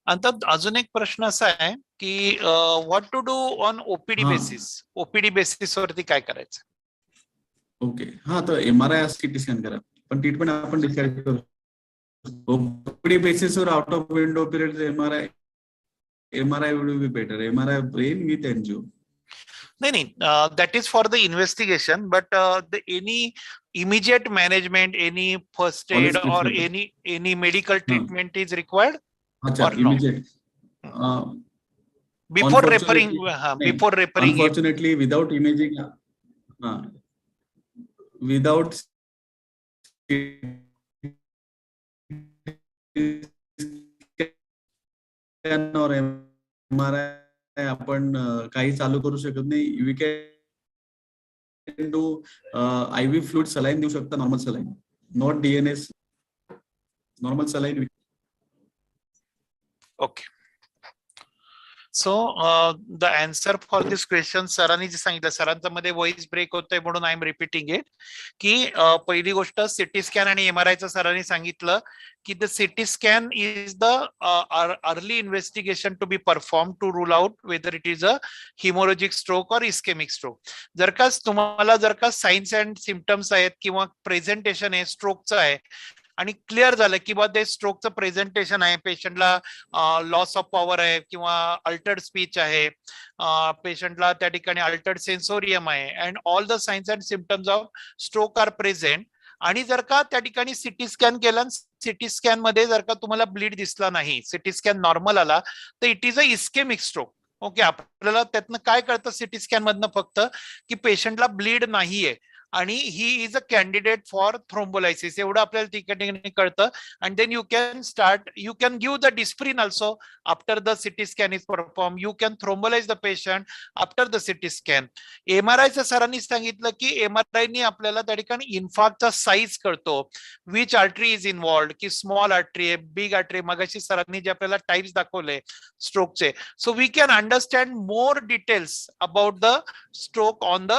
आता अजून एक प्रश्न असा आहे की what to do on OPD basis. OPD basis वरती काय करायचं?
ओके. हा, तर MRI सिटी स्कॅन करा, पण ट्रीटमेंट आपण डिसाइड करू. OPD बेसिसवर out of window period MRI would be better. MRI brain with angio.
नाही, that is for the investigation, but any immediate management, any first aid or any medical treatment is required or no?
Immediate.
Before referring.
Unfortunately, without imaging, without or MRI आपण काही चालू करू शकत नाही. We can do IV fluid, saline देऊ शकता, normal saline, not DNS, normal saline.
Okay. So the answer for this question, सरांनी जे सांगितलं, सरांचा मध्ये व्हॉइस ब्रेक होतोय म्हणून आय एम रिपीटिंग इट, की पहिली गोष्ट सिटी स्कॅन आणि MRI सरांनी सांगितलं की the CT scan is the early investigation to be perform to rule out whether it is a hemorrhagic stroke और इस्केमिक स्ट्रोक. जर का साइन्स अँड सिम्पटम्स आहेत किंवा प्रेझेंटेशन आहे स्ट्रोकचं आहे आणि क्लिअर झालं की बा ते स्ट्रोकचं प्रेझेंटेशन आहे, पेशंटला लॉस ऑफ पॉवर आहे किंवा अल्टर्ड स्पीच आहे, पेशंटला त्या ठिकाणी अल्टर्ड सेन्सोरियम आहे, and all the signs and symptoms of stroke are present, आणि जर का त्या ठिकाणी सिटी स्कॅन केला, सिटी स्कॅन मध्ये जर का तुम्हाला ब्लीड दिसला नाही, सिटी स्कॅन नॉर्मल आला, तर it is a ischemic stroke. Okay. आपल्याला त्यातनं काय कळतं सिटी स्कॅन मधनं? फक्त की पेशंटला ब्लीड नाहीये. आणि he is a candidate for thrombolysis, एवढं आपल्याला ठिकाणी कळतं. आणि then you can give the Disprin also after the CT scan is perform. You can thrombolyse the patient after the CT scan. एमआरआयचं सरांनी सांगितलं की एमआरआयनी आपल्याला त्या ठिकाणी इन्फार्क्टचा साईज कळतो, विच आर्टरी इज इन्व्हॉल्ड, की स्मॉल आर्टरी आहे, बिग आर्टरी. मगाशी सरांनी जे आपल्याला टाइप्स दाखवले स्ट्रोकचे, so we can understand more details about the stroke on the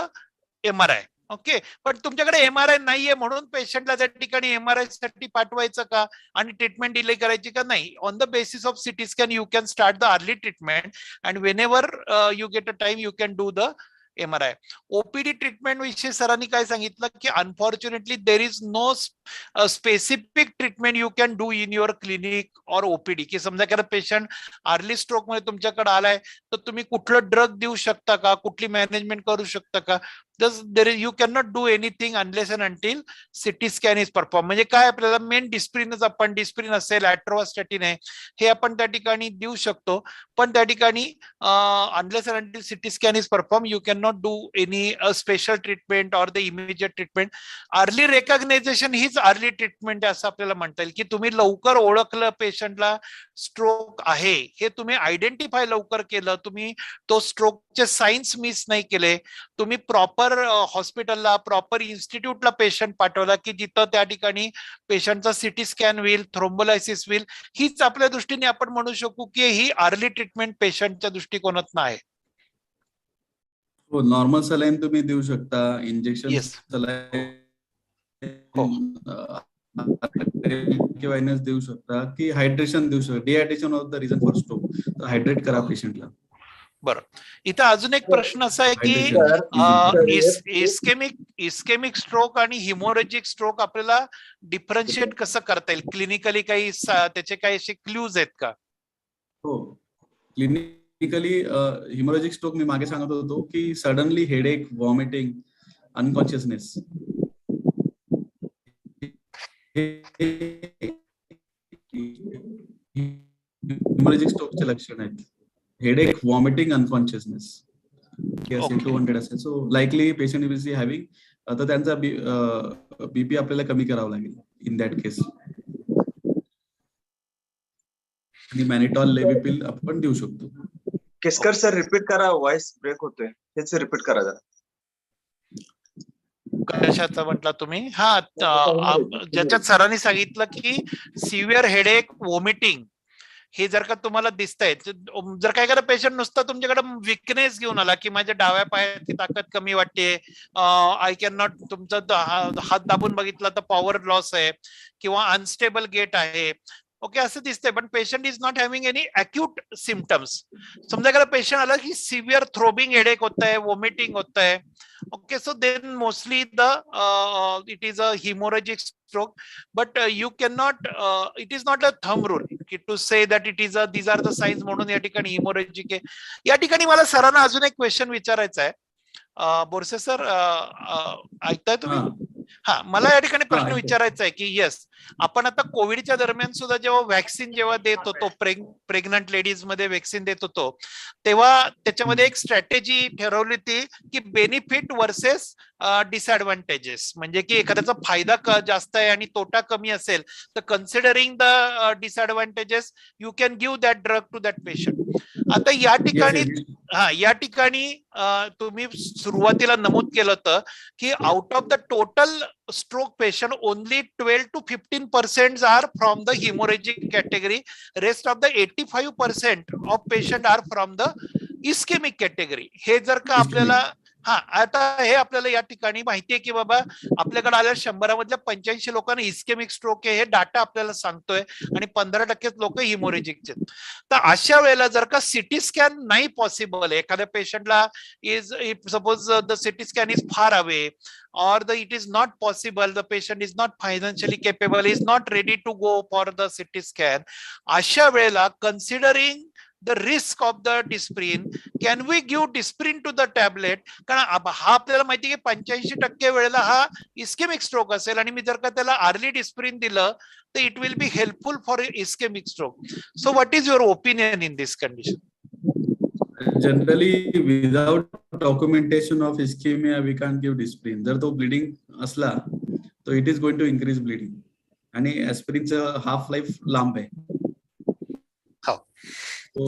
MRI. Okay, पण तुमच्याकडे एमआरआय नाहीये म्हणून पेशंटला त्या ठिकाणी एमआरआय साठी पाठवायचं का आणि ट्रीटमेंट डिले करायची का? नाही. On the basis of CT scan you can start the early treatment and whenever you get a time you can do the MRI. OPD treatment विषयी सरांनी काय सांगितलं की unfortunately there is no specific treatment you can do in your clinic or OPD. की समजा एखादा patient early stroke मध्ये तुमच्याकडे आलाय तर तुम्ही कुठलं ड्रग देऊ शकता का, कुठली मॅनेजमेंट करू शकता का? You can not do anything unless and until CT scan is perform. म्हणजे काय, आपल्याला मेन डिस्प्रिनच, आपण डिस्प्रिन असेल, ॲट्रोवास्टॅटिन आहे, हे आपण त्या ठिकाणी देऊ शकतो. पण त्या ठिकाणी unless and until CT scan is perform you can not do any special treatment or the immediate treatment. Early recognisation हीच अर्ली ट्रीटमेंट आहे असं आपल्याला म्हणता येईल. की तुम्ही लवकर ओळखलं पेशंटला स्ट्रोक आहे, हे तुम्ही आयडेंटिफाय लवकर केलं, तुम्ही तो स्ट्रोकचे साइन्स मिस नाही केले, तुम्ही प्रॉपर हॉस्पिटलला, प्रॉपर इन्स्टिट्यूटला पेशंट पाठवला की जिथं त्या ठिकाणी पेशंटचा सिटी स्कॅन होईल, थ्रोम्बोलायसिस होईल, हीच आपल्या दृष्टीने आपण म्हणू शकू की ही अर्ली ट्रीटमेंट पेशंटच्या दृष्टिकोनातून आहे.
हो, नॉर्मल सलाईन तुम्ही देऊ शकता, इंजेक्शन
Yes.
सलाईन
हो.
किंवा एनएस देऊ शकता, की हायड्रेशन देऊ शकता. Dehydration of the reason for stroke, तर हायड्रेट करा पेशंटला.
बरं, इथं अजून एक प्रश्न असा आहे की इस्केमिक स्ट्रोक आणि हिमोरेजिक स्ट्रोक आपल्याला डिफरन्शिएट कसं करता येईल क्लिनिकली? काही त्याचे काही असे क्ल्यूज आहेत का?
हो, क्लिनिकली हिमोरेजिक स्ट्रोक मी मागे सांगत होतो की suddenly headache, vomiting, unconsciousness, haemorrhagic स्ट्रोकचे लक्षण आहेत. हेडेक, व्हॉमिटिंग, अनकॉन्शियसनेस, असेल 200 असेल, so likely patient will be having, तर त्यांचा बीपी आपल्याला कमी करावा लागेल इन दॅट केस. आणि मॅनिटॉल, लेव्हिपिल आपण देऊ शकतो.
केसकर सर, रिपीट करा, व्हॉइस ब्रेक होतोय, हेच रिपीट करा जरा.
कशाचा म्हटला तुम्ही? हा, ज्याच्यात सरांनी सांगितलं की सिव्हिअर हेडेक, वॉमिटिंग हे जर का तुम्हाला दिसतंय, जर का एखादा पेशंट नुसतं तुमच्याकडे विकनेस घेऊन आला की माझ्या डाव्या पायाची ताकद कमी वाटते, आय कॅन नॉट, तुमचा हात दाबून बघितला तर पॉवर लॉस आहे किंवा अनस्टेबल गेट आहे, ओके, असं दिसतंय, पण patient is not having any acute symptoms. समजा एखादा पेशंट आला की सिव्हिअर थ्रोबिंग हेडेक होत आहे, वॉमिटिंग होत आहे, okay, so then mostly it is a hemorrhagic stroke, but you cannot, it is not a thumb rule to say that it is these are the signs म्हणून या ठिकाणी hemorrhagic आहे. या ठिकाणी मला सरांना अजून एक क्वेश्चन विचारायचा आहे. बोरसे सर, ऐकताय तुम्ही? हा, मला या ठिकाणी प्रश्न विचारायचा आहे की येस, आपण आता कोविडच्या दरम्यान सुद्धा जेव्हा व्हॅक्सिन जेव्हा देत होतो, प्रेग्नंट लेडीज मध्ये व्हॅक्सिन देत होतो, तेव्हा त्याच्यामध्ये एक स्ट्रॅटेजी ठरवली होती की बेनिफिट वर्सेस डिसएडव्हान्टेजेस. म्हणजे की एखाद्याचा फायदा जास्त आहे आणि तोटा कमी असेल तर considering the disadvantages you can give that drug to that patient. आता या ठिकाणी तुम्ही सुरुवातीला नमूद केलं होतं की out of the total stroke patient only 12 to 15% are from the hemorrhagic category, rest of the 85% of patient are from the ischemic category. हे जर का आपल्याला, हा, आता हे आपल्याला या ठिकाणी माहितीये की बाबा आपल्याकडे आल्या 100 मधल्या 85 लोकांना इस्केमिक स्ट्रोक आहे, हे डाटा आपल्याला सांगतोय, आणि 15% लोक हिमोरेजिकचे. तर अशा वेळेला जर का सिटी स्कॅन नाही पॉसिबल, एखाद्या पेशंटला is, suppose the CT scan is far away or it is not possible, the patient is not financially capable, is not ready to go for the CT scan, अशा वेळेला considering the risk of the disprin, can we give disprin to the tablet? कारण हा आपल्याला माहिती आहे की 85% वेळेला हा इस्केमिक स्ट्रोक असेल, आणि मी जर का त्याला अर्ली डिस्प्रिन दिलं तर it will be helpful for ischemic stroke. So what is your opinion in this condition?
Generally, without documentation of ischemia, we can't give Disprin. जर तो bleeding असला, so it is going to increase bleeding. आणि aspirinचं half life लांब आहे. So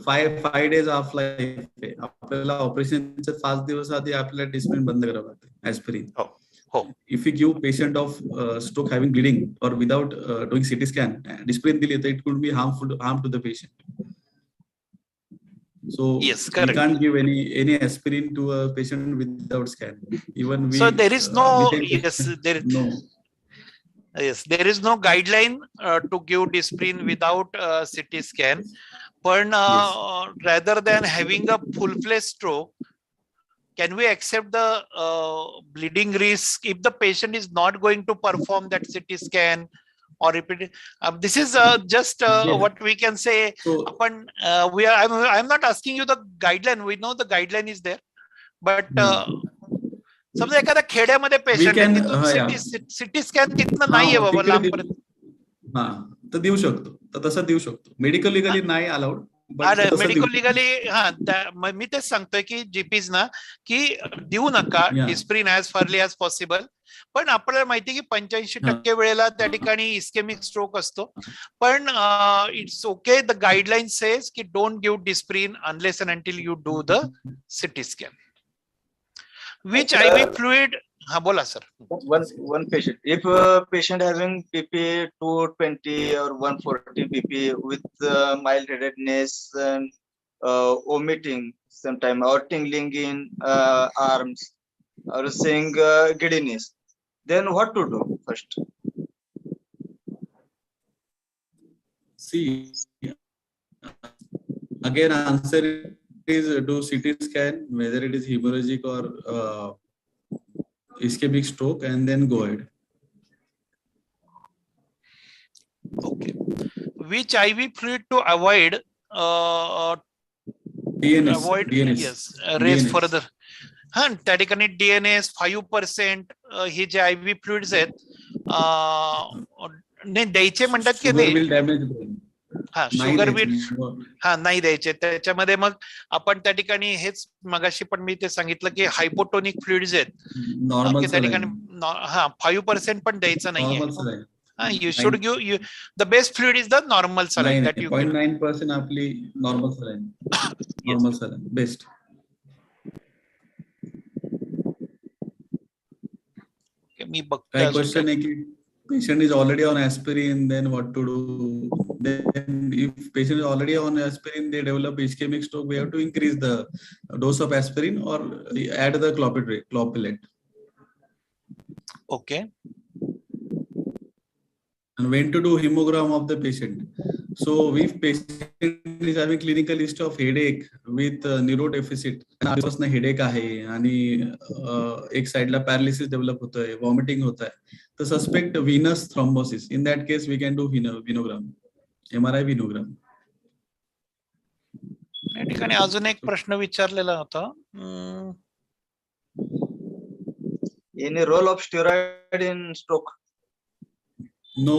5 days half life आहे. आपल्याला ऑपरेशनच्या 5 दिवस आधी आपल्याला डिस्प्रिन बंद करावं लागतं aspirin. If we give patient of stroke having bleeding or without doing CT scan, disprin dili, it could be harm to the patient. So
yes,
we can't give any aspirin to a patient without scan. Even we.
So there is no
no.
Yes, there is no guideline to give Disprin without CT scan. But rather than having a full-fledged stroke, can we accept the bleeding risk if the patient is not going to perform that CT scan or repeat? This is just what we can say.
So,
I'm not asking you the guideline. We know the guideline is there, but समजा एखाद्या खेड्यामध्ये patient CT scan तिथनं नाहीये बाबा लांबपर्यंत,
हा तर देऊ शकतो, तर तसं देऊ शकतो. मेडिकल लिगली नाही अलाउड.
मेडिकल लिगली मी तेच सांगतोय की जीपीज ना की देऊ नका डिस्प्रिन ऍज फर्ली ऍज पॉसिबल. पण आपल्याला माहिती की 85% वेळेला त्या ठिकाणी इस्केमिक स्ट्रोक असतो. पण it's okay, the guideline says की don't give Disprin unless and until you do the CT scan. Which IV fluid? Bola sir.
One patient. If patient having BP 220 or 140 BP with mild headedness and vomiting sometime or tingling in arms or saying giddiness, then what to do first?
See, again answer is do CT scan whether it is hemorrhagic or ischemic stroke and then go ahead.
Okay. Which IV fluid to avoid?
DNS.
Avoid.
DNS.
Yes. Raise
DNS.
further. त्या ठिकाणी DNS 5% हे जे IV fluids आहेत नाही द्यायचे म्हणतात की नाही. हा sugar beet नाही द्यायचे. त्याच्यामध्ये मग आपण त्या ठिकाणी हेच मगाशी पण मी ते सांगितलं की हायपोटोनिक फ्लुइड्स आहेत त्या ठिकाणी 5% पण द्यायचं नाहीये. You should give the best fluid is the normal saline that you
0.9% आपली normal saline. Normal saline best.
मी बघतो.
काय क्वेश्चन आहे की patient is already on aspirin, then what to do? Then if patient is already on aspirin, they develop ischemic stroke, we have to increase the dose of aspirin or add the clopidogrel.
Okay.
And when to do hemogram of the patient. So if patient is having clinical history of headache with neuro deficit, headache आहे आणि एक साइडला paralysis develop होतोय, vomiting होत आहे, तर suspect venous thrombosis. In that case we can do venogram, MRI venogram.
या ठिकाणी अजून एक प्रश्न विचारलेला होता.
Any role of steroid in stroke?
No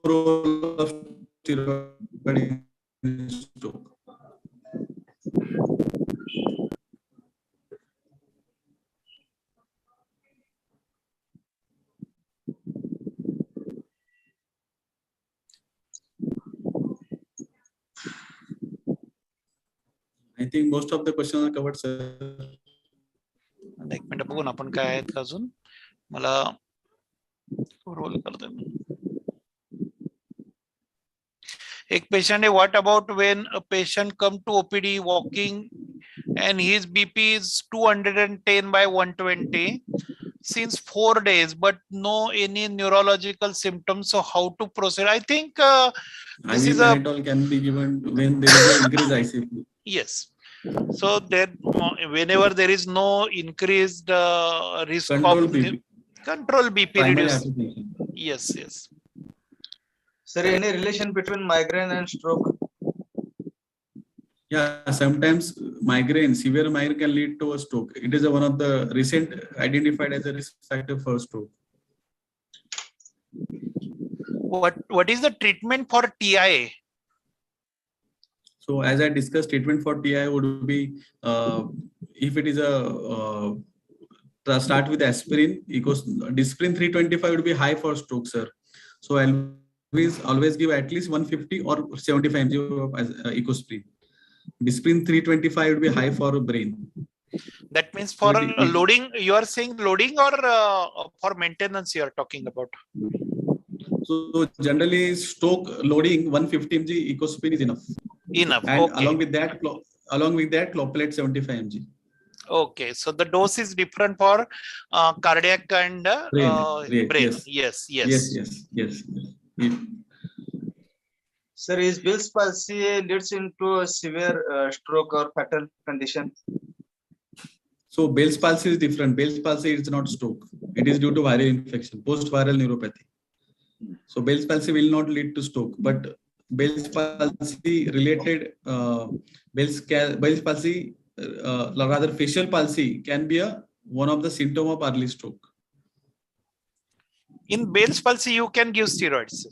role of steroid in stroke. I think most of the questions are covered, sir.
एक minute बघून आपण काय आहेत का अजून. मला रोल करते. एक पेशंट आहे, what about when a patient come to OPD walking and his BP is 210 by 120 since 4 days, but no any neurological symptoms. So how to proceed? I think this is a
can be given when there is an increased ICP.
Yes. So there, whenever there is no increased risk
Control
of
BP.
Control BP reduce. Yes.
Sir, any relation between migraine and stroke?
Yeah, sometimes migraine, severe migraine can lead to a stroke. It is one of the recent identified as a risk factor for stroke.
What is the treatment for TIA?
So as I discussed, treatment for TIA would be if it is a start with aspirin, Disprin 325 would be high for stroke, sir. So always give at least 150 or 75 mg as ecosprin. Disprin 325 would be high for brain.
That means for loading, you are saying loading, or for maintenance you are talking about?
So generally stroke loading 150 mg ecosprin is enough.
Enough.
And
Okay.
along with that clopelate 75 mg.
Okay, so the dose is different for cardiac and brain.
Yes. Yes.
Sir, is Bell's palsy leads into a severe stroke or fatal condition?
So Bell's palsy is different. Bell's palsy is not stroke. It is due to viral infection, post-viral neuropathy. So Bell's palsy will not lead to stroke, but Bell's palsy related Bell's palsy, rather facial palsy, can be one of the symptom of early stroke.
In Bell's palsy, you can give steroids.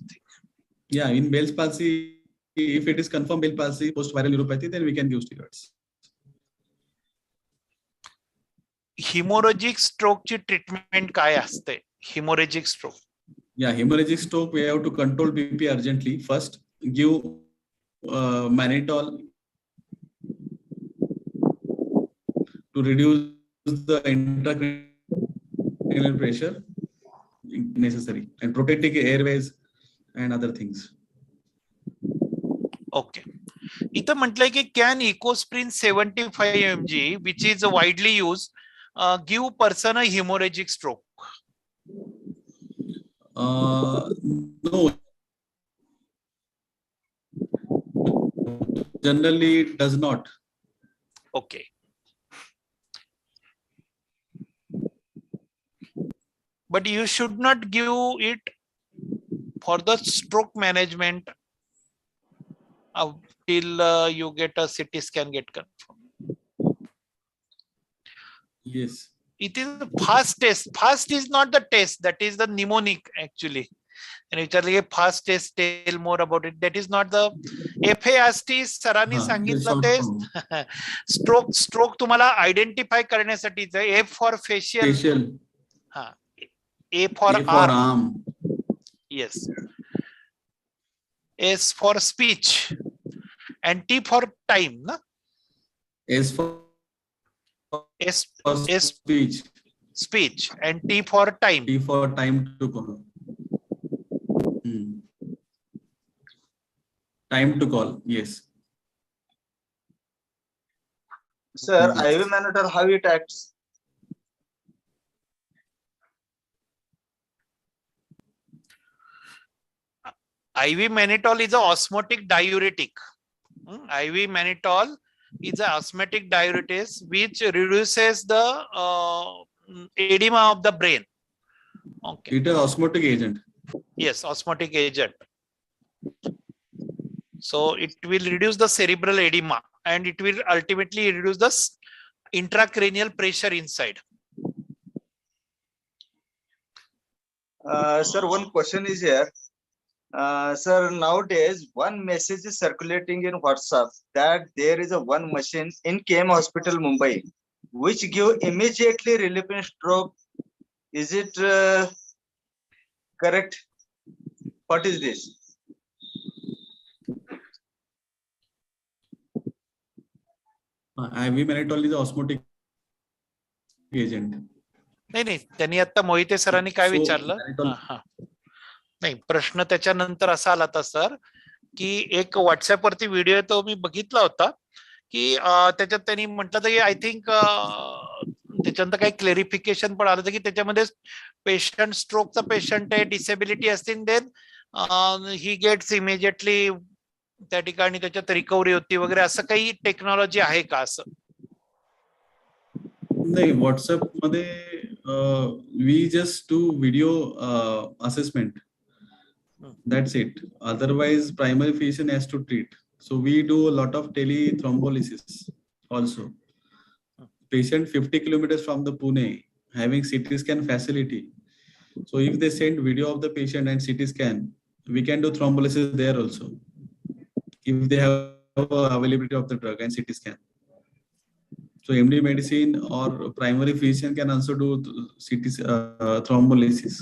Yeah, in Bell's palsy, if it is confirmed Bell's palsy post-viral neuropathy, then we can give steroids.
Hemorrhagic stroke ची treatment काय असते? Hemorrhagic stroke.
Yeah, hemorrhagic stroke, we have to control BP urgently. First, give mannitol to reduce the intracranial pressure necessary, and protecting airways and other things.
Okay. इथं म्हटलंय की can ecosprin 75 mg, which is widely used, give person a hemorrhagic stroke?
No. Generally, it does not.
Okay. But you should not give it for the stroke management till you get a CT scan get confirmed.
Yes.
It is a fast test. Fast is not the test. That is the mnemonic actually. And if you fast test, tell more about it. That is not the FAST. सरांनी सांगितलं test. Stroke तुम्हाला identify करण्यासाठी F for facial. A for arm. Yes. S for speech. And T for time. Na?
S for
speech. And T for time.
T for time to call. Time to call. Yes.
Sir, IV mannitol, how it acts?
IV mannitol is an osmotic diuretic. IV mannitol is an osmotic diuretic which reduces the edema of the brain. Okay.
It is osmotic agent.
Yes, osmotic agent. So it will reduce the cerebral edema and it will ultimately reduce the intracranial pressure inside.
Sir, one question is here. Sir, nowadays one message is circulating in WhatsApp that there is a one machine in KM Hospital, Mumbai, which give immediately relief in stroke. Is it correct? What is this?
IV mannitol is osmotic agent.
नाही त्यांनी आता मोहिते सरांनी काय विचारलं नाही प्रश्न त्याच्यानंतर असा आला होता सर की एक व्हॉट्सअप वरती व्हिडिओ तो मी बघितला होता की त्याच्यात त्यांनी म्हटलं होतं की आय थिंक त्याच्यानंतर काही क्लेरिफिकेशन पण आलं होतं की त्याच्यामध्ये पेशंट स्ट्रोकचा पेशंट आहे डिसेबिलिटी असतील देन ही गेट्स इमिजिएटली त्या ठिकाणी त्याच्यात रिकव्हरी होती वगैरे असं काही टेक्नॉलॉजी आहे का असं
नाही व्हॉट्सअप मध्ये we just do video assessment that's it. Otherwise primary physician has to treat. So we do a lot of telethrombolysis also. Patient 50 kilometers from the Pune having CT scan facility. So if they send video of the patient and CT scan, we can do thrombolysis there also if they have availability of the drug and CT scan. So MD medicine or primary physician can also do CT thrombolysis.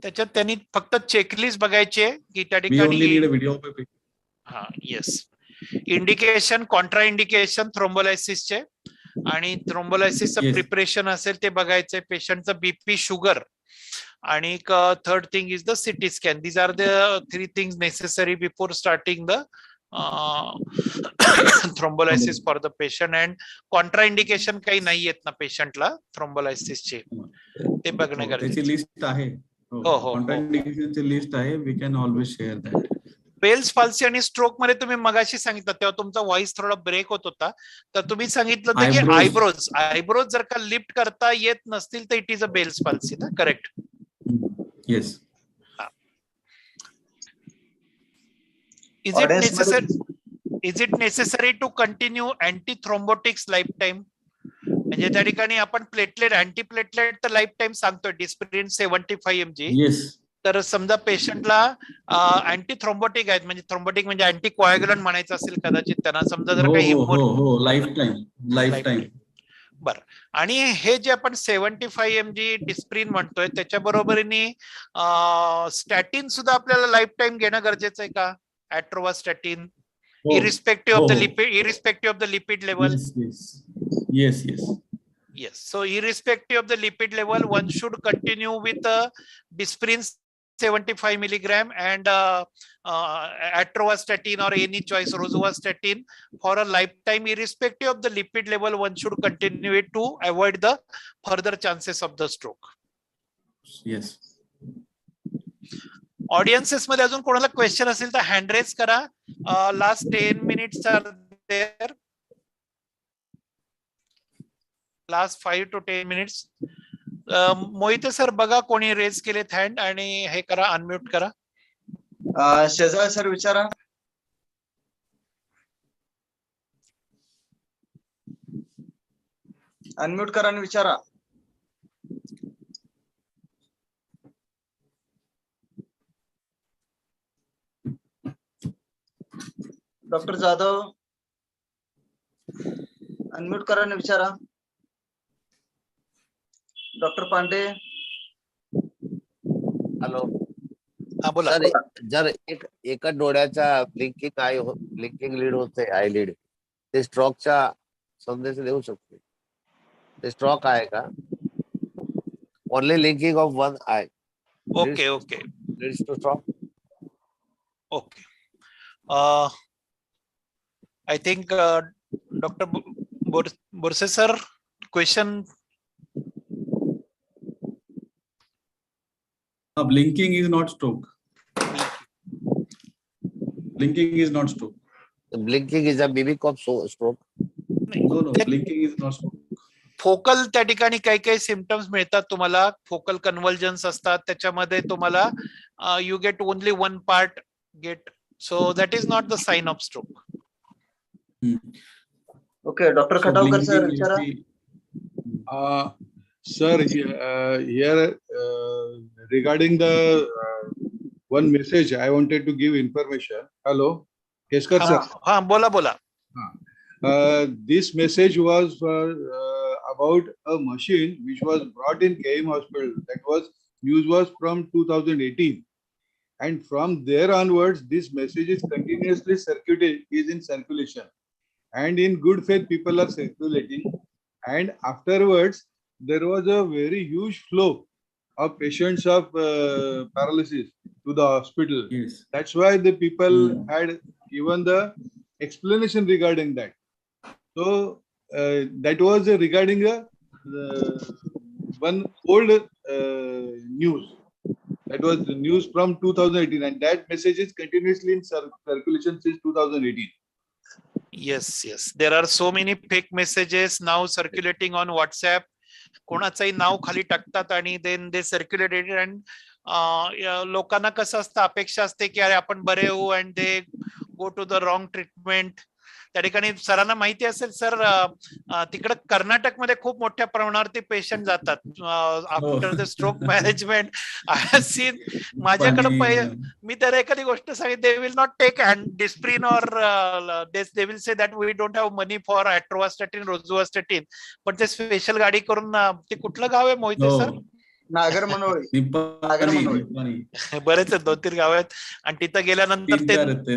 त्याच्यात त्यांनी फक्त checklist बघायचे की त्या
We only need
ठिकाणी
a video of a patient.
हा yes indication contraindication थ्रोम्बोलायसिसचे आणि थ्रोम्बोलायसिसचं
Yes.
प्रिपरेशन असेल ते बघायचंय पेशंटचं बीपी शुगर आणि third thing is the CT scan these are the 3 things necessary before starting the thrombolysis for the patient and contraindication काही नाही येत ना पेशंटला थ्रोम्बोलायसिसचे ते बघणं
त्याची
गरजेचं
लिस्ट आहे. कॉन्ट्राइंडिकेशनची लिस्ट आहे. We can always share that.
Bell's palsy आणि स्ट्रोक मध्ये तुम्ही मगाशी सांगितलं तेव्हा तुमचा व्हॉइस थोडा ब्रेक होत होता तर तुम्ही सांगितलं होतं की आयब्रोज जर का लिफ्ट करता येत नसतील तर it is a Bell's palsy ना correct
yes.
Is it necessary to continue antithrombotics lifetime म्हणजे त्या ठिकाणी आपण प्लेटलेट अँटी प्लेटलेट तर लाईफ टाइम सांगतोय डिस्प्रिन 75 mg
येस.
तर समजा पेशंटला अँटी थ्रोम्बोटिक आहेत म्हणजे थ्रोम्बोटिक म्हणजे अँटी कोॲग्युलंट म्हणायचं असेल कदाचित त्यांना समजा जर काही
लाईफ टाइम.
बर आणि हे जे आपण 75 mg डिस्प्रिन म्हणतोय त्याच्या बरोबरीने स्टॅटिन सुद्धा आपल्याला लाईफ टाइम घेणं गरजेचं आहे का ॲट्रोवास्टॅटिन irrespective of the lipid level.
Yes.
Yes, so irrespective of the lipid level one should continue with Disprin 75 milligram and atorvastatin or any choice rosuvastatin for a lifetime irrespective of the lipid level one should continue it to avoid the further chances of the stroke.
Yes.
Audiences मध्ये अजून कोणाला question असेल तर hand raise करा. Last 10 minutes are there. Last 5 to 10 minutes. Mohite sir बघा कोणी raise केलेत hand आणि हे करा अनम्यूट करा.
शेजाळ सर विचारा. अनम्यूट करा आणि विचारा. डॉक्टर जाधव अनम्यूट करा आणि विचारा. डॉक्टर पांडे.
हॅलो.
हा बोला.
सर जर एका डोळ्याचा ब्लिंकिंग लीड होते आय लीड ते स्ट्रोकचा संदेश देऊ शकते. ते स्ट्रोक आहे का? Only linking of one I.
Okay
leads two stroke.
Okay. I think Dr. Borse sir, question.
Blinking is not stroke. Blinking is not stroke.
Blinking is a mimic of stroke.
No, blinking is not stroke.
Focal त्या ठिकाणी काही काही symptoms मिळतात तुम्हाला. Focal कन्व्हल्जन्स असतात त्याच्यामध्ये तुम्हाला you get only one part get. So that is not the sign of stroke.
Okay, Dr. Khatawkar sir, vichara.
Sir, here regarding the one message, I wanted to give information. Hello, Keskar sir.
हाँ बोला.
This message was about a machine which was brought in KM Hospital. News was from 2018, and from there onwards, this message is continuously in circulation. And in good faith people are circulating, and afterwards there was a very huge flow of patients of paralysis to the hospital.
Yes.
That's why the people had given the explanation regarding that. So that was regarding one old news. That was the news from 2018, and that message is continuously in circulation since 2018.
Yes. There are so many fake messages now circulating on WhatsApp. कोणाचंही नाव खाली टाकतात आणि then they circulated and लोकांना कसं असतं अपेक्षा असते की अरे आपण बरे होऊ and they go to the wrong treatment. त्या ठिकाणी सरांना माहिती असेल सर, तिकडे कर्नाटकमध्ये खूप मोठ्या प्रमाणावरती पेशंट जातात after the stroke management. I have seen. माझ्याकडे मी त्याला एखादी गोष्ट सांगितली, they will not take Disprin or they will say that we don't have money for atorvastatin, rosuvastatin, पण ते स्पेशल गाडी करून ते कुठलं गाव आहे मोहिते सर?
नागर मनोळी.
बरेच 2-3 गाव आहेत आणि तिथं गेल्यानंतर ते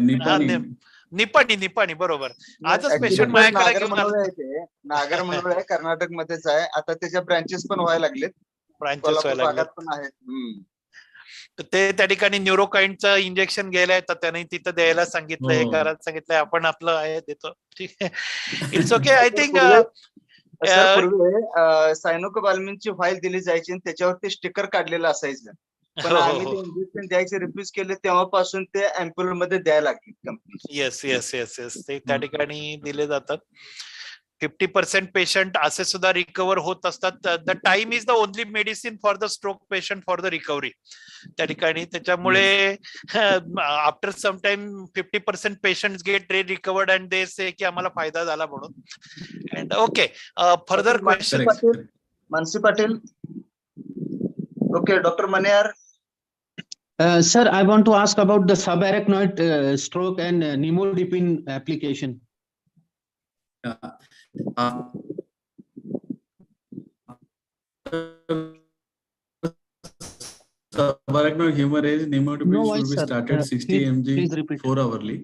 निपाणी बरोबर. आजच पेशंट माझ्याकडे घेऊन आले.
नागर मनोळी आहे, कर्नाटक मध्येच आहे. आता त्याच्या ब्रांचेस पण व्हायला लागलेत,
ब्रांचेस व्हायला लागलेत
पण आहेत.
ते त्या ठिकाणी न्यूरोकाइनचं इंजेक्शन घ्यायला येतं, त्याने तिथं द्यायला सांगितलं, हे करायला सांगितलंय. आपण आपलं आहे देतो, ठीक आहे. It's okay. आय थिंक
सायनोकोबाल्मिनची फाईल दिली जायची आणि त्याच्यावरती स्टिकर काढलेलं असायचं. पण आम्ही ते इंजेक्शन द्यायचे रिफ्यूज केले, तेव्हापासून ते अँप्युल मध्ये द्यायला लागले कंपनी.
येस ते त्या ठिकाणी दिले जातात. 50% पेशंट असे सुद्धा रिकवर होत असतात. The time is the only medicine for the stroke patient for the recovery त्या ठिकाणी. त्याच्यामुळे after some time 50% patient get recovered and they say की आम्हाला फायदा झाला म्हणून. And okay, further question.
Mansi Patil. Okay, doctor Maneyar.
Sir, I want to ask about the subarachnoid stroke and nimodipine application.
Subarachnoid hemorrhage, nimodipine should be started 60 mg 4 hourly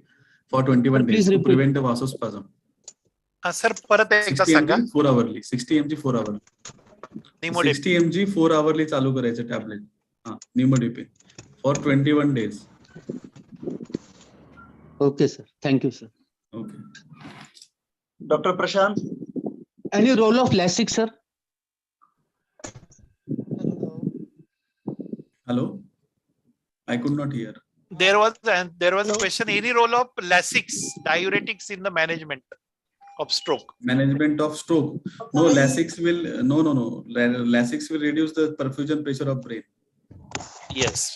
for 21 days to prevent the vasospasm.
Sir परत एकदा सांगा.
4 hourly, 60 mg 4 hourly. 60 mg 4 hourly चालू करायचं tablet. nimodipine for 21 days.
Okay, sir. Thank you, sir.
Okay.
Dr. Prashant.
Any role of LASIK, sir?
Hello? I could not hear.
There was a question. Any role of LASIKs, diuretics in the management of stroke?
Management of stroke. No, LASIKs will no. LASIKs will reduce the perfusion pressure of brain.
Yes.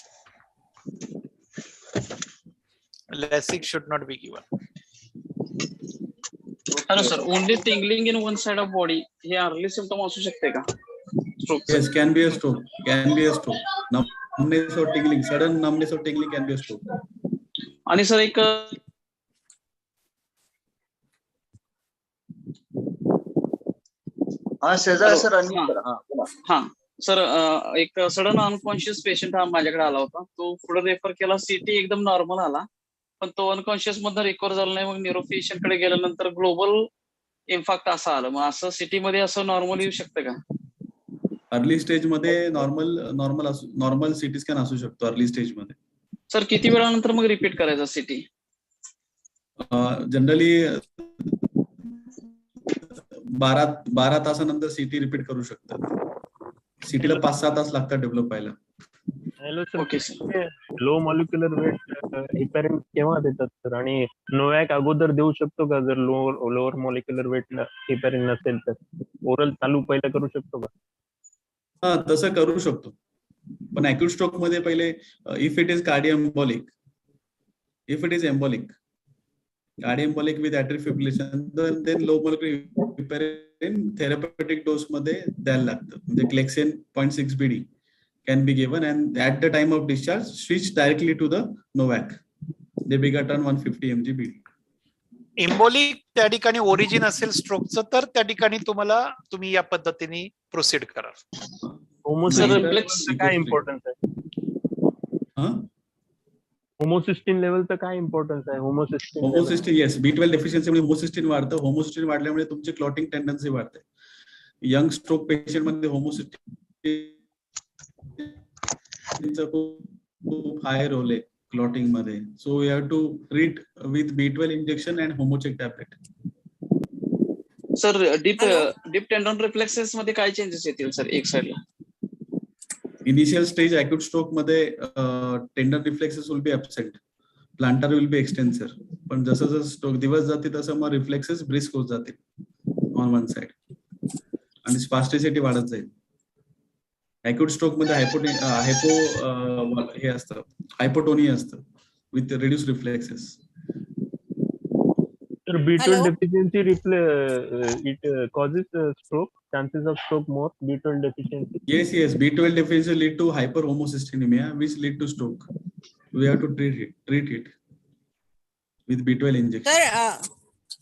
LASIK should not be given.
Hello sir, only tingling in one side of body. हे early symptom असू शकते का? Stroke.
Yes, can be a stroke. Can be a stroke. Numbness or tingling, sudden numbness or tingling can be a stroke.
आणि sir एक
शेजारी sir.
Sir एक sudden unconscious patient हा माझ्याकडे आला होता. तो पुढे रेफर केला, सीटी एकदम नॉर्मल आला, पण तो अनकॉन्शियस मधनं रिकवर झाला नाही. मग न्यूरोपेशंट कडे गेल्यानंतर ग्लोबल इन्फॅक्ट असं आलं. मग असं सिटी मध्ये असं नॉर्मल येऊ शकतं का?
अर्ली स्टेज मध्ये नॉर्मल सिटी स्कॅन असू शकतो अर्ली स्टेज मध्ये.
सर किती वेळानंतर मग रिपीट करायचा सिटी?
जनरली 12 तासानंतर सिटी रिपीट करू शकतात. सिटीला 5-6 तास लागतात डेव्हलप व्हायला.
Hello sir. Okay sir. Low molecular weight heparin केव्हा देतात सर? आणि नोवॅक अगोदर देऊ शकतो का जर लोअर मॉलिक्युलर वेट हिपॅरिन नसेल तर? ओरल चालू पहिला करू शकतो का?
हा, तसं करू शकतो. पण अॅक्यूट स्ट्रोक मध्ये पहिले if it is cardioembolic, if it is embolic, cardioembolic with atrial fibrillation, then low molecular heparin therapeutic dose मध्ये द्यायला लागतं. म्हणजे Clexane 0.6 BD can be given and at the time of discharge switch directly to the Novak. They begat on 150 mg BD.
एम्बोलिक त्या ठिकाणी origin असेल स्ट्रोकचं तर त्या ठिकाणी तुम्ही या पद्धतीने प्रोसीड करा.
होमोसिस्टिन काय इम्पॉर्टन्स आहे? होमोसिस्टिन लेवलचं काय इम्पॉर्टन्स आहे?
होमोसिस्टिन येस, B12 डेफिशियन्सी मुळे होमोसिस्टिन वाढतं. होमोसिस्टिन वाढल्यामुळे तुमची क्लॉटिंग टेंडन्सी वाढते. यंग स्ट्रोक पेशंट मध्ये होमोसिस्टिन खूप हाय रोल आहे क्लॉटिंग मध्ये. So we have to treat with B12 injection and Homocheck tablet.
Sir deep tendon reflexes मध्ये काय चेंजेस येतील सर एक साइडला?
इनिशियल स्टेज अॅक्यूट स्ट्रोक मध्ये tendon reflexes will be absent, plantar will be extensor. पण जसं जसं स्ट्रोक दिवस जाते तसं मग रिफ्लेक्सेस ब्रिस्क होत जातील ऑन वन साइड आणि स्पास्टिसिटी वाढत जाईल. अॅक्यूट स्ट्रोक मध्ये हे असतं, हायपोटोनिया असतं with reduce reflexes.
Sir, B12
Hello?
deficiency it causes stroke, chances of stroke more, B12 deficiency.
Yes, B12 deficiency lead to hyperhomocystinemia, which lead to stroke. We have to treat it with B12 injection.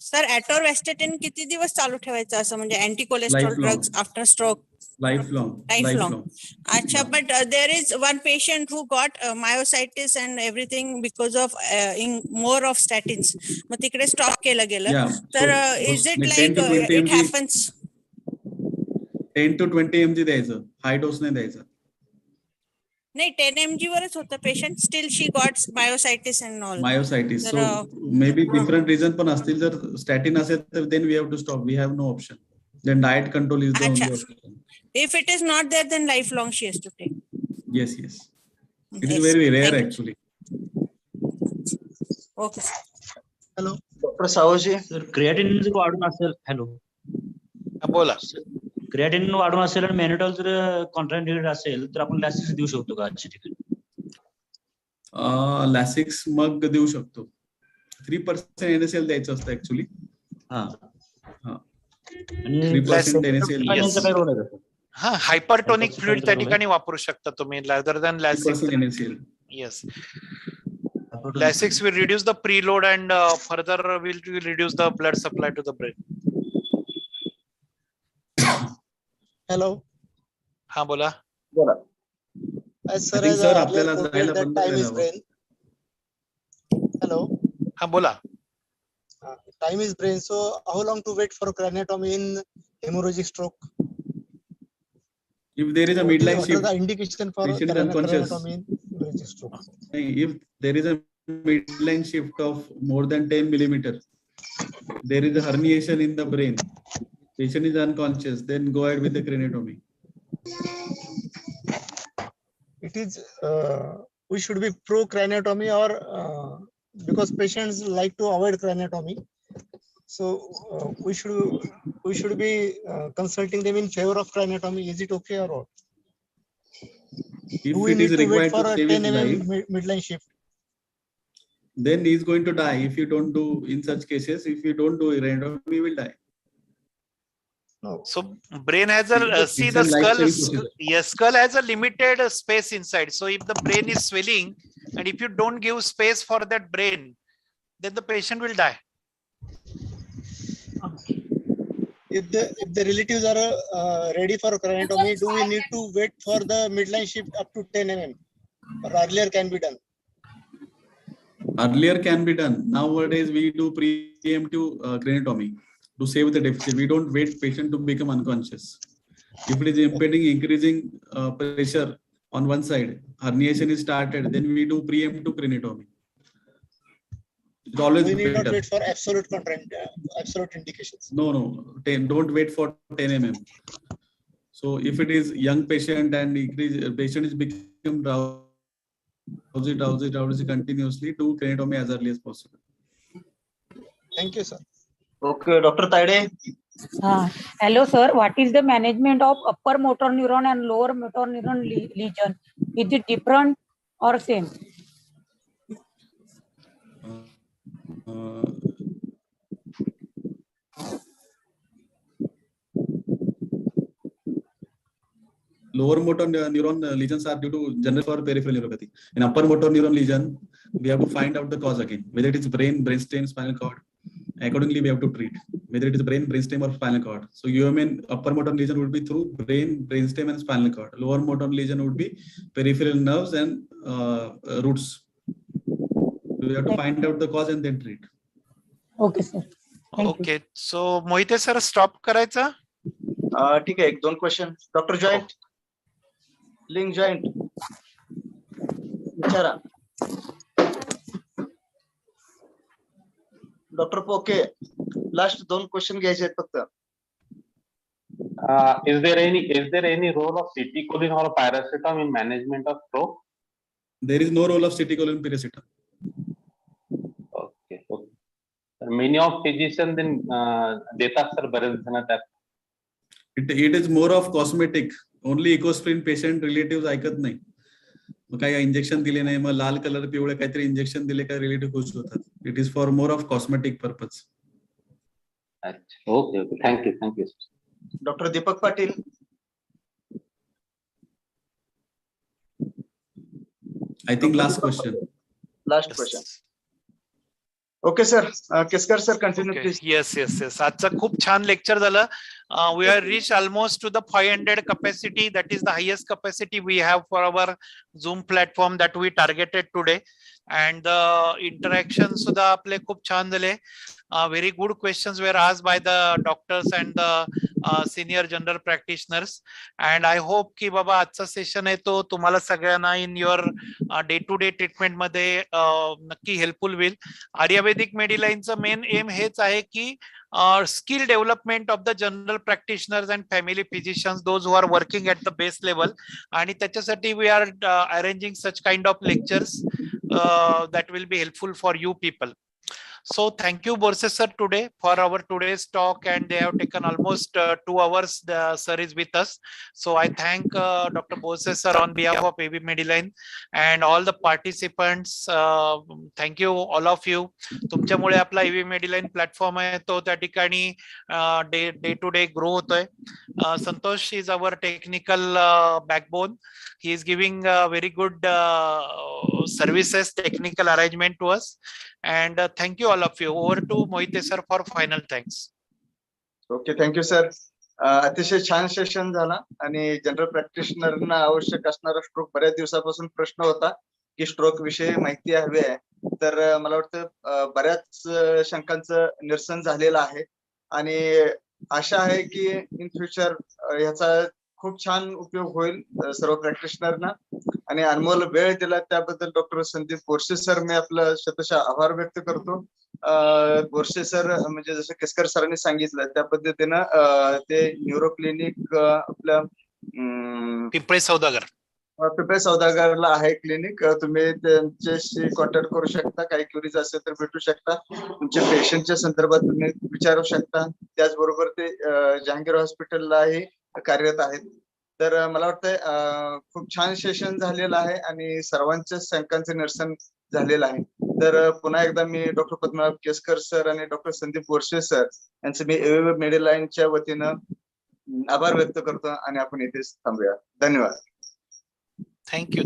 Sir atorvastatin किती दिवस चालू ठेवायचं असं म्हणजे anti cholesterol
Lifelong.
Drugs after stroke?
Lifelong.
Acha, but there is one patient who got myositis and everything because of more of statins. मग तिकडे stop केलं गेलं.
Yeah.
तर
So,
is it
10
like
to 20
it
mg
happens?
10 to 20 mg द्यायचं, हाय डोस नाही द्यायचा.
नाही 10 mg वरच होतं patient, still she got myositis and all.
Myositis.
तर,
So maybe different reason पण असतील. जर statin असेल तर then we have to stop. We have no option. Then diet control is the only option.
If it is not there, then lifelong she has to take.
Yes. It is very rare actually.
Okay.
Hello doctor Savji.
Sir creatinine जर वाढून असेल, hello
बोला.
Creatinine वाढून असेल आणि मॅनिटॉल जर contraindicated असेल तर आपण लॅसिक्स देऊ शकतो का आजच्या ठिकाणी?
लॅसिक्स मग देऊ शकतो. 3% NaCl द्यायचं असतं ऍक्च्युली.
हा.
3% NaCl.
काय रोल आहे त्याचा?
हा, हायपरटोनिक फ्लुइड त्या ठिकाणी वापरू शकता तुम्ही rather than लॅसिक्स.
3% NaCl.
Yes. Lasix will reduce the preload and further will reduce the blood supply to the brain.
Hello.
हाँ बोला.
As sir
I think
has
sir
earlier
आपल्याला
quoted
जायला
that
बंद
time is
करायला
brain. Hello.
हाँ बोला.
Time is brain. So how long to wait for craniotomy in hemorrhagic stroke?
If there is a midline
What are
shift,
the indication for
patient is unconscious.
craniotomy in hemorrhagic stroke?
If there is a midline shift of more than 10 millimeter, there is a herniation in the brain, patient is unconscious, then go ahead with the craniotomy.
It is we should be pro craniotomy or because patients like to avoid craniotomy. So we should be consulting them in favor of craniotomy. Is it okay or what?
If
Do we
it
need
is
to wait
required
for
to
a
save
10
his
mm
life,
midline shift?
then he is going to die. If you don't do in such cases, if you don't do craniotomy, he will die.
No.
So brain has a see
It's
the
a
skull.
life-saving procedure.
Yes, skull has a limited space inside. So if the brain is swelling and if you don't give space for that brain, then the patient will die.
If the relatives are ready for craniotomy, do we need to wait for the midline shift up to 10 mm, or earlier can be done?
Earlier can be done. Nowadays we do preemptive craniotomy to save the deficit. We don't wait patient to become unconscious. If it is impeding, increasing pressure on one side, herniation is started, then we do preemptive craniotomy. It's always
We need not
better.
wait for absolute absolute indications.
No, don't wait for 10 mm. So if it is young patient and patient is become drowsy continuously, do craniotomy as early as possible.
Thank you, sir.
Okay doctor Tayde.
Hello, sir. What is the management of upper motor neuron and lower motor neuron lesion? Is it different or same?
Lower motor neuron lesions are due to general or peripheral neuropathy. In upper motor neuron lesion, we have to find out the cause again, whether it is brain, brainstem, spinal cord. Accordingly, we have to treat whether it is brain, brainstem, or spinal cord. So UMN upper motor lesion would be through brain, brainstem, and spinal cord. Lower motor lesion would be peripheral nerves and roots. We have to find out the cause and then treat.
Okay, sir.
Okay, so Mohite sir stop करायचा.
ठीक आहे, 1-2 question. Doctor joint, link joint विचारा. Doctor पोके, last 2 question घ्यायचे आहेत फक्त.
Is there any role of ceticolin or paracetam in management of stroke?
There is no role of ceticolin paracetam.
Okay. Many of physicians then देतात sir बरेच जण त्यात.
It is more of cosmetic. Only ecosprin patient relatives ऐकत नाही. मग काही injection दिले नाही, मग लाल colour पिवळे काहीतरी इंजेक्शन दिले काय रिलेटिव्ह खुश होतात. It is for more of cosmetic purpose.
अच्छा, okay okay, thank you.
Doctor Deepak Patil.
I think last question.
Okay sir, Keskar sir continue please.
Yes. आजचं खूप छान लेक्चर झालं. We are reached almost to the 500 capacity. That is the highest capacity we have for our Zoom platform that we targeted today. And the interaction सुद्धा आपले खूप छान झाले. Very good questions were asked by the doctors and the senior general practitioners. And I hope की बाबा आजचा session आहे तो तुम्हाला सगळ्यांना in your day to day treatment मध्ये नक्की हेल्पफुल होईल. आयुर्वेदिक मेडिलाइनचं मेन एम हेच आहे की skill development of the general practitioners and family physicians, those who are working at the base level. आणि त्याच्यासाठी we are arranging such kind of lectures that will be helpful for you people. So thank you Borse sir today for our today's talk, and they have taken almost 2 hours. The sir is with us, so I thank Dr. Borse sir on behalf of AV Mediline and all the participants. Thank you all of you. तुमच्यामुळे आपला AV Mediline platform आहे तो त्या ठिकाणी day to day grow होतोय. Santosh is our technical backbone. He is giving very good services, technical arrangement to us. And thank you all of you. Over to Mohite sir for final thanks.
Okay, thank you sir. अतिशय छान session झाला आणि general प्रॅक्टिशनरना आवश्यक असणारा stroke बऱ्याच दिवसापासून प्रश्न होता की स्ट्रोक विषयी माहिती हवी आहे. तर मला वाटतं बऱ्याच शंकांचं निरसन झालेलं आहे आणि आशा आहे की इन फ्युचर ह्याचा खूप छान उपयोग होईल सर्व प्रॅक्टिशनरना. आणि अनमोल वेळ दिला त्याबद्दल डॉक्टर संदीप बोरसे सर मी आपलं शतशः आभार व्यक्त करतो. बोरसे सर म्हणजे जसं केसकर सरांनी सांगितलं त्या पद्धतीनं ते न्यूरो क्लिनिक आपलं
पिंपळे
सौदागरला आहे क्लिनिक. तुम्ही त्यांच्याशी कॉन्टॅक्ट करू शकता. काही क्युरीज असेल तर भेटू शकता. तुमच्या पेशंटच्या संदर्भात तुम्ही विचारू शकता. त्याचबरोबर ते जहांगीर हॉस्पिटललाही कार्यरत आहेत. तर मला वाटतं खूप छान सेशन झालेलं आहे आणि सर्वांच्या शंकांचं निरसन झालेलं आहे. तर पुन्हा एकदा मी डॉक्टर पद्मनाभ केसकर सर आणि डॉक्टर संदीप बोरसे सर यांचं मी AV मेडिलाइनच्या वतीनं आभार व्यक्त करतो आणि आपण इथेच थांबूया. धन्यवाद.
Thank you.